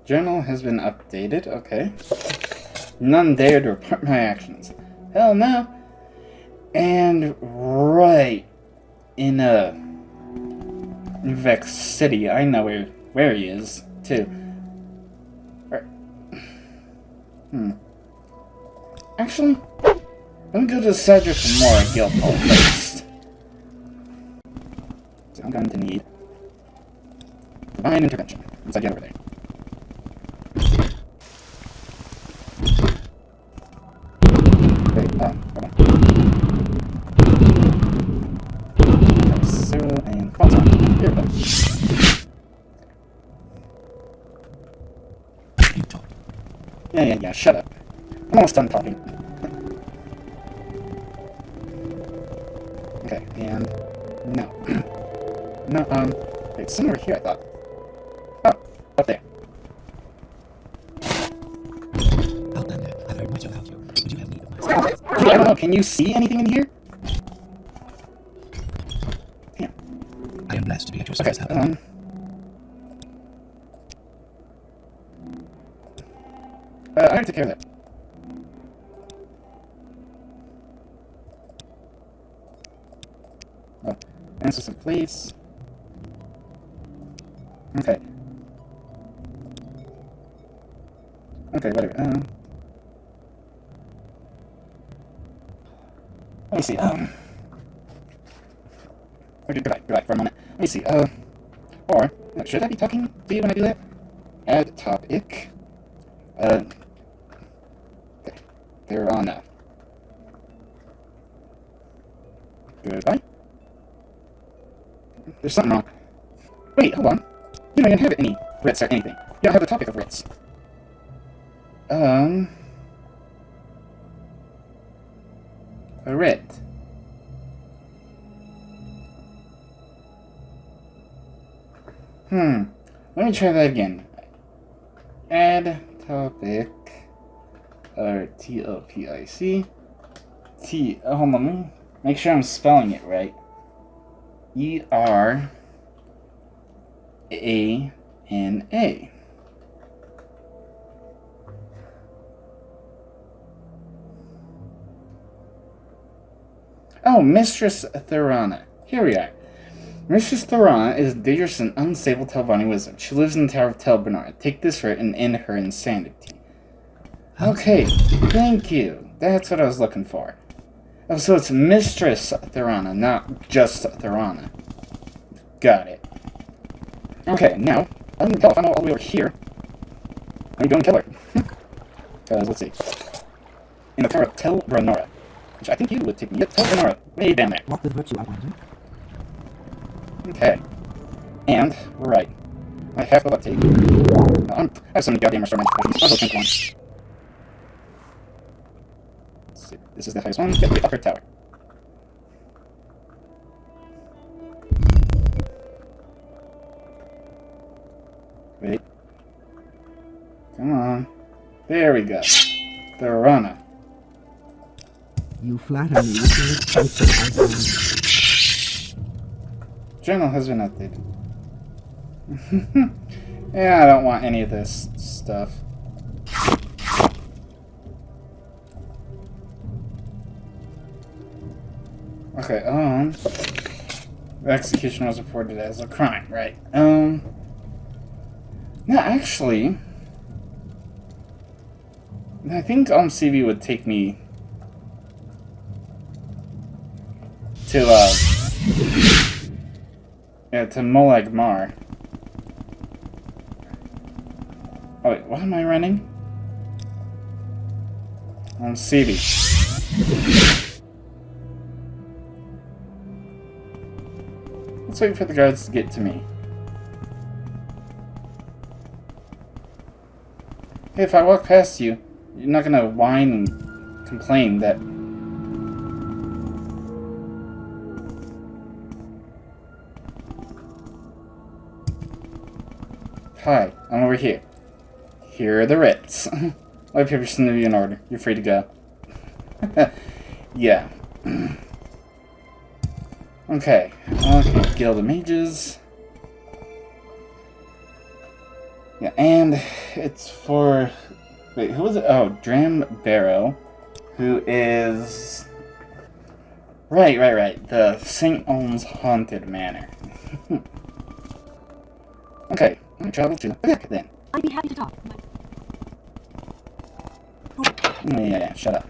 Journal has been updated, okay. None dare to report my actions. Hell no. And right in Vex City, I know where he is, too. Actually, let me go to Cedric and Mora Guild Hall first. So I'm going to need divine intervention. Once I get over there. Wait, hold on. Zero and false on. Here we go. Yeah, shut up. I'm almost done talking. Okay, and no. No, wait, somewhere here I thought. Oh, up there. Outlander, I've heard much about you. Would you have need of my service? I don't know, can you see anything in here? Damn. I am blessed to be at your Okay, service, Outlander. I already took care of that. Oh, answer some place. Okay. Okay, whatever. Let me see. Okay, goodbye for a moment. Let me see. Or should I be talking to you when I do that? Add topic. Okay. They're on now. Goodbye. There's something wrong. Wait, hold on. You don't even have any writs or anything. You don't have the topic of writs. A writ. Let me try that again. Add topic. T-O-P-I-C. Hold on, let me make sure I'm spelling it right. E-R-A-N-A. Oh, Mistress Thorana. Here we are. Mistress Thorana is a dangerous and unstable Telvanni wizard. She lives in the Tower of Tel Bernard. Take this writ and end her insanity. Okay, thank you. That's what I was looking for. Oh, so it's Mistress Thorana, not just Thorana. Got it. Okay, now, I can tell if I'm all the way over here. I'm going to kill her. Because, let's see. In the Tower of Tel Bernard. Which I think you would take me. Tel Bernard, way down there. What will virtue, Outlander? Okay. And, we're right. I have the take. I have some goddamn restoration potions. I'll drink one. Let's see. This is the highest one. Get the upper tower. Wait. Come on. There we go. The runner. You flatter me with your title, Outlander. Journal has been updated. Yeah, I don't want any of this stuff. Okay, the execution was reported as a crime, right? No, actually, I think CV would take me to to Molag Mar. Oh wait, what am I running? CV. Let's wait for the guards to get to me. Hey, if I walk past you, you're not gonna whine and complain that... Hi, I'm over here. Here are the writs. My papers seem to be in order. You're free to go. Yeah. Okay. Okay, Guild of Mages. Yeah, and it's for... Wait, who was it? Oh, Dram Barrow, who is... Right. The St. Olm's Haunted Manor. Okay, I'm gonna travel to the back then. I'd be happy to talk. Yeah, shut up.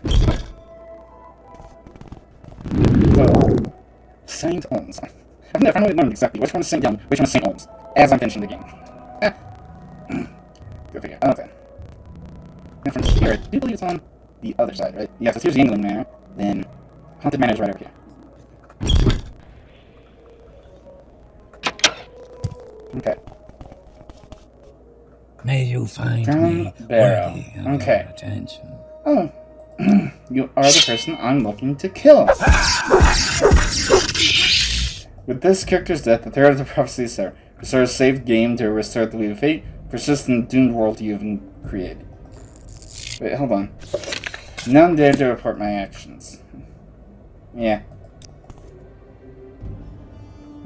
So, St. Olm's. I've never known exactly which one is St. Young, which one is St. Olm's, as I'm finishing the game. Go figure. Okay. And from here, I do believe it's on the other side, right? Yeah, so here's the England Manor, then Haunted Manor is right over here. Okay. May you find Drum me Barrow. worthy of Okay. your attention. Oh. You are the person I'm looking to kill. With this character's death, the third of the prophecies are restore a saved game to restore the wheel of fate, persist in the doomed world you've created. Wait, hold on. None dare to report my actions. Yeah.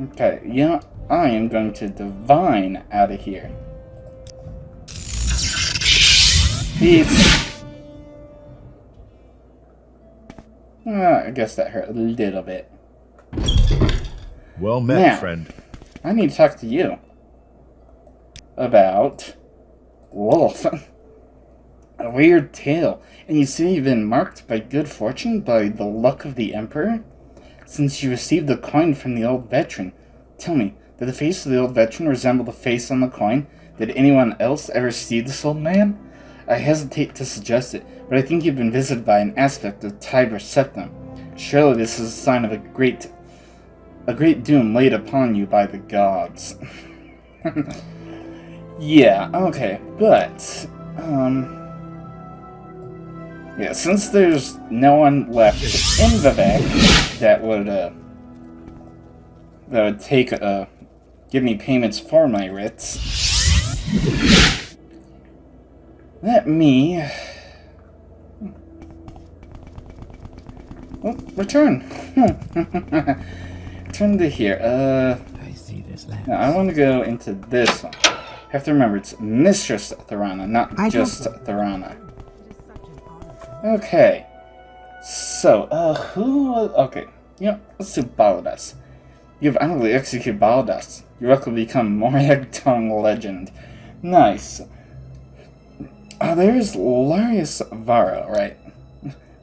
Okay, yeah, I am going to divine out of here. Peace. I guess that hurt a little bit. Well met, now, friend. I need to talk to you about Wolf. A weird tale. And you see you've been marked by good fortune by the luck of the Emperor? Since you received the coin from the old veteran. Tell me, did the face of the old veteran resemble the face on the coin? Did anyone else ever see this old man? I hesitate to suggest it, but I think you've been visited by an aspect of Tiber Septim. Surely this is a sign of a great doom laid upon you by the gods. Yeah, okay, but, yeah, since there's no one left in Vivek that would take, give me payments for my writs, let me, return. Return to here, I see this land. now I want to go into this one. Have to remember, it's Mistress Thorana, not just Thorana. Okay. So, okay. You know, let's do Baldas. You've honorably executed Baldas. Your work will become Moriagdong legend. Nice. There's Larius Varo, right?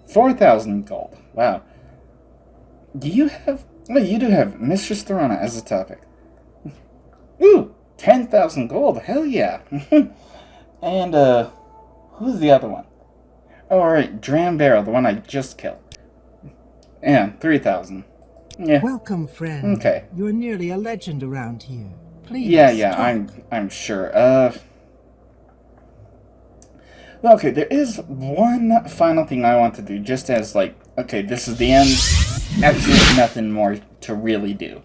4,000 gold. Wow. Do you have... Oh, you do have Mistress Thorana as a topic. Ooh! 10,000 gold, hell yeah! And, who's the other one? Oh, alright, Dram Barrel, the one I just killed. And 3,000. Yeah. Welcome, friend. Okay. You're nearly a legend around here. Please. Yeah, talk. I'm sure. Well, okay, there is one final thing I want to do, just as, like, okay, this is the end. Absolutely nothing more to really do.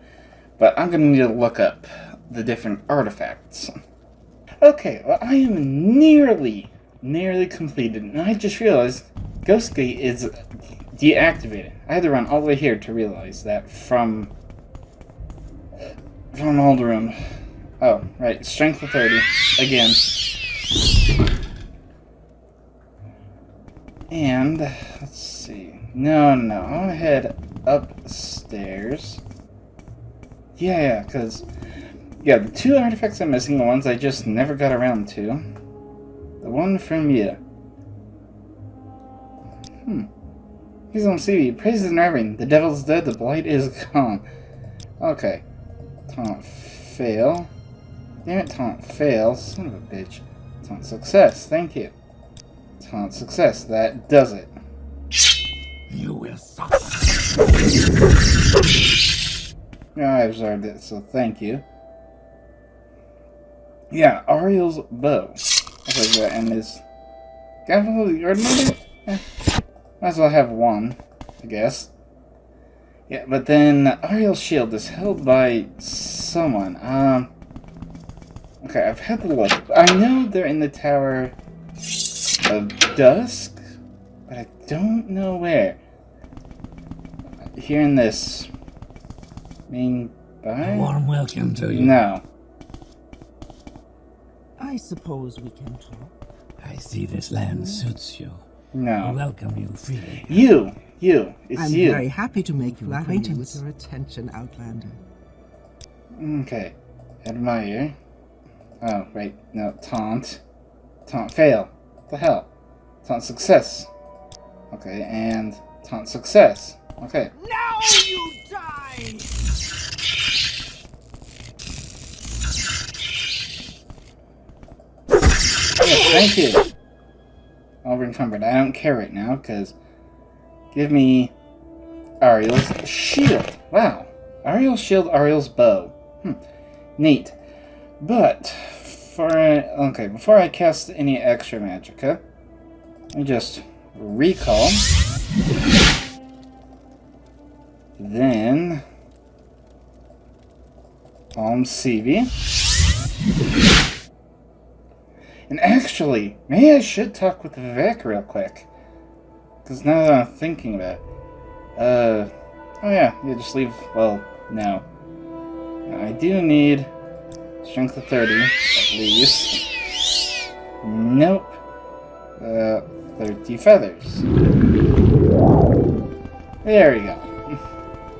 But I'm gonna need to look up the different artifacts. Okay, well, I am nearly completed, and I just realized Ghostgate is deactivated. I had to run all the way here to realize that from old room. Oh, right, strength of 30 again. And let's see. No, I'm gonna head upstairs. Yeah, because yeah, the two artifacts I'm missing, the ones I just never got around to. The one from you. Please don't see me. Praise and reverend. The devil's dead, the blight is gone. Okay. Taunt fail. Damn it, taunt fail. Son of a bitch. Taunt success. Thank you. Taunt success. That does it. You will suffer. Yeah, I absorbed it, so thank you. Yeah, Ariel's bow. Okay, that and his gavel the ordinary? Might as well have one, I guess. Yeah, but then Ariel's shield is held by someone. Okay, I've had to look. I know they're in the Tower of Dusk, but I don't know where. Here in this main A bar? warm welcome to you. No. I suppose we can talk. I see this land suits you. I No. welcome you freely. You! It's I'm you. very happy to make your Flatter me acquaintance. With your attention, Outlander. Okay. Admire. Oh, right. No, taunt. Taunt fail. What the hell? Taunt success. Okay, and taunt success. Okay. Now you die! Yes, thank you. I'll remember it. I don't care right now, because... Give me... Ariel's shield. Wow. Ariel's shield, Ariel's bow. Neat. But... before I cast any extra magicka, let me just recall. Then CV. And actually, maybe I should talk with Vivek real quick. Because now that I'm thinking about it, oh yeah, just leave, well, no. I do need strength of 30, at least. Nope. 30 feathers. There we go.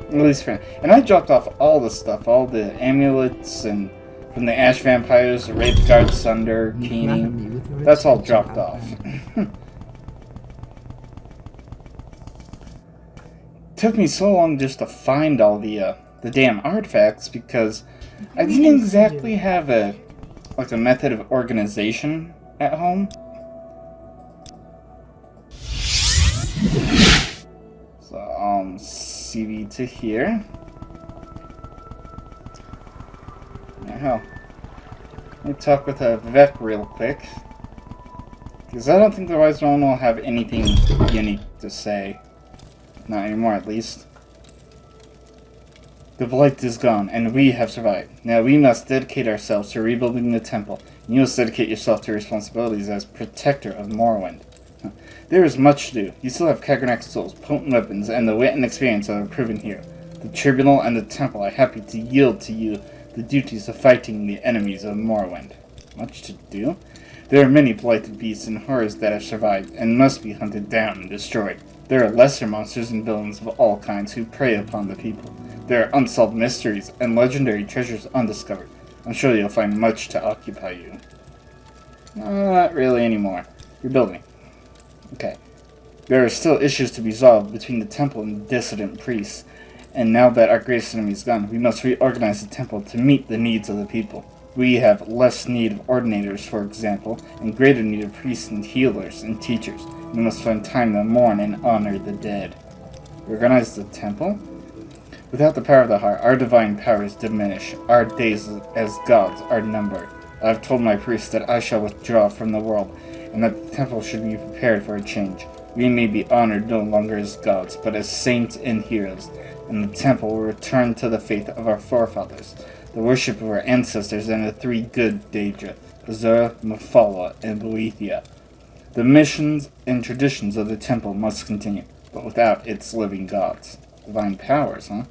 At least for, and I dropped off all the stuff, all the amulets, and from the Ash Vampires, the Rape Guard, Sunder, Keening. That's all dropped off. Took me so long just to find all the damn artifacts because I didn't exactly have a method of organization at home. So CV to here. Now, let me talk with Vivek real quick, because I don't think the Wise One will have anything unique to say. Not anymore, at least. The blight is gone, and we have survived. Now we must dedicate ourselves to rebuilding the temple. You must dedicate yourself to responsibilities as protector of Morrowind. There is much to do. You still have Kagranak's tools, potent weapons, and the wit and experience that are proven here. The Tribunal and the temple are happy to yield to you the duties of fighting the enemies of Morrowind. Much to do? There are many blighted beasts and horrors that have survived, and must be hunted down and destroyed. There are lesser monsters and villains of all kinds who prey upon the people. There are unsolved mysteries and legendary treasures undiscovered. I'm sure you'll find much to occupy you. Not really anymore. You're building. Okay. There are still issues to be resolved between the temple and the dissident priests, and now that our greatest enemy is gone, we must reorganize the temple to meet the needs of the people. We have less need of ordinators, for example, and greater need of priests and healers and teachers. We must find time to mourn and honor the dead. Organize the temple? Without the power of the heart, our divine powers diminish. Our days as gods are numbered. I have told my priests that I shall withdraw from the world, and that the temple should be prepared for a change. We may be honored no longer as gods, but as saints and heroes, and the temple will return to the faith of our forefathers, the worship of our ancestors, and the three good Daedra, Azura, Mephala, and Boethia. The missions and traditions of the temple must continue, but without its living gods. Divine powers, huh?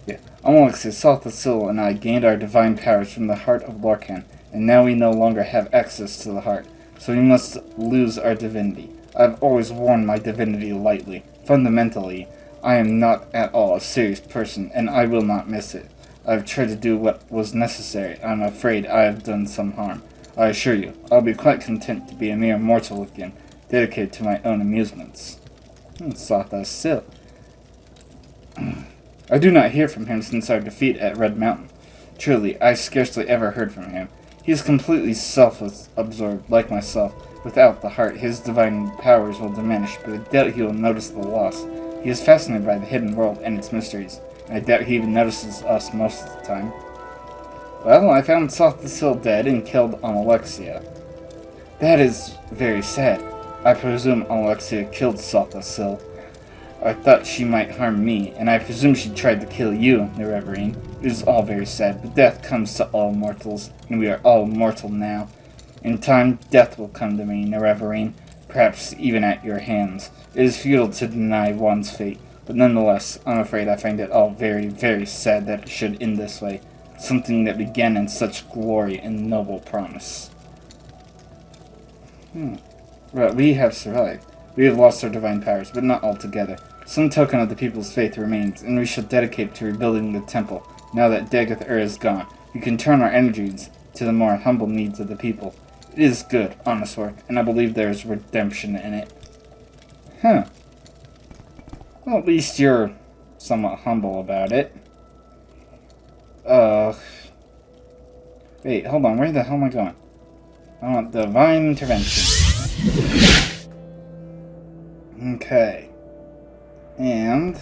Yeah. Alexis, Salthasil, and I gained our divine powers from the heart of Lorcan, and now we no longer have access to the heart, so we must lose our divinity. I've always worn my divinity lightly. Fundamentally, I am not at all a serious person, and I will not miss it. I've tried to do what was necessary. I'm afraid I have done some harm. I assure you, I'll be quite content to be a mere mortal again, dedicated to my own amusements. Salthasil. I do not hear from him since our defeat at Red Mountain. Truly, I scarcely ever heard from him. He is completely self-absorbed, like myself. Without the heart, his divine powers will diminish, but I doubt he will notice the loss. He is fascinated by the hidden world and its mysteries, and I doubt he even notices us most of the time. Well, I found Salthasil dead and killed on Alexia. That is very sad. I presume Alexia killed Salthasil. I thought she might harm me, and I presume she tried to kill you, Nerevarine. It is all very sad, but death comes to all mortals, and we are all mortal now. In time, death will come to me, Nerevarine, perhaps even at your hands. It is futile to deny one's fate, but nonetheless, I'm afraid I find it all very, very sad that it should end this way. Something that began in such glory and noble promise. But we have survived. We have lost our divine powers, but not altogether. Some token of the people's faith remains, and we shall dedicate to rebuilding the temple. Now that Dagath-Ur is gone, we can turn our energies to the more humble needs of the people. It is good, honest work, and I believe there is redemption in it. Well, at least you're somewhat humble about it. Wait, hold on, where the hell am I going? I want divine intervention. Okay. And...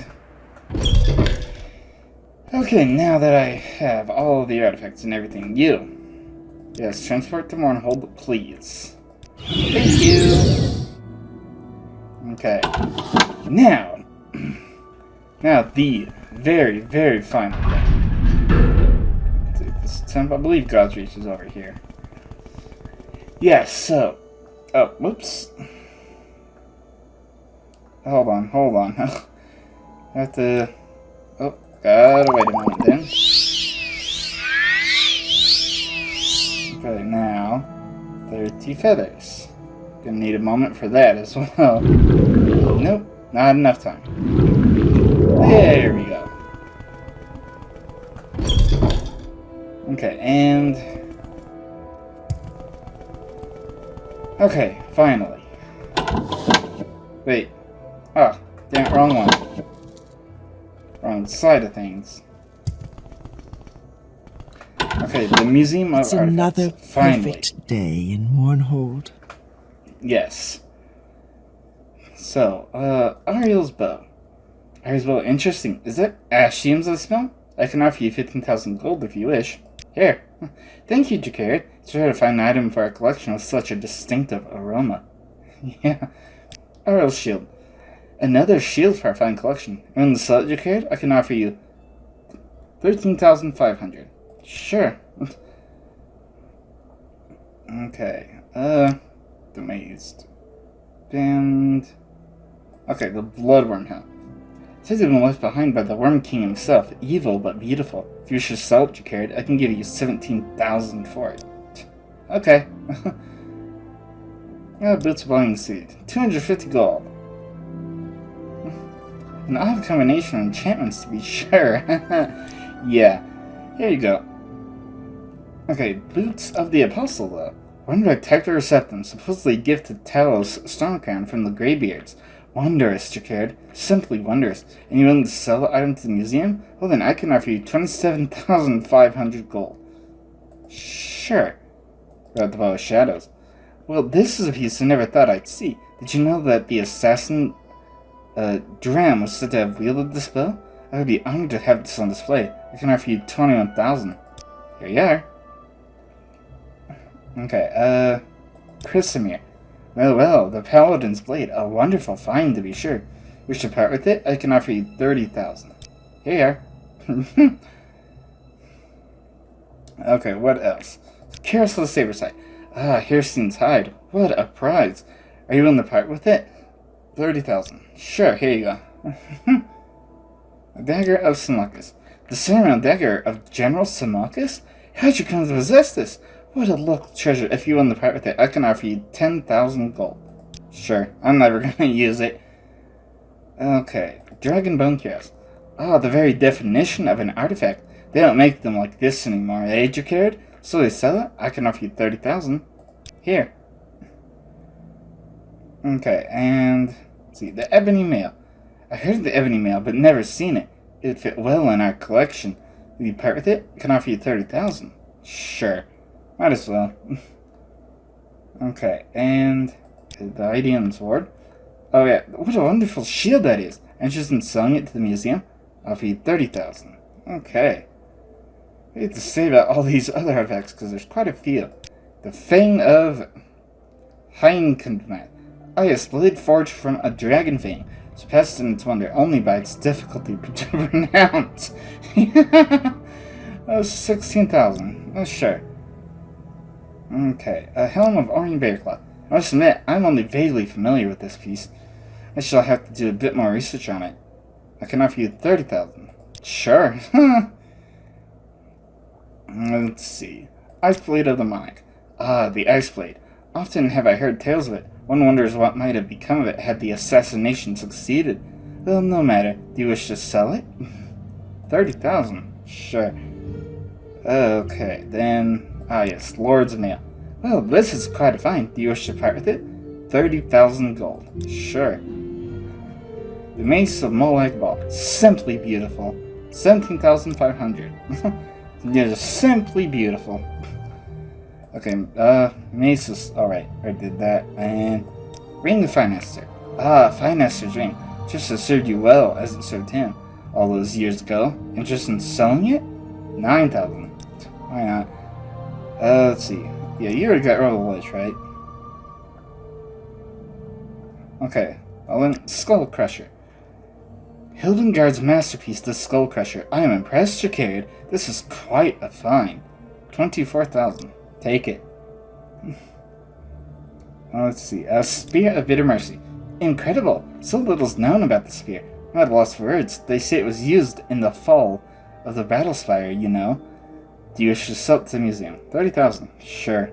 okay, now that I have all of the artifacts and everything, you... yes, transport to Mournhold, please. Thank you! Okay. Now the very, very final thing. Take this temple. I believe God's Reach is over here. Yes, so... Oh, whoops. Hold on. I have to... Oh, gotta wait a moment then. Okay, now... 30 feathers. Gonna need a moment for that as well. Nope, not enough time. There we go. Okay, and... Okay, finally. Wait. Ah, damn it, wrong one. Wrong side of things. Okay, the Museum of It's Artifacts. another Finally. perfect day in Mournhold. Yes. So, Ariel's bow. Ariel's bow, interesting. Is that ash fumes I smell? I can offer you 15,000 gold if you wish. Here. Thank you, Jacarid. It's rare to find an item for our collection with such a distinctive aroma. Yeah. Ariel's shield. Another shield for our fine collection. And in the sell it, Jacarid, I can offer you 13,500. Sure. Okay. The mazed. Band. Okay, the Bloodworm Helm. It says it's been left behind by the Worm King himself. Evil but beautiful. If you should sell it, Jacarid, I can give you 17,000 for it. Okay. Boots of Blowing Seed. 250 gold. An odd combination of enchantments to be sure. Yeah. Here you go. Okay, Boots of the Apostle, though. One rectangular septum, supposedly gifted Talos Stormcrown from the Greybeards. Wondrous, Jacarid. Simply wondrous. And you willing to sell the item to the museum? Well, then I can offer you 27,500 gold. Sure. About the Bow of Shadows. Well, this is a piece I never thought I'd see. Did you know that the assassin, Dram was said to have wielded this bow? I would be honored to have this on display. I can offer you 21,000. Here you are. Okay, Chrysamere. Well, the Paladin's Blade. A wonderful find, to be sure. Wish to part with it? I can offer you 30,000. Here you are. Okay, what else? Carousel Sabersight. Ah, Hirsten's Hide. What a prize. Are you willing to part with it? 30,000. Sure, here you go. A Dagger of Samachus. The ceremonial dagger of General Samachus? How'd you come to possess this? What a local treasure. If you want to part with it, I can offer you 10,000 gold. Sure, I'm never gonna use it. Okay, Dragon Bone Cuirass. Ah, the very definition of an artifact. They don't make them like this anymore, eh, Jacarid? So they sell it? I can offer you 30,000. Here. Okay, and... let's see, the Ebony Mail. I heard of the Ebony Mail, but never seen it. It would fit well in our collection. Will you part with it? I can offer you 30,000. Sure. Might as well. Okay, and the Idean Sword. Oh yeah, what a wonderful shield that is. Interested in selling it to the museum? I'll offer you 30,000. Okay. I have to say about all these other artifacts, because there's quite a few. The Fang of Heinkendman. Oh yes, blade forged from a dragon fang. Surpassed in its wonder only by its difficulty to pronounce. 16,000. Oh, sure. Okay, a Helm of Orange Bearclaw. I must admit, I'm only vaguely familiar with this piece. I shall have to do a bit more research on it. I can offer you 30,000. Sure. Let's see. Ice Blade of the Monarch. Ah, the Ice Blade. Often have I heard tales of it. One wonders what might have become of it had the assassination succeeded. Well, no matter. Do you wish to sell it? 30,000. Sure. Okay, then... ah, yes, Lord's Mail. Well, this is quite a find. Do you wish to part with it? 30,000 gold. Sure. The Mace of Molag Ball. Simply beautiful. 17,500. Yeah, simply beautiful. Okay, Mace is... alright, I did that. And... Ring of Finester. Ah, Finester's ring. Just as served you well as it served him. All those years ago. Interested in selling it? 9,000. Why not? Let's see. Yeah, you already got Royal Ledge, right? Okay. Well then, Skull Crusher. Hildengard's masterpiece, the Skull Crusher. I am impressed, Jacared. This is quite a find. 24,000. Take it. Let's see. A Spear of Bitter Mercy. Incredible. So little's known about the spear. I'm at a loss for words. They say it was used in the fall of the Battle Spire, you know. Do you wish to sell it to the museum? 30,000. Sure.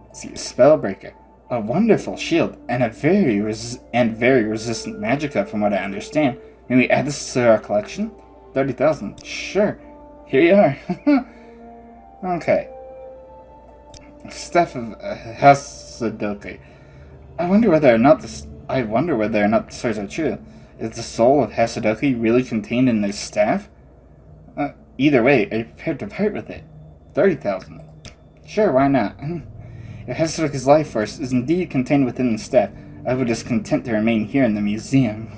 Let's see. Spellbreaker. A wonderful shield and a very resistant magicka, from what I understand. May we add this to our collection? 30,000. Sure. Here you are. Okay. Staff of Hasadoki. I wonder whether or not the stories are true. Is the soul of Hasadoki really contained in this staff? Either way, are you prepared to part with it? 30,000. Sure, why not? If Hasadoki's life force is indeed contained within the staff, I would just content to remain here in the museum.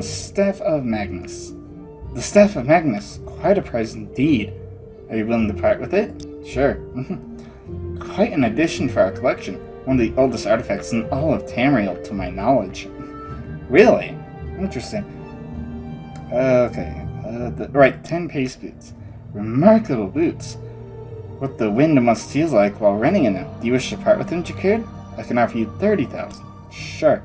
Staff of Magnus. The Staff of Magnus. Quite a prize indeed. Are you willing to part with it? Sure. Quite an addition for our collection. One of the oldest artifacts in all of Tamriel, to my knowledge. Really? Interesting. Okay. Right, 10 pace boots. Remarkable boots. What the wind must feel like while running in them. Do you wish to part with them, Jacared? I can offer you 30,000. Sure.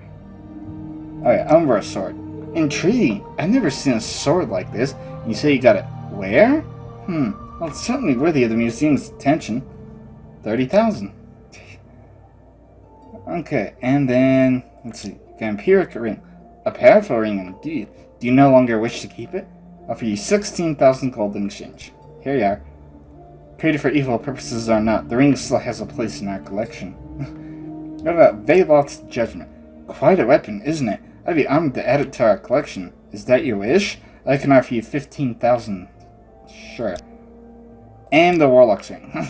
Alright, Umbra Sword. Intriguing. I've never seen a sword like this. You say you got it where? Well, it's certainly worthy of the museum's attention. 30,000. Okay, and then, let's see. Vampiric Ring. A powerful ring indeed. Do you no longer wish to keep it? I'll offer you 16,000 gold in exchange. Here you are. Created for evil purposes or not, the ring still has a place in our collection. What about Veloth's Judgment? Quite a weapon, isn't it? I'd be honored to add it to our collection. Is that your wish? I can offer you 15,000. Sure. And the Warlock's Ring.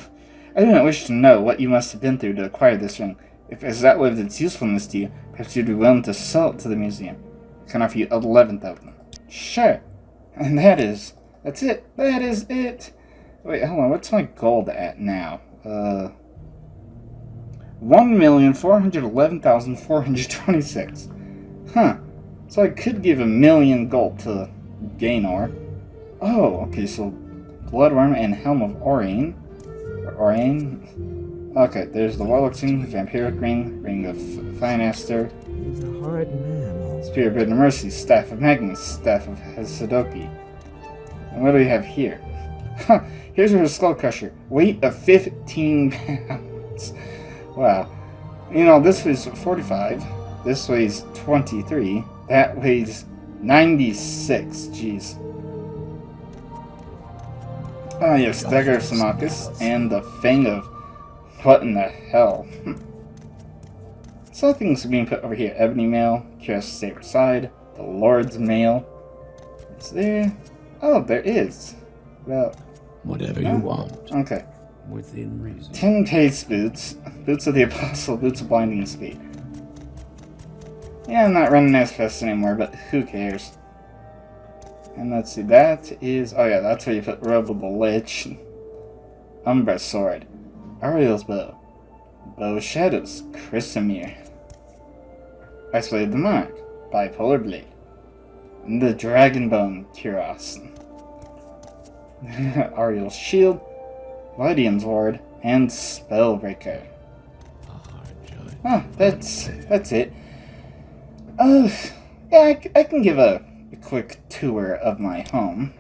I do not wish to know what you must have been through to acquire this ring. If it's outlived its usefulness to you, perhaps you'd be willing to sell it to the museum. I can offer you 11,000. Sure. And that's it. That is it. Wait, hold on. What's my gold at now? 1,411,426. Huh. So I could give 1,000,000 gold to Gaynor. Oh, okay, so Bloodworm and Helm of Oriane. Okay, there's the Warlock's Ring, Vampiric Ring, Ring of Finaster. He's a hard man. Spear of Bitter Mercy, Staff of Magnus, Staff of Hasadoki. And what do we have here? Here's her Skull Crusher. Weight of 15 pounds. Wow. You know, this weighs 45. This weighs 23. That weighs 96. Jeez. Ah, yes, Dagger of Samachus and the Fang of... What in the hell? So things are being put over here. Ebony Mail, Curious Saber Side, the Lord's Mail. Is there... Oh, there is. Well... Whatever you want. Okay. Within reason. 10 pace boots. Boots of the Apostle, boots of blinding speed. Yeah, I'm not running as fast anymore, but who cares? And let's see, that is... Oh yeah, that's where you put Robe of the Lich. Umbra Sword. Ariel's Bow. Bow of Shadows. Chrysamere. Ice Blade of the Monarch. Bipolar Blade. And the Dragon Bone Kuros. Ariel's Shield. Lydian's Ward. And Spellbreaker. Oh, that's it. Yeah, I can give a quick tour of my home.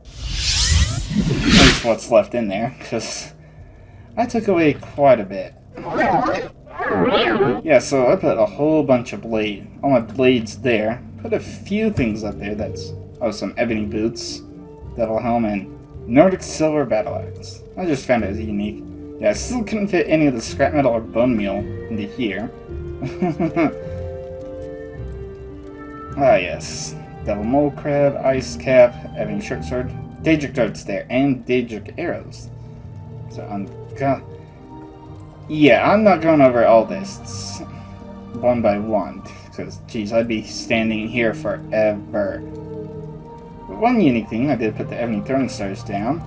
At least what's left in there, because I took away quite a bit. Yeah, so I put a whole bunch of all my blades there. Put a few things up there. Some ebony boots, devil helm, and Nordic silver battle axe. I just found it as unique. Yeah, I still couldn't fit any of the scrap metal or bone meal into here. Ah, yes. Devil Mole Crab, Ice Cap, Ebony Short Sword, Daedric Darts there, and Daedric Arrows. So, yeah, I'm not going over all this one by one, because, geez, I'd be standing here forever. But one unique thing, I did put the Ebony Throwing Stars down.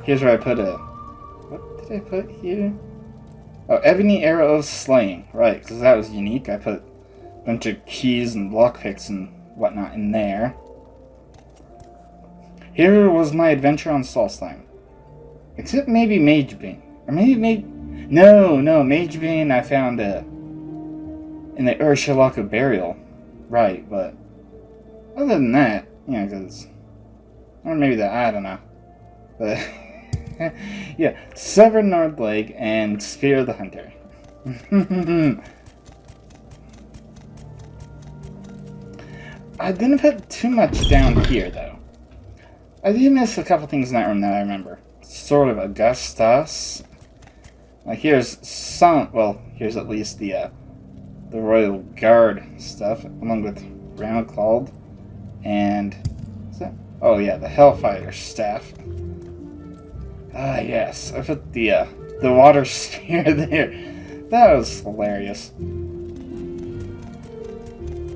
Here's where I put what did I put here? Oh, Ebony Arrow of Slaying. Right, because that was unique. I put a bunch of keys and lockpicks and whatnot in there. Here was my adventure on Soul Slime. Except maybe Mage Bean. Or maybe No, Mage Bean I found in the Urshalaku Burial. Right, but other than that, yeah, because... Or maybe that, I don't know. But, yeah, Severed North Leg and Spear of the Hunter. I didn't put too much down here, though. I did miss a couple things in that room that I remember. Sword of Augustus. Here's some, well, here's at least the Royal Guard stuff, along with Ramaclawed, and, what's that? Oh yeah, the Hellfire Staff. Ah yes, I put the water spear there. That was hilarious.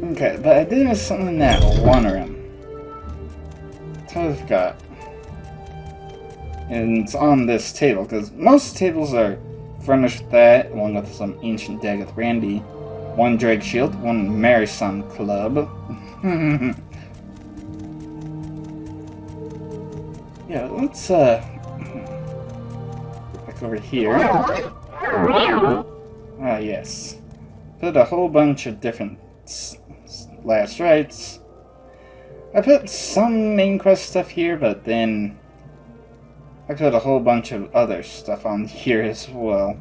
Okay, but I did miss something in that one room. Totally forgot. And it's on this table, because most tables are furnished with that, along with some ancient Dagoth Brandy, one Drake Shield, one Marison Club. Yeah, let's, back over here. Ah, yes. Put a whole bunch of different last rites. I put some main quest stuff here, but then I put a whole bunch of other stuff on here as well.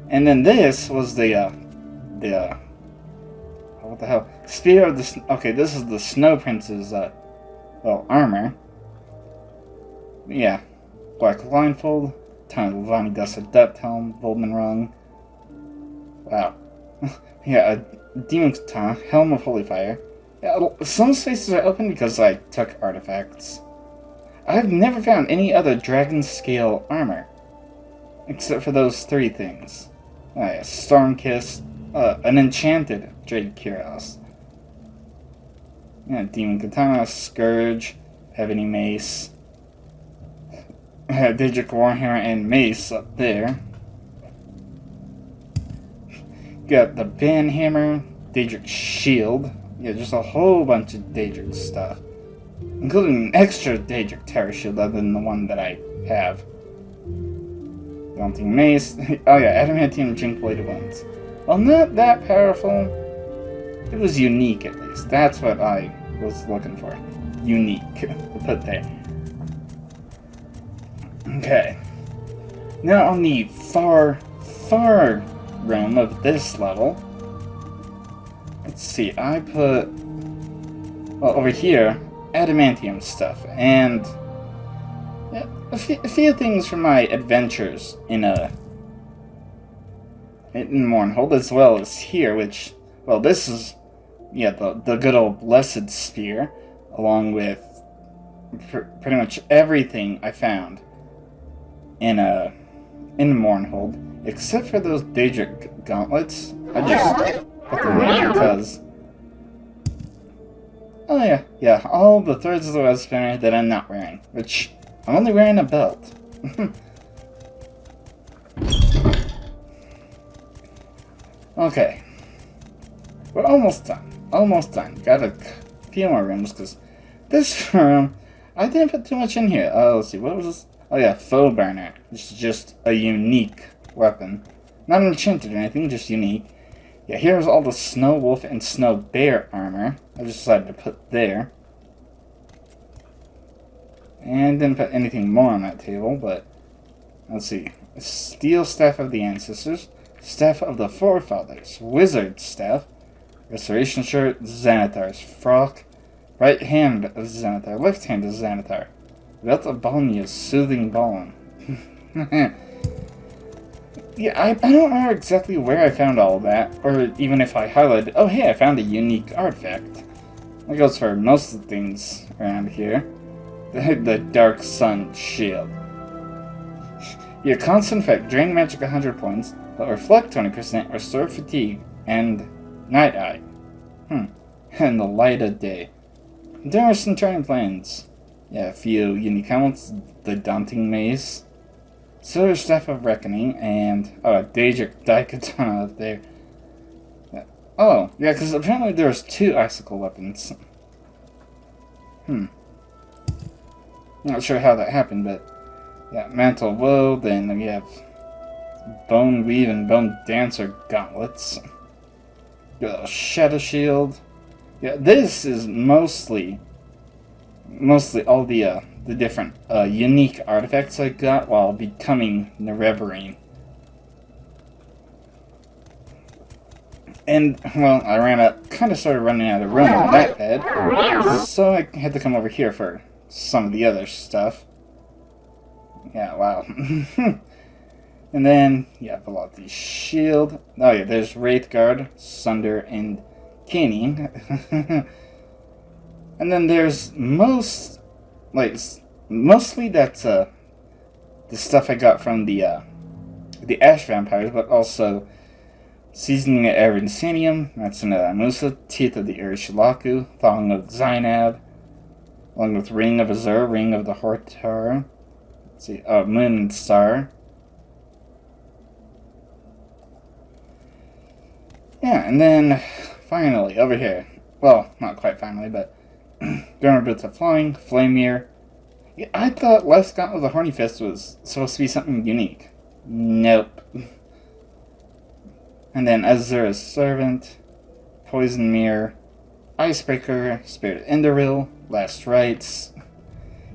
And then this was the what the hell? Spear of the... Okay, this is the Snow Prince's, well, armor. Yeah. Black Blindfold, Tunnel Vani Dust Adept Helm, Volman Rung. Wow. Yeah, a Demon Katana, Helm of Holy Fire. Yeah, some spaces are open because I took artifacts. I've never found any other dragon scale armor. Except for those three things. Yeah, Stormkiss, an enchanted Drake Kyros. Yeah, Demon Katana, Scourge, Ebony Mace, Daedric Warhammer and Mace up there. Got the Banhammer, Daedric Shield. Yeah, just a whole bunch of Daedric stuff. Including an extra Daedric Terror Shield other than the one that I have. Daunting Mace. Oh yeah, Adamantium Drink Bladed Ones. Well, not that powerful. It was unique, at least. That's what I was looking for. Unique. To put there. Okay. Now on the far room of this level. Let's see, I put... Well, over here, adamantium stuff, and... Yeah, a few things from my adventures in Mournhold, as well as here, which... Well, this is... Yeah, the good old Blessed Spear, along with pretty much everything I found in Mournhold, except for those Daedric gauntlets. I just put them there because... Oh yeah, all the threads of the web spinner that I'm not wearing, which I'm only wearing a belt. Okay. We're almost done. Almost done. Got a few more rooms, because this room, I didn't put too much in here. Let's see, what was this? Oh yeah, Foe Burner. It's just a unique weapon. Not enchanted or anything, just unique. Yeah, here's all the Snow Wolf and Snow Bear armor. I just decided to put there. And didn't put anything more on that table, but... Let's see. Steel Staff of the Ancestors. Staff of the Forefathers. Wizard Staff. Restoration Shirt. Xanathar's Frock. Right hand of Xanathar. Left hand of Xanathar. Belt of Balnia's Soothing Balm. Yeah, I don't remember exactly where I found all of that, or even if I highlighted, oh hey, I found a unique artifact. That goes for most of the things around here. The Dark Sun Shield. Your constant effect, drain magic 100 points, but reflect 20%, restore fatigue, and Night Eye. And the Light of Day. Endurance and Turning Planes. Yeah, a few unique helmets, the Daunting Mace. Silver Staff of Reckoning, and a Daedric Daikatana up there. Oh, yeah, because apparently there's 2 icicle weapons. Not sure how that happened, but yeah, Mantle of Woe, then we have Bone Weave and Bone Dancer gauntlets. Got a Shadow Shield. Yeah, this is mostly all the different unique artifacts I got while becoming Nerevarine. And, well, I started running out of room on that bed, so I had to come over here for some of the other stuff. Yeah, wow. And then, yeah, Velocity's Shield. Oh yeah, there's Wraithguard, Sunder, and Caning. And then there's mostly that's the stuff I got from the Ash Vampires, but also Seasoning of Arinsanium, Matsuno Amusa, Teeth of the Urshilaku, Thong of Zainab, along with Ring of Azur, Ring of the Hortar, let's see, Moon and Star. Yeah, and then finally, over here, well, not quite finally, but Garner Boots of Flying, Flamir. Yeah, I thought Left Scott with the Horny Fist was supposed to be something unique. Nope. And then Azura's Servant, Poison Mirror, Icebreaker, Spirit of Enderil, Last Rites.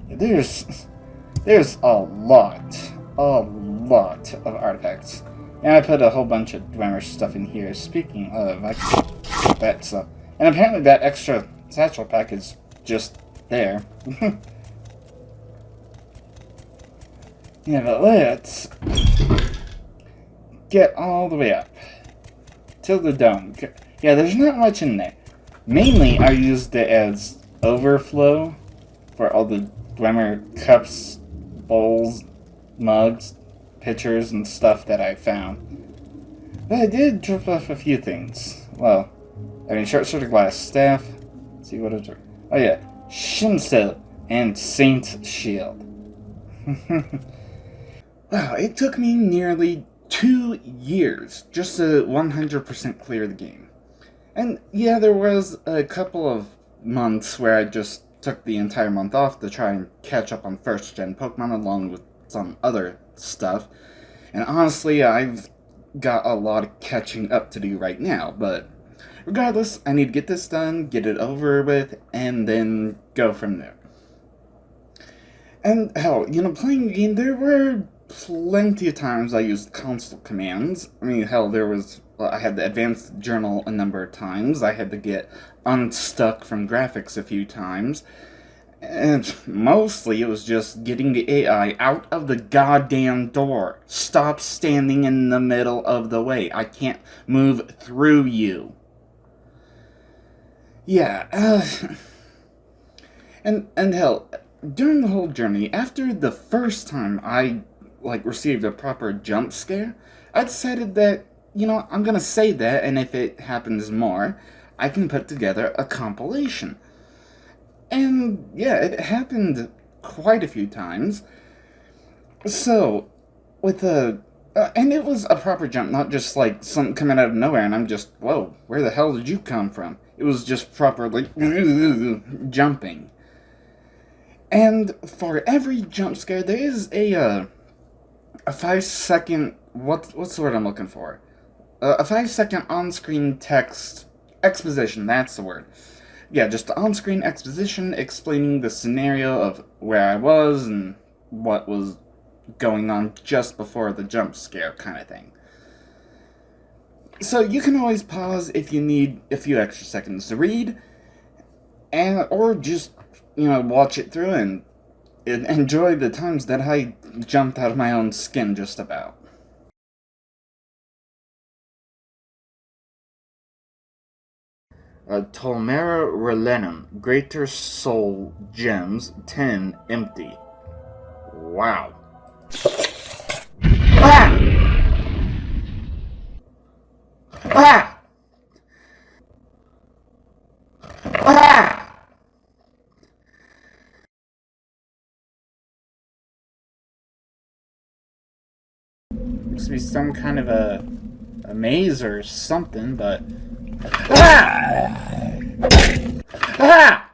Yeah, there's a lot of artifacts. And I put a whole bunch of Dwemer stuff in here. Speaking of, I can put that stuff. And apparently that extra satchel pack is just there. Yeah, but let's get all the way up to the dome. Yeah, there's not much in there. Mainly, I used it as overflow for all the Dwemer cups, bowls, mugs, pitchers, and stuff that I found. But I did drop off a few things. Well, I mean, Short Sword of Glass Staff. Let's see what it's. Oh yeah, Shinso and Saint's Shield. Wow, it took me nearly 2 years just to 100% clear the game. And yeah, there was a couple of months where I just took the entire month off to try and catch up on first-gen Pokemon along with some other stuff. And honestly, I've got a lot of catching up to do right now, but regardless, I need to get this done, get it over with, and then go from there. And hell, playing the game, there were plenty of times I used console commands. I mean, hell, I had the advanced journal a number of times. I had to get unstuck from graphics a few times. And mostly it was just getting the AI out of the goddamn door. Stop standing in the middle of the way. I can't move through you. Yeah, and hell, during the whole journey, after the first time I received a proper jump scare, I decided that, I'm gonna save that, and if it happens more, I can put together a compilation. And yeah, it happened quite a few times. So, and it was a proper jump, not just something coming out of nowhere, and I'm just, whoa, where the hell did you come from? It was just proper, jumping. And for every jump scare, there is a 5-second, what's the word I'm looking for? A 5-second on-screen text exposition, that's the word. Yeah, just on-screen exposition explaining the scenario of where I was and what was going on just before the jump scare kind of thing. So you can always pause if you need a few extra seconds to read, or just, watch it through and enjoy the times that I jumped out of my own skin just about. Tolmera Relenum, Greater Soul Gems, 10 empty. Wow. Ah! Ah! Ah! Looks to be some kind of a maze or something, but... Ah! Ah!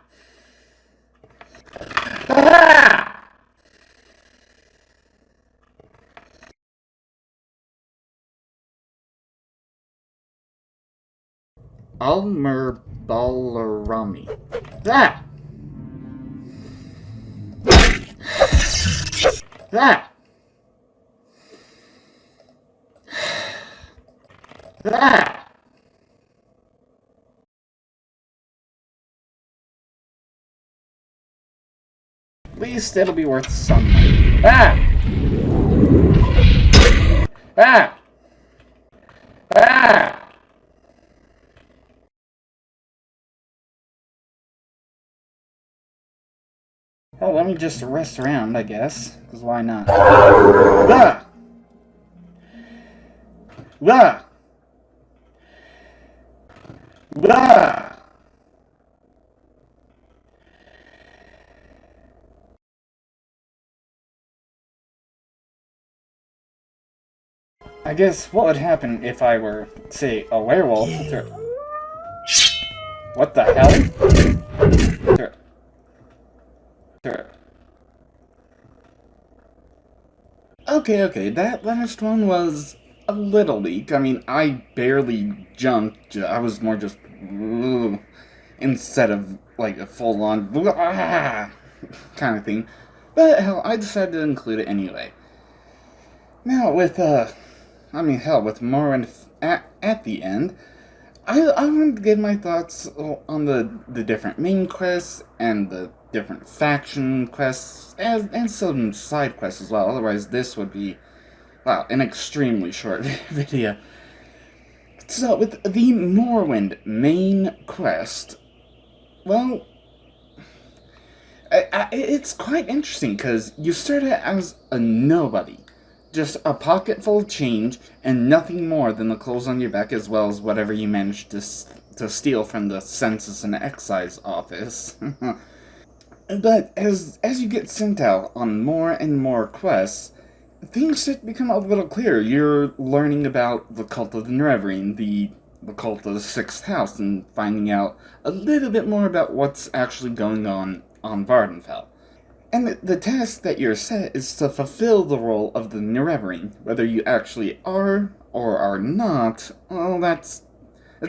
Ah! Almer Balarami. Ah! Ah! Ah! At least it'll be worth some money. Ah! Ah! Ah! Oh, let me just rest around, I guess. Because why not? Ah! Ah! Ah! I guess what would happen if I were, say, a werewolf? What the hell? Okay, that last one was a little weak. I mean, I barely jumped. I was more just... instead of, like, a full-on... kind of thing. But, hell, I decided to include it anyway. Now, with, with Morrowind at the end, I wanted to give my thoughts on the different main quests and the different faction quests and some side quests as well. Otherwise, this would be, wow, an extremely short video. So, with the Morrowind main quest, well, it's quite interesting because you start out as a nobody. Just a pocket full of change and nothing more than the clothes on your back as well as whatever you managed to steal from the Census and Excise office. But as you get sent out on more and more quests, things start to become a little clearer. You're learning about the Cult of the Nerevarine, the Cult of the Sixth House, and finding out a little bit more about what's actually going on Vardenfell. And the task that you're set is to fulfill the role of the Nerevarine. Whether you actually are or are not, well, that's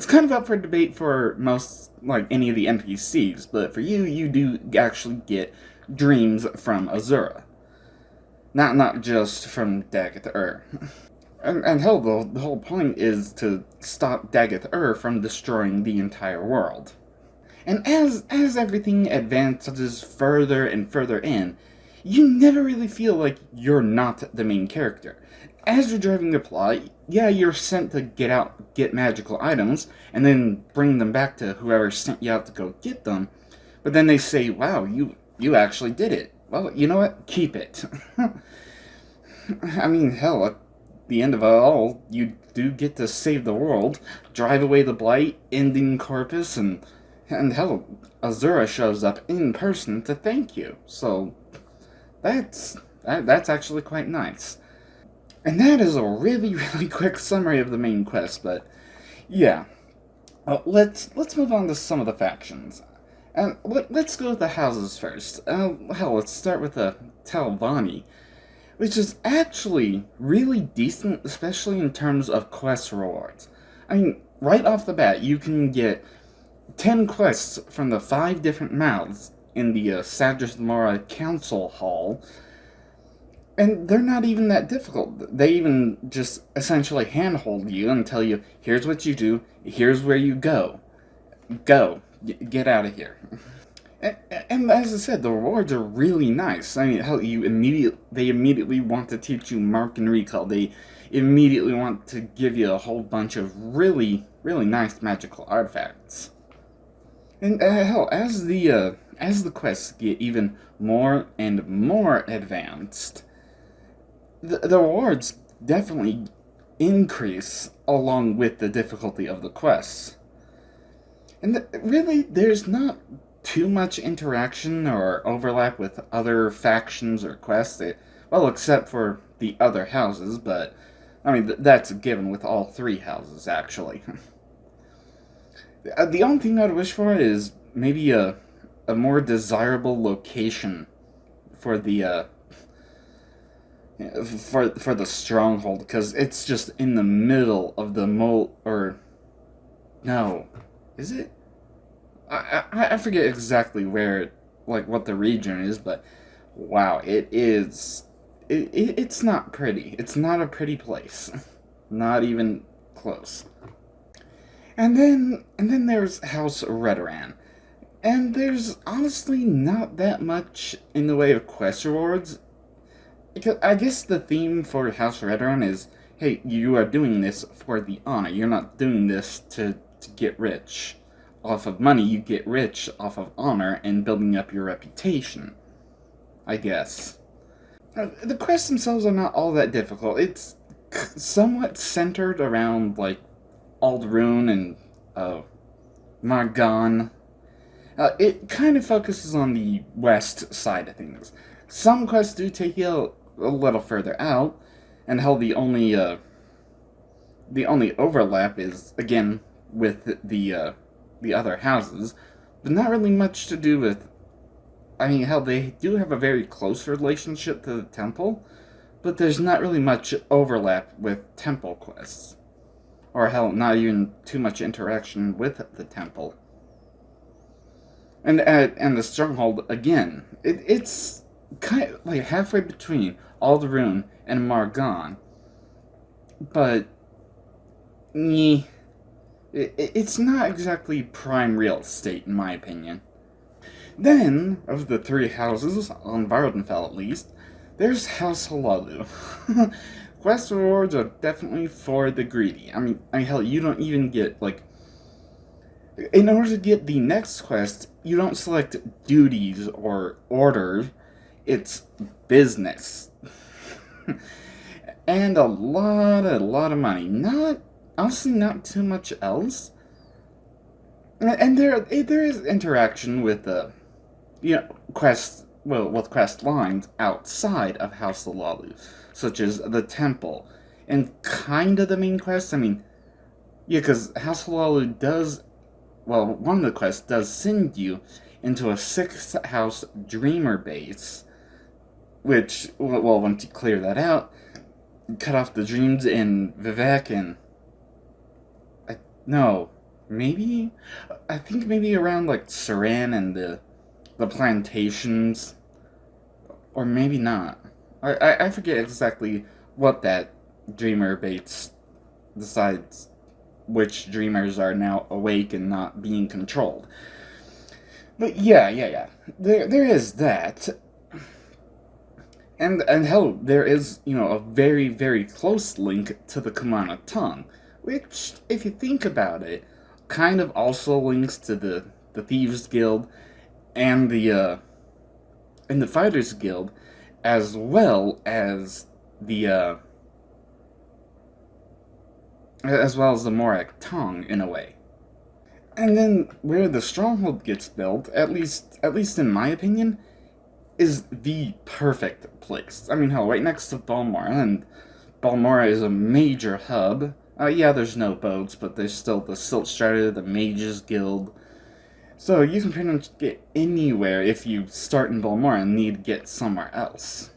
kind of up for debate for most, like, any of the NPCs, but for you, you do actually get dreams from Azura. Not just from Dagoth-Ur. And hell, the whole point is to stop Dagoth-Ur from destroying the entire world. And as everything advances further and further in, you never really feel like you're not the main character. As you're driving the plot, yeah, you're sent to get magical items, and then bring them back to whoever sent you out to go get them. But then they say, wow, you actually did it. Well, you know what? Keep it. I mean, hell, at the end of it all, you do get to save the world, drive away the Blight, ending Corpus, and hell, Azura shows up in person to thank you. So that's actually quite nice. And that is a really, really quick summary of the main quest, but yeah. Let's move on to some of the factions. And let's go with the houses first. Hell, let's start with the Talvani, which is actually really decent, especially in terms of quest rewards. I mean, right off the bat, you can get 10 quests from the 5 different mouths in the Sadris Mora Council Hall, and they're not even that difficult. They even just essentially handhold you and tell you, here's what you do, here's where you go. Go. Get out of here. And as I said, the rewards are really nice. I mean, hell, they immediately want to teach you Mark and Recall. They immediately want to give you a whole bunch of really, really nice magical artifacts. And hell, as the quests get even more and more advanced, the rewards definitely increase along with the difficulty of the quests. And really, there's not too much interaction or overlap with other factions or quests, well, except for the other houses, but I mean, that's a given with all 3 houses, actually. The only thing I'd wish for is maybe a more desirable location for the for the stronghold, because it's just in the middle of the no, is it? I forget exactly where, like, what the region is, but wow, it's not pretty. It's not a pretty place. Not even close. And then there's House Redoran. And there's honestly not that much in the way of quest rewards. Because I guess the theme for House Redoran is, hey, you are doing this for the honor. You're not doing this to get rich off of money. You get rich off of honor and building up your reputation, I guess. The quests themselves are not all that difficult. It's somewhat centered around, like, Aldrune and Margon. It kind of focuses on the west side of things. Some quests do take you a little further out, and hell, the only overlap is, again, with the other houses, but not really much to do with. I mean, hell, they do have a very close relationship to the temple, but there's not really much overlap with temple quests. Or hell, not even too much interaction with the temple. And the stronghold, again, it's kind of like halfway between Aldrune and Margon. But, it's not exactly prime real estate, in my opinion. Then, of the 3 houses, on Vardenfell at least, there's House Halalu. Quest rewards are definitely for the greedy. I mean, hell, you don't even get, like... In order to get the next quest, you don't select duties or orders. It's business. And a lot of money. Honestly, not too much else. And there is interaction with quest lines outside of House Halalu, such as the temple, and kind of the main quest. I mean, yeah, because House Halalu does, well, one of the quests does send you into a 6th house dreamer base, which, well, once you clear that out, cut off the dreams in Vivek and, I think maybe around, like, Saran and the plantations, or maybe not. I forget exactly what that dreamer base decides which dreamers are now awake and not being controlled. But yeah. There is that. And hell, there is, a very, very close link to the Kumano tongue, which, if you think about it, kind of also links to the Thieves Guild and the Fighters Guild, as well as the Morak tongue, in a way. And then where the stronghold gets built, at least in my opinion, is the perfect place. I mean, hell, right next to Balmora, and Balmora is a major hub. Yeah, there's no boats, but there's still the Silt Strider, the Mages Guild. So you can pretty much get anywhere if you start in Balmora and need to get somewhere else.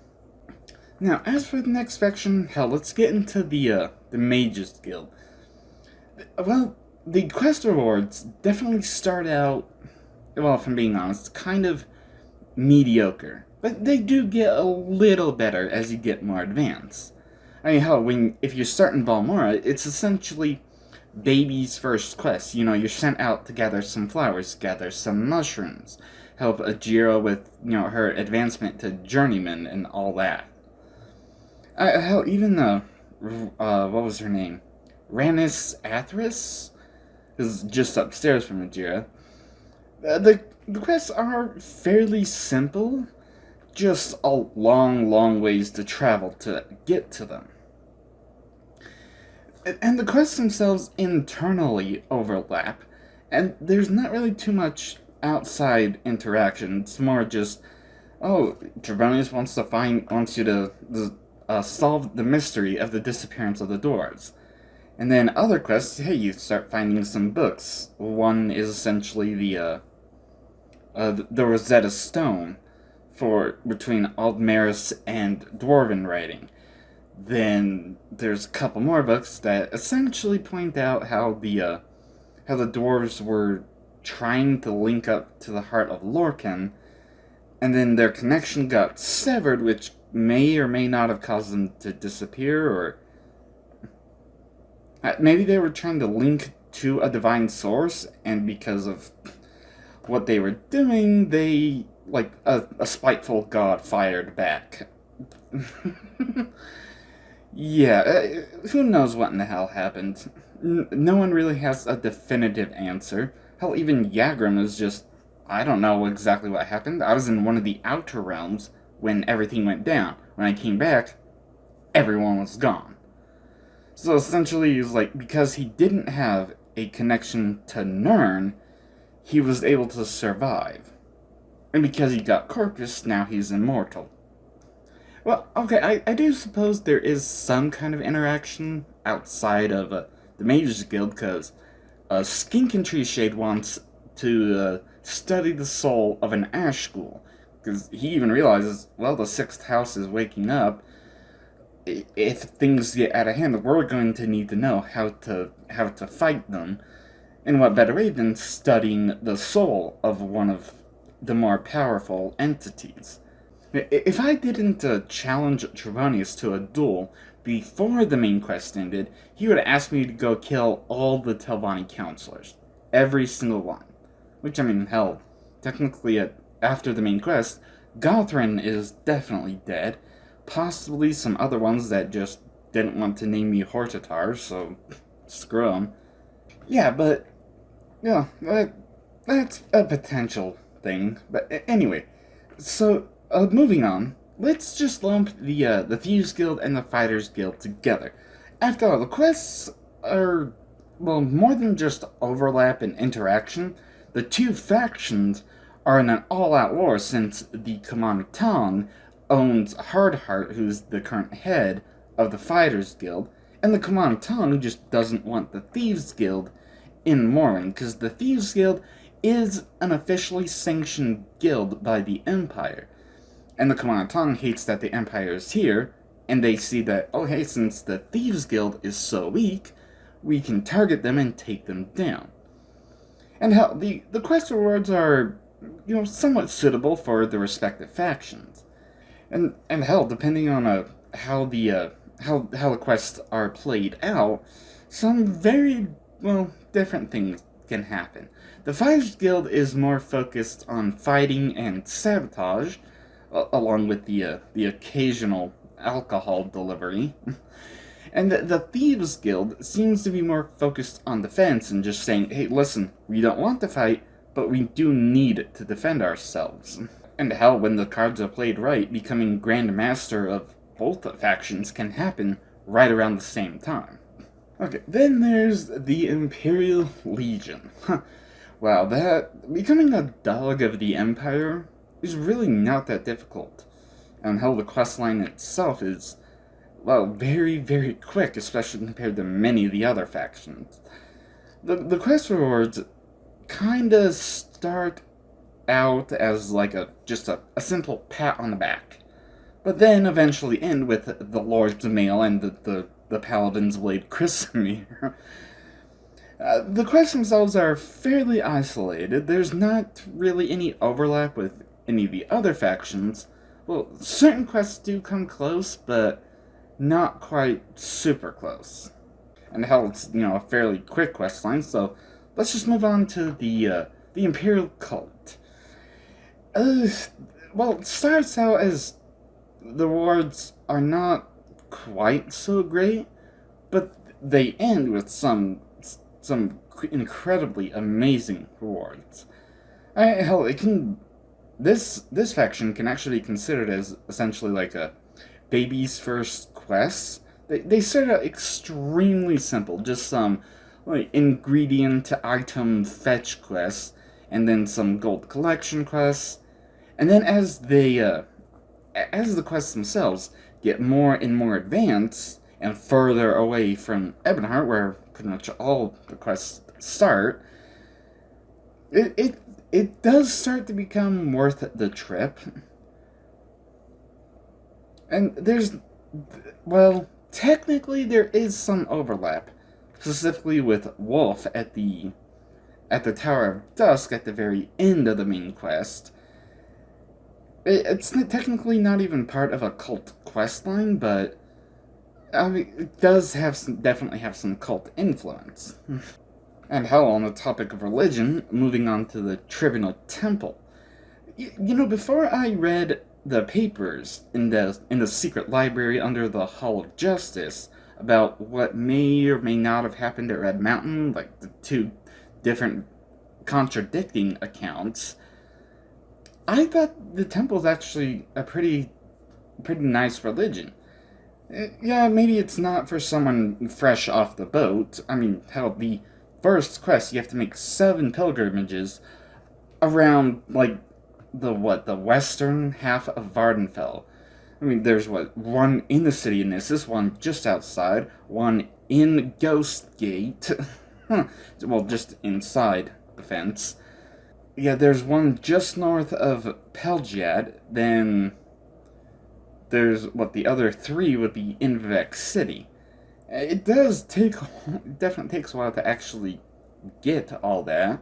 Now, as for the next faction, hell, let's get into the Mages Guild. Well, the quest rewards definitely start out, well, if I'm being honest, kind of mediocre. But they do get a little better as you get more advanced. I mean, hell, if you start in Balmora, it's essentially baby's first quest. You're sent out to gather some flowers, gather some mushrooms, help Ajira with, her advancement to journeyman and all that. Hell, even what was her name? Ranis Athris is just upstairs from Ajira. The quests are fairly simple, just a long ways to travel to get to them. And the quests themselves internally overlap, and there's not really too much outside interaction. It's more just, Trebonius wants you to solve the mystery of the disappearance of the dwarves. And then other quests, hey, you start finding some books. One is essentially the Rosetta Stone for between Aldmeris and Dwarven writing. Then there's a couple more books that essentially point out how the dwarves were trying to link up to the heart of Lorcan, and then their connection got severed, which may or may not have caused them to disappear, or maybe they were trying to link to a divine source, and because of what they were doing, they, like, a spiteful god fired back. Yeah, who knows what in the hell happened. No one really has a definitive answer. Hell, even Yagram is just, I don't know exactly what happened. I was in one of the Outer Realms when everything went down. When I came back, everyone was gone. So essentially, it's like, because he didn't have a connection to Nirn, he was able to survive. And because he got Corpus, now he's immortal. Well, okay, I do suppose there is some kind of interaction outside of the Mages Guild, because Skink and Treeshade wants to study the soul of an Ash School, because he even realizes, well, the 6th house is waking up. If things get out of hand, we're going to need to know how to fight them, and what better way than studying the soul of one of the more powerful entities. If I didn't challenge Trebonius to a duel before the main quest ended, he would ask me to go kill all the Telvanni counselors. Every single one. Which, I mean, hell, technically after the main quest, Gothrin is definitely dead. Possibly some other ones that just didn't want to name me Hortatar, so screw them. Yeah, but, yeah, that's a potential thing. But anyway, so moving on, let's just lump the Thieves Guild and the Fighters Guild together. After all, the quests are, well, more than just overlap and interaction. The two factions are in an all-out war since the Commandant owns Hardheart, who's the current head of the Fighters Guild, and the Commandant just doesn't want the Thieves Guild in Morrowind, because the Thieves Guild is an officially sanctioned guild by the Empire. And the Commandant hates that the Empire is here, and they see that, oh hey, since the Thieves Guild is so weak, we can target them and take them down. And hell, the quest rewards are, somewhat suitable for the respective factions. And hell, depending on how the quests are played out, some very, different things can happen. The Fighters Guild is more focused on fighting and sabotage, along with the occasional alcohol delivery. And the Thieves Guild seems to be more focused on defense and just saying, hey, listen, we don't want to fight, but we do need to defend ourselves. And hell, when the cards are played right, becoming Grand Master of both factions can happen right around the same time. Okay, then there's the Imperial Legion. Wow, becoming a dog of the Empire is really not that difficult. And hell, the questline itself is, well, very, very quick, especially compared to many of the other factions. The quest rewards kinda start out as like just a simple pat on the back, but then eventually end with the Lord's Mail and the Paladin's Blade Chrismere. The quests themselves are fairly isolated. There's not really any overlap with any of the other factions. Well, certain quests do come close, but not quite super close. And hell, it's, a fairly quick questline, so let's just move on to the Imperial Cult. Well, it starts out as the rewards are not quite so great, but they end with some incredibly amazing rewards. Hell, this faction can actually be considered as essentially like a baby's first quest. They start out extremely simple, just some like ingredient item fetch quests, and then some gold collection quests, and then as the quests themselves get more and more advanced and further away from Ebonheart, where pretty much all the quests start, it does start to become worth the trip. And technically there is some overlap, specifically with Wolf at the Tower of Dusk at the very end of the main quest. It's technically not even part of a cult quest line, but I mean, it does definitely have some cult influence. And hell, on the topic of religion, moving on to the Tribunal Temple. Before I read the papers in the secret library under the Hall of Justice about what may or may not have happened at Red Mountain, like the two different contradicting accounts, I thought the temple's actually a pretty nice religion. Yeah, maybe it's not for someone fresh off the boat. I mean, hell, the first quest, you have to make 7 pilgrimages around, like, the western half of Vardenfell. I mean, there's, one in the city of Nissus, one just outside, one in Ghost Gate, well, just inside the fence. Yeah, there's one just north of Pelgiad, then there's, the other 3 would be in Vivec City. It definitely takes a while to actually get all that.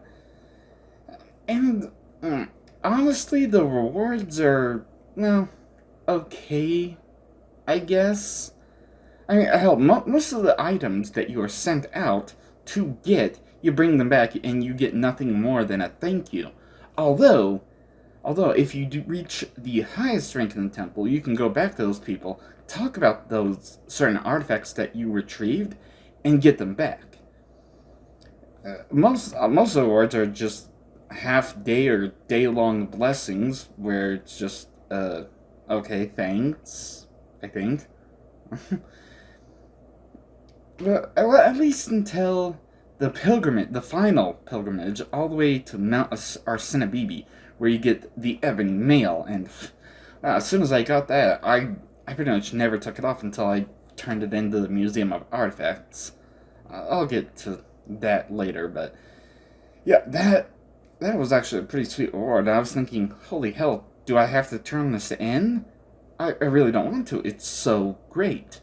And, honestly, the rewards are, okay, I guess. I mean, hell, most of the items that you are sent out to get, you bring them back and you get nothing more than a thank you. Although if you do reach the highest rank in the temple, you can go back to those people, talk about those certain artifacts that you retrieved, and get them back. Most of the rewards are just half-day or day-long blessings, where it's just, okay, thanks, I think. But at least until the final pilgrimage, all the way to Mount Arsenibibi, where you get the ebony mail, and as soon as I got that, I pretty much never took it off until I turned it into the Museum of Artifacts. I'll get to that later, but yeah, that was actually a pretty sweet reward. I was thinking, holy hell, do I have to turn this in? I really don't want to, it's so great.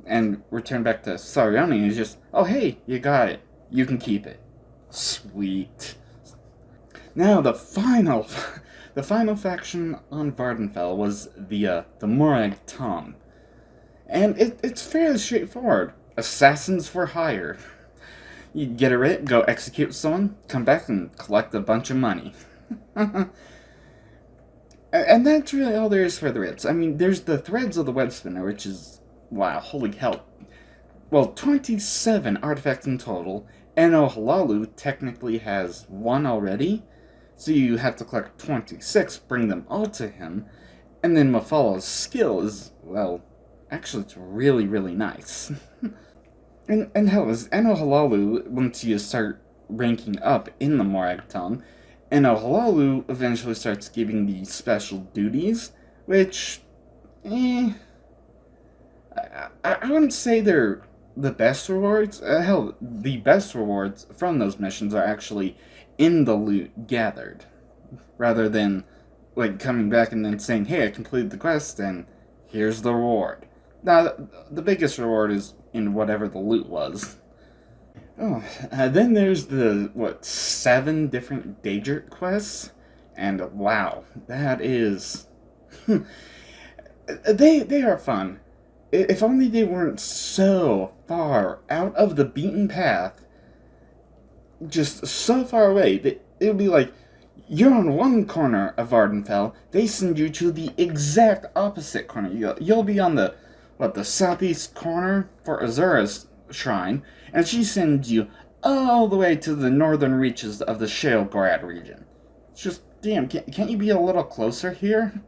And return back to Sarioni, and he's just, oh hey, you got it. You can keep it. Sweet. Now, the final faction on Vardenfell was the Morag Tong. And it's fairly straightforward. Assassins for hire. You get a writ, go execute someone, come back and collect a bunch of money. And that's really all there is for the writs. I mean, there's the Threads of the Web Spinner, which is, wow, holy hell. Well, 27 artifacts in total. Eno Halalu technically has 1 already, so you have to collect 26, bring them all to him, and then Mafala's skill is, well, actually it's really, really nice. and hell, as Eno Halalu, once you start ranking up in the Morag Tongue, Eno Halalu eventually starts giving the special duties, which, I wouldn't say they're the best rewards. Hell, the best rewards from those missions are actually in the loot gathered, rather than, like, coming back and then saying, hey, I completed the quest, and here's the reward. Now, the biggest reward is in whatever the loot was. Oh, then there's the, 7 different Daedric quests, and wow, that is... they are fun. If only they weren't so far out of the beaten path, just so far away, that it would be like, you're on one corner of Vardenfell, they send you to the exact opposite corner. You'll be on the southeast corner for Azura's shrine, and she sends you all the way to the northern reaches of the Sheolgorad region. It's just, damn, can't you be a little closer here?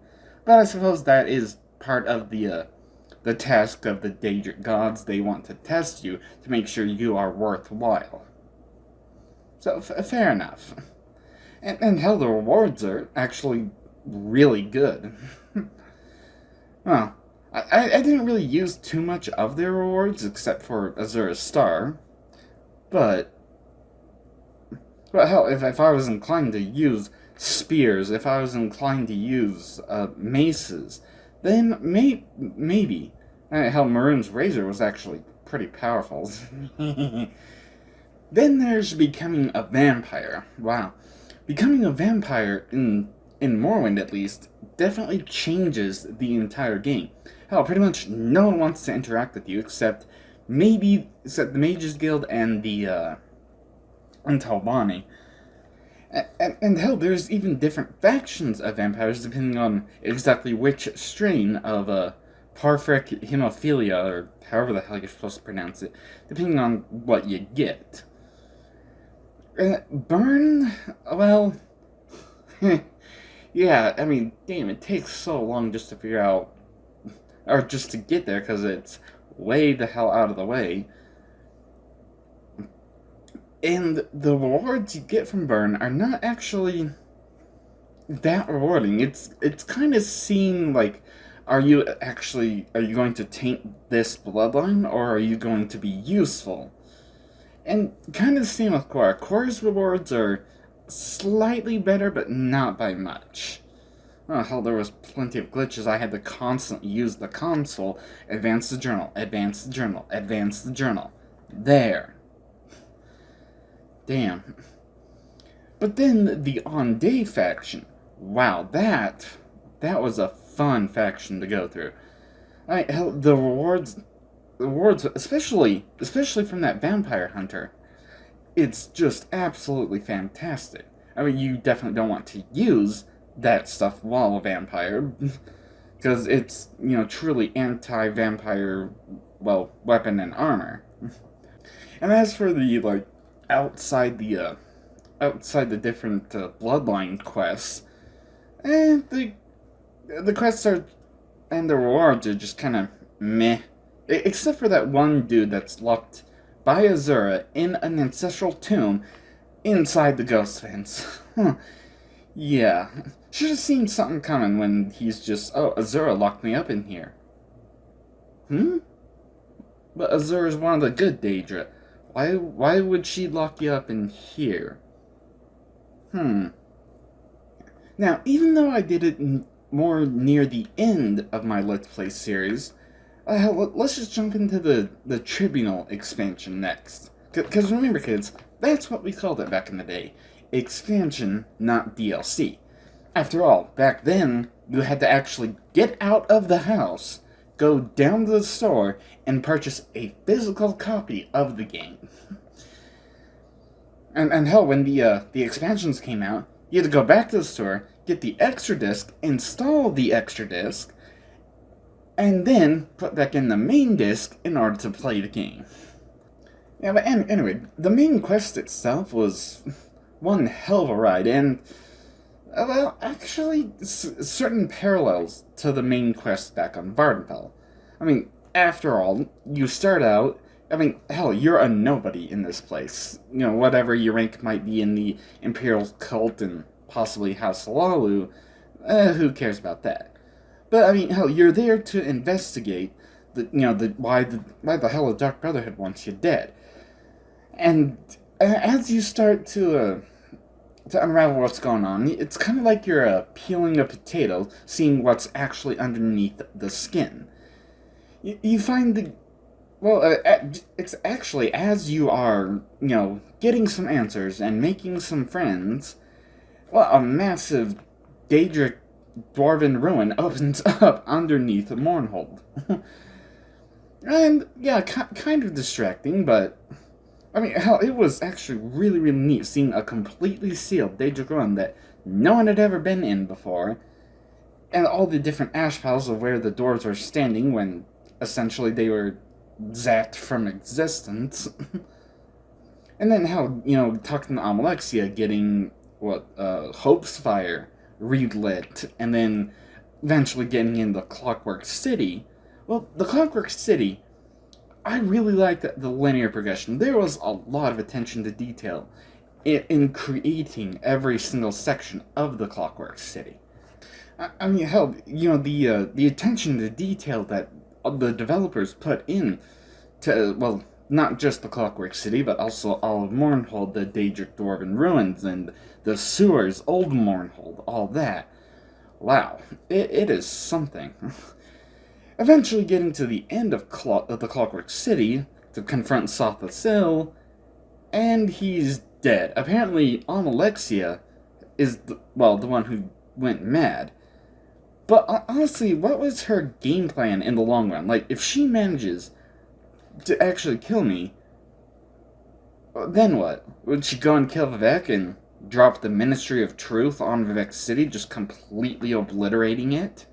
But I suppose that is part of the task of the Daedric gods. They want to test you to make sure you are worthwhile. So, fair enough. And hell, the rewards are actually really good. Well, I didn't really use too much of their rewards, except for Azura's Star. But hell, if I was inclined to use spears, if I was inclined to use maces, then maybe. Hell, Maroon's Razor was actually pretty powerful. Then there's becoming a vampire. Wow. Becoming a vampire, in Morrowind at least, definitely changes the entire game. Hell, pretty much no one wants to interact with you except the Mages Guild and the Talbani. And hell, there's even different factions of vampires depending on exactly which strain of Parfric hemophilia, or however the hell you're supposed to pronounce it, depending on what you get. Burn? Well, yeah, I mean, damn, it takes so long just to figure out, or just to get there, because it's way the hell out of the way. And the rewards you get from Burn are not actually that rewarding. It's kind of seen like, are you going to taint this bloodline, or are you going to be useful? And kind of the same with Korra. Korra's rewards are slightly better, but not by much. Oh, hell, there was plenty of glitches. I had to constantly use the console, advance the journal, advance the journal, advance the journal. There. Damn. But then the On Day faction. Wow, that was a fun faction to go through. Hell, the rewards, especially from that vampire hunter, it's just absolutely fantastic. I mean, you definitely don't want to use that stuff while a vampire, because it's, truly anti-vampire, well, weapon and armor. And as for the, outside the different bloodline quests, the quests are, and the rewards are just kind of meh. Except for that one dude that's locked by Azura in an ancestral tomb inside the ghost fence. Yeah. Should have seen something coming when he's just, oh, Azura locked me up in here. But Azura's one of the good Daedra. Why would she lock you up in here? Now, even though I did it more near the end of my Let's Play series, let's just jump into the Tribunal expansion next. Because remember, kids, that's what we called it back in the day. Expansion, not DLC. After all, back then, you had to actually get out of the house, go down to the store, and purchase a physical copy of the game. And hell, when the expansions came out, you had to go back to the store, get the extra disc, install the extra disc, and then put back in the main disc in order to play the game. Yeah, but anyway, the main quest itself was one hell of a ride, and, well, actually, certain parallels to the main quest back on Vardenfell. I mean, after all, you start out, hell, you're a nobody in this place. Whatever your rank might be in the Imperial Cult and possibly House Lalu, who cares about that? But, hell, you're there to investigate why the hell the Dark Brotherhood wants you dead. And as you start to unravel what's going on, it's kind of like you're peeling a potato, seeing what's actually underneath the skin. You find it's actually as you are, getting some answers and making some friends, well, a massive Daedric dwarven ruin opens up underneath Mournhold. And, yeah, kind of distracting, but, hell, it was actually really, really neat seeing a completely sealed Daedric ruin that no one had ever been in before, and all the different ash piles of where the dwarves were standing when, essentially, they were zapped from existence. And then how, talking to Amalexia, getting, Hope's Fire relit, and then eventually getting into Clockwork City. Well, the Clockwork City, I really liked the linear progression. There was a lot of attention to detail in creating every single section of the Clockwork City. I mean, hell, the attention to detail that the developers put in to, well, not just the Clockwork City, but also all of Mournhold, the Daedric Dwarven Ruins, and the sewers, Old Mournhold, all that. Wow, it is something. Eventually getting to the end of the Clockwork City to confront Sotha Sil, and he's dead. Apparently, Alexia is, the one who went mad. But honestly, what was her game plan in the long run? Like, if she manages to actually kill me, then what? Would she go and kill Vivek and drop the Ministry of Truth on Vivek City, just completely obliterating it?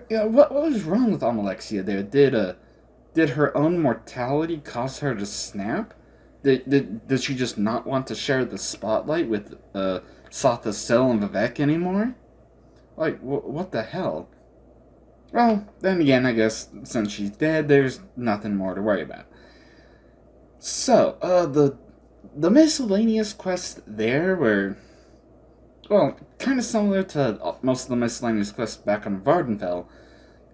Yeah, what was wrong with Alexia there? Did her own mortality cause her to snap? Did she just not want to share the spotlight with Sotha Sil and Vivek anymore? Like, what the hell? Well, then again, I guess since she's dead, there's nothing more to worry about. So, the miscellaneous quests there were, well, kind of similar to most of the miscellaneous quests back on Vardenfell.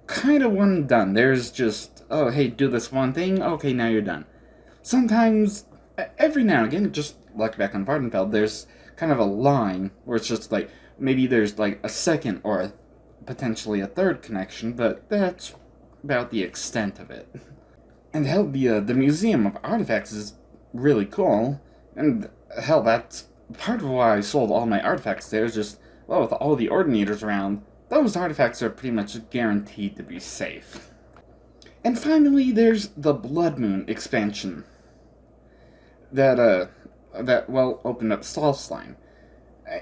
Kind of one and done. There's just, oh, hey, do this one thing, okay, now you're done. Sometimes, every now and again, just like back on Vardenfell, there's kind of a line where it's just like, maybe there's like a second or potentially a third connection, but that's about the extent of it. And hell, the Museum of Artifacts is really cool, and hell, that's part of why I sold all my artifacts there, is just, well, with all the Ordinators around, those artifacts are pretty much guaranteed to be safe. And finally, there's the Blood Moon expansion that opened up Solstheim.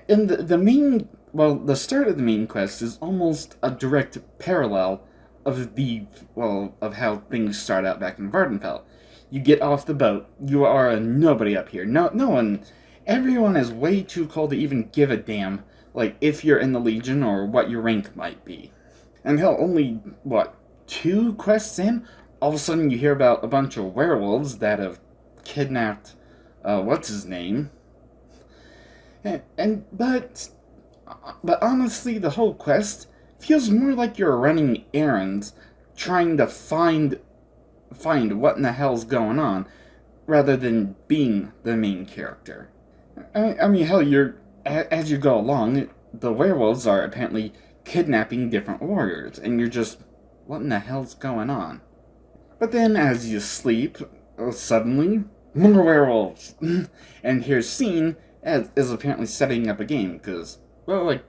In the start of the main quest is almost a direct parallel of how things start out back in Vardenfell. You get off the boat, you are a nobody up here. No one, everyone is way too cold to even give a damn, like, if you're in the Legion or what your rank might be. And hell, only, 2 quests in, all of a sudden you hear about a bunch of werewolves that have kidnapped, what's his name? But honestly, the whole quest feels more like you're running errands, trying to find what in the hell's going on, rather than being the main character. I mean, hell, as you go along, the werewolves are apparently kidnapping different warriors, and you're just, what in the hell's going on? But then, as you sleep, suddenly, more werewolves! And here's Scene is apparently setting up a game, because, well, like,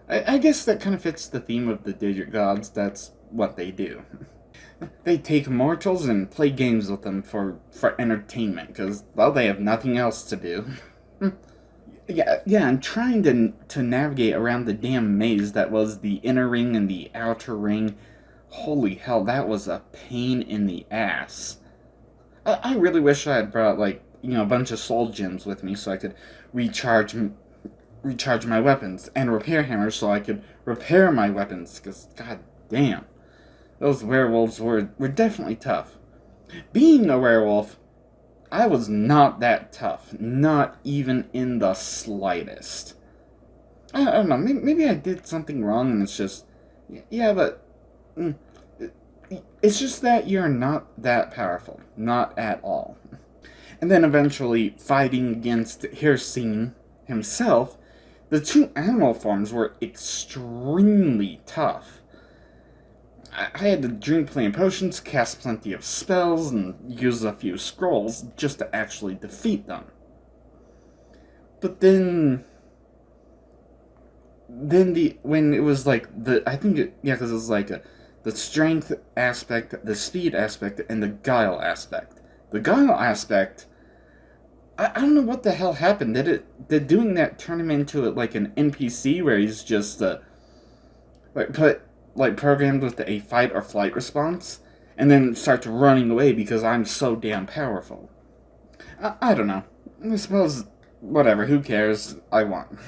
I guess that kind of fits the theme of the Daedric gods. That's what they do. They take mortals and play games with them for entertainment, because, well, they have nothing else to do. Yeah, and trying to navigate around the damn maze that was the inner ring and the outer ring, holy hell, that was a pain in the ass. I really wish I had brought, like, a bunch of soul gems with me so I could recharge my weapons, and repair hammers so I could repair my weapons, because, god damn, those werewolves were definitely tough. Being a werewolf, I was not that tough, not even in the slightest. I don't know, maybe I did something wrong and it's just, yeah, but it's just that you're not that powerful, not at all. And then eventually fighting against Hirsine himself, the 2 animal forms were extremely tough. I had to drink plenty of potions, cast plenty of spells, and use a few scrolls just to actually defeat them. But then when it was like because it was like the strength aspect, the speed aspect, and the guile aspect. The guile aspect, I don't know what the hell happened. Did doing that turn him into like an NPC where he's just programmed with a fight or flight response, and then starts running away because I'm so damn powerful? I don't know. I suppose, whatever, who cares? I won.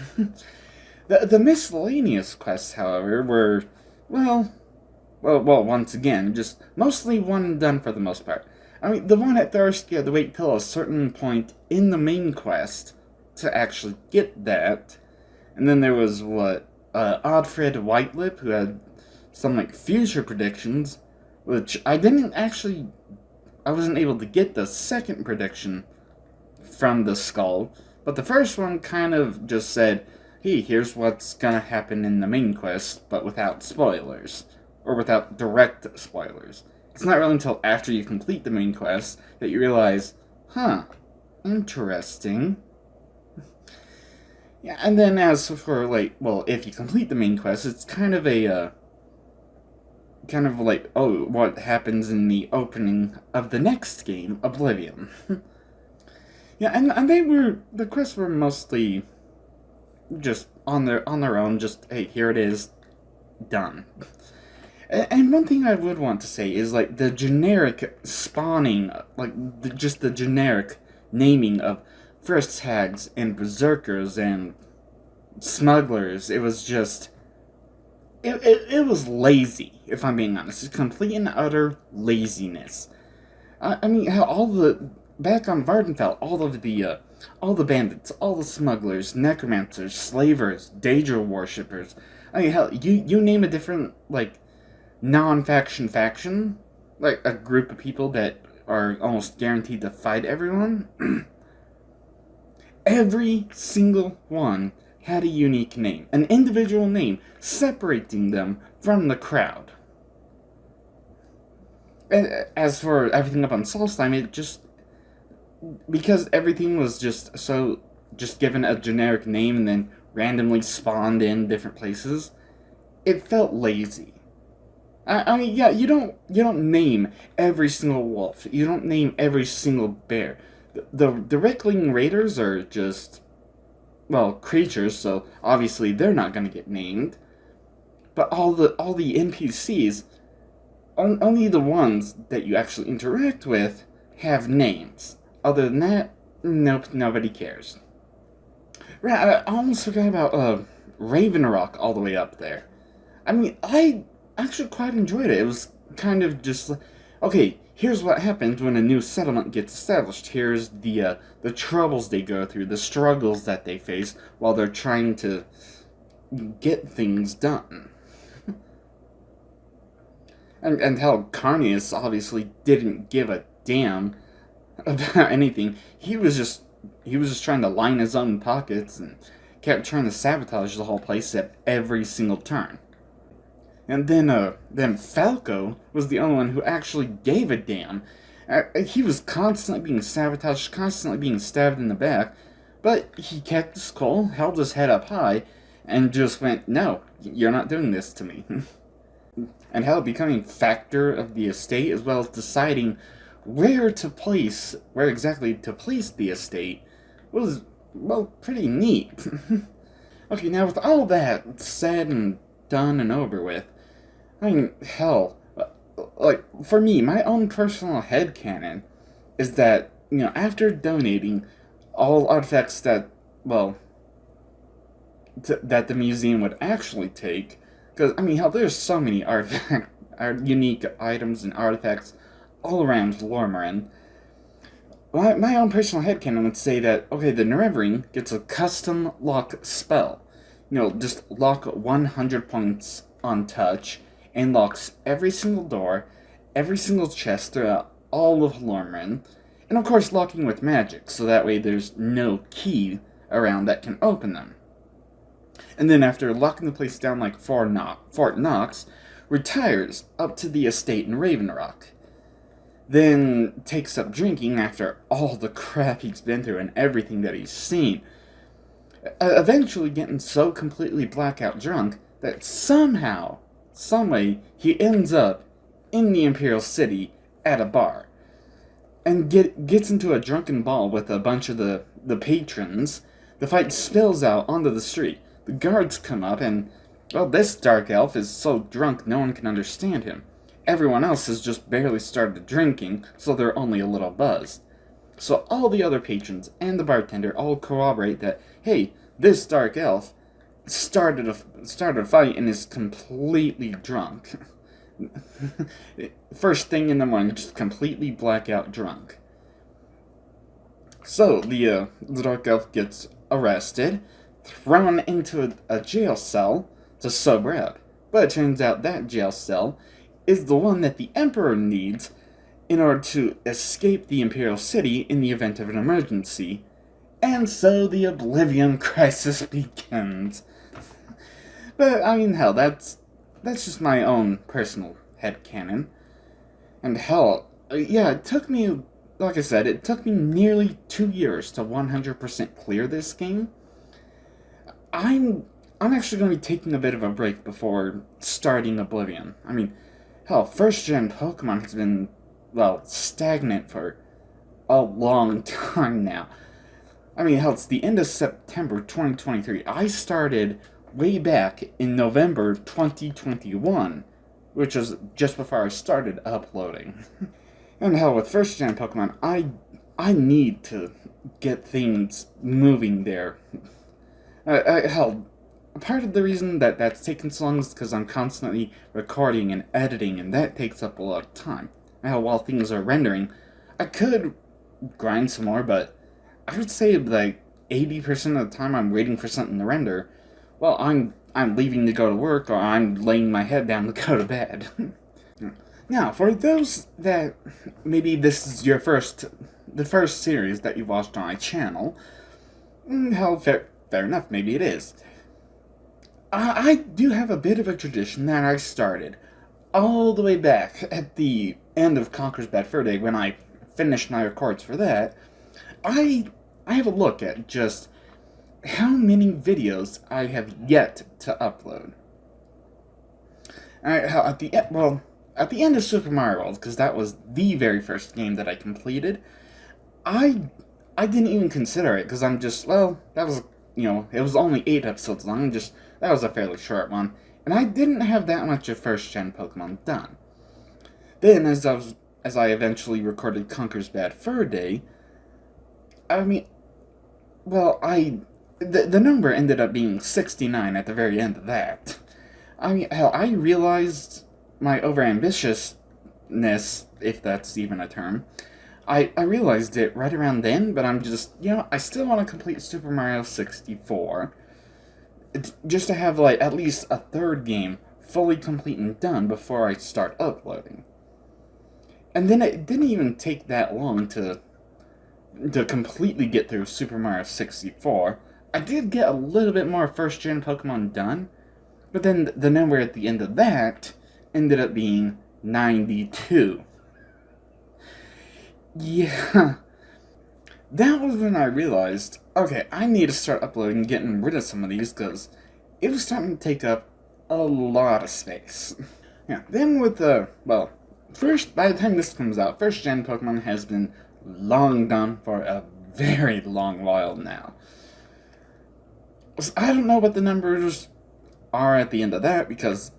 The miscellaneous quests, however, were, well, once again, just mostly one and done for the most part. I mean, the one at Thirst, you had to wait till a certain point in the main quest to actually get that. And then there was, Oddfred Whitelip, who had some like future predictions, which I wasn't able to get the second prediction from the skull, but the first one kind of just said, hey, here's what's gonna happen in the main quest, but without spoilers, or without direct spoilers. It's not really until after you complete the main quest that you realize, huh, interesting. Yeah, and then as for, like, well, if you complete the main quest, it's kind of like, oh, what happens in the opening of the next game, Oblivion. Yeah, and the quests were mostly just on their own, just, hey, here it is, done. And one thing I would want to say is, like, the generic spawning, like, just the generic naming of first hags and berserkers and smugglers, it was just, it was lazy, if I'm being honest. It's complete and utter laziness. I mean, how back on Vardenfell, all the bandits, all the smugglers, necromancers, slavers, Daedra worshippers, I mean, hell, you name a different, like, non-faction faction, like a group of people that are almost guaranteed to fight everyone, every single one had a unique name, an individual name separating them from the crowd. As for everything up on Solstheim, it just, because everything was just given a generic name and then randomly spawned in different places, it felt lazy. I mean, yeah, you don't name every single wolf. You don't name every single bear. The Reckling Raiders are just, well, creatures, so obviously they're not going to get named. But all the NPCs, only the ones that you actually interact with have names. Other than that, nope, nobody cares. Right, I almost forgot about Raven Rock all the way up there. I mean, I actually quite enjoyed it. It was kind of just like, okay, here's what happens when a new settlement gets established. Here's the troubles they go through, the struggles that they face while they're trying to get things done. and how Carnius obviously didn't give a damn about anything. He was just trying to line his own pockets and kept trying to sabotage the whole place at every single turn. And then Falco was the only one who actually gave a damn. He was constantly being sabotaged, constantly being stabbed in the back, but he kept his cool, held his head up high, and just went, no, you're not doing this to me. And hell, becoming factor of the estate, as well as deciding where exactly to place the estate, was, well, pretty neat. Okay, now with all that said and done and over with, I mean, hell, like, for me, my own personal headcanon is that, you know, after donating all artifacts that, well, that the museum would actually take, because, I mean, hell, there's so many unique items and artifacts all around Lormarin. My own personal headcanon would say that, okay, the Nerevering gets a custom lock spell. You know, just lock 100 points on touch, and locks every single door, every single chest throughout all of Lormarin, and of course locking with magic, so that way there's no key around that can open them. And then after locking the place down like Fort Knox, retires up to the estate in Raven Rock. Then takes up drinking after all the crap he's been through and everything that he's seen. Eventually getting so completely blackout drunk that somehow, someway, he ends up in the Imperial City at a bar. And gets into a drunken brawl with a bunch of the patrons. The fight spills out onto the street. The guards come up and, well, this dark elf is so drunk no one can understand him. Everyone else has just barely started drinking, so they're only a little buzzed. So all the other patrons and the bartender all corroborate that, hey, this dark elf started a fight and is completely drunk. First thing in the morning, just completely blackout drunk. So the dark elf gets arrested, thrown into a jail cell, to sober up. But it turns out that jail cell is the one that the Emperor needs in order to escape the Imperial City in the event of an emergency. And so the Oblivion Crisis begins. But, I mean, hell, that's just my own personal headcanon. And hell, yeah, it took me, like I said, it took me nearly 2 years to 100% clear this game. I'm actually going to be taking a bit of a break before starting Oblivion. I mean, hell, first-gen Pokemon has been, well, stagnant for a long time now. I mean, hell, it's the end of September 2023. I started way back in November 2021, which was just before I started uploading. And hell, with first-gen Pokemon, I need to get things moving there. Hell, part of the reason that that's taken so long is because I'm constantly recording and editing, and that takes up a lot of time. Hell, while things are rendering, I could grind some more, but I would say like 80% of the time I'm waiting for something to render, well, I'm leaving to go to work, or I'm laying my head down to go to bed. Now, for those that maybe this is the first series that you've watched on my channel, hell, fair enough, maybe it is. I do have a bit of a tradition that I started all the way back at the end of Conker's Bad Fur Day, when I finished my records for that. I have a look at just how many videos I have yet to upload. At the end of Super Mario World, because that was the very first game that I completed, I didn't even consider it, because I'm just, well, that was, it was only 8 episodes long, that was a fairly short one, and I didn't have that much of first-gen Pokemon done. Then, as I eventually recorded Conker's Bad Fur Day, I mean, well, the number ended up being 69 at the very end of that. I mean, hell, I realized my overambitiousness, if that's even a term. I realized it right around then, but I'm just, I still want to complete Super Mario 64. Just to have, like, at least a third game fully complete and done before I start uploading. And then it didn't even take that long to completely get through Super Mario 64. I did get a little bit more first-gen Pokemon done, but then the number at the end of that ended up being 92. Yeah. That was when I realized, okay, I need to start uploading and getting rid of some of these, because it was starting to take up a lot of space. Yeah, then with by the time this comes out, first-gen Pokemon has been long done for a very long while now. So I don't know what the numbers are at the end of that, because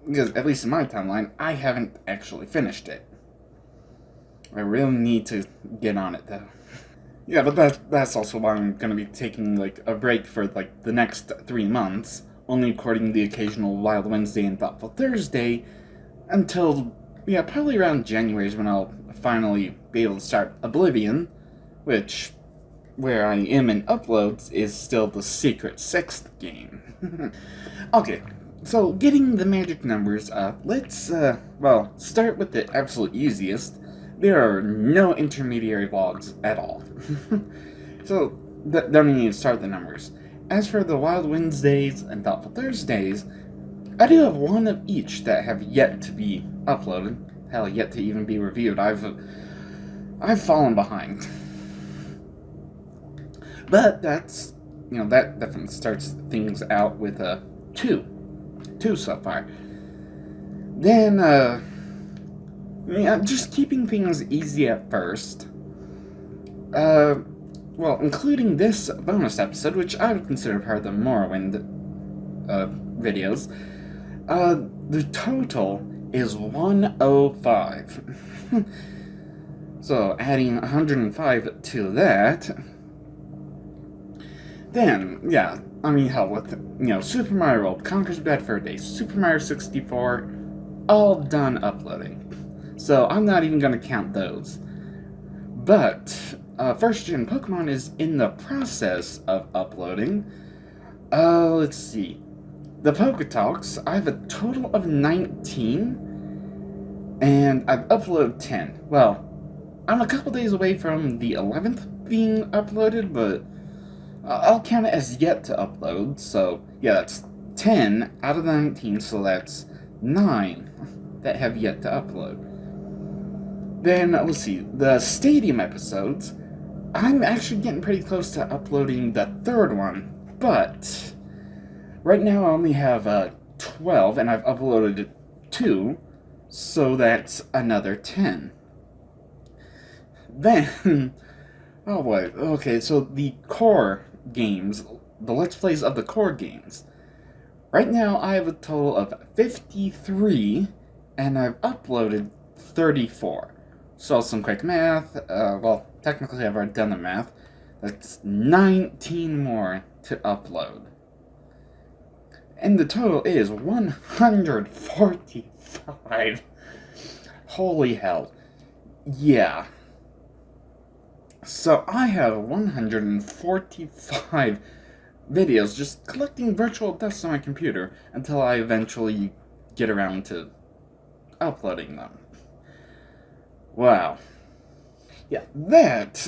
because at least in my timeline, I haven't actually finished it. I really need to get on it, though. Yeah, but that's also why I'm going to be taking, like, a break for, like, the next 3 months, only recording the occasional Wild Wednesday and Thoughtful Thursday, until, probably around January is when I'll finally be able to start Oblivion, which, where I am in uploads, is still the secret 6th game. Okay, so getting the magic numbers up, let's, start with the absolute easiest. There are no intermediary vlogs at all. So, don't even need to start the numbers. As for the Wild Wednesdays and Thoughtful Thursdays, I do have one of each that have yet to be uploaded. Hell, yet to even be reviewed. I've fallen behind. But that's, that definitely starts things out with a 2 so far. Then, just keeping things easy at first. Including this bonus episode, which I would consider part of the Morrowind videos, the total is 105. So, adding 105 to that, then, hell, with, Super Mario World, Conker's Bad Fur Day, Super Mario 64, all done uploading. So, I'm not even going to count those. But, first-gen Pokemon is in the process of uploading. Let's see. the Poketalks, I have a total of 19, and I've uploaded 10. Well, I'm a couple days away from the 11th being uploaded, but I'll count it as yet to upload, so yeah, that's 10 out of the 19, so that's 9 that have yet to upload. Then, let's see, the Stadium episodes, I'm actually getting pretty close to uploading the 3rd one, but right now I only have 12, and I've uploaded 2, so that's another 10. Then, oh boy, okay, so the core games, the Let's Plays of the core games. Right now I have a total of 53, and I've uploaded 34. So some quick math, well, technically I've already done the math. That's 19 more to upload. And the total is 145. Holy hell. Yeah. So I have 145 videos just collecting virtual dust on my computer until I eventually get around to uploading them. Wow. Yeah, that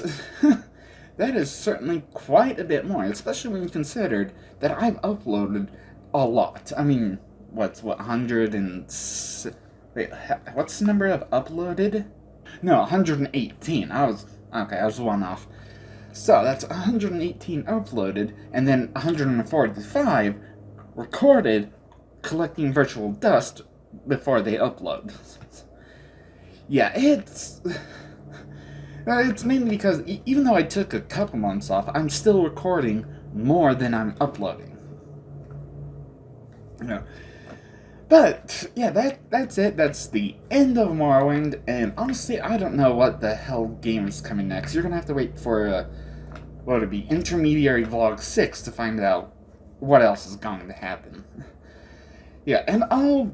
is certainly quite a bit more, especially when you considered that I've uploaded a lot. I mean, what's 100 and... Wait, what's the number of uploaded? No, 118. I was one off. So that's 118 uploaded, and then 145 recorded, collecting virtual dust before they upload. Yeah, it's mainly because even though I took a couple months off, I'm still recording more than I'm uploading. Yeah. But, yeah, that's it. That's the end of Morrowind, and honestly, I don't know what the hell game is coming next. You're gonna have to wait for, what would it be, Intermediary Vlog 6 to find out what else is going to happen. Yeah, and I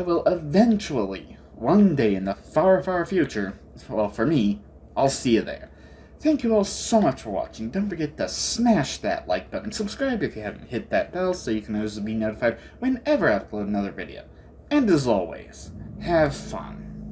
will eventually, one day in the far, far future, well, for me, I'll see you there. Thank you all so much for watching. Don't forget to smash that like button. Subscribe if you haven't hit that bell so you can always be notified whenever I upload another video. And as always, have fun.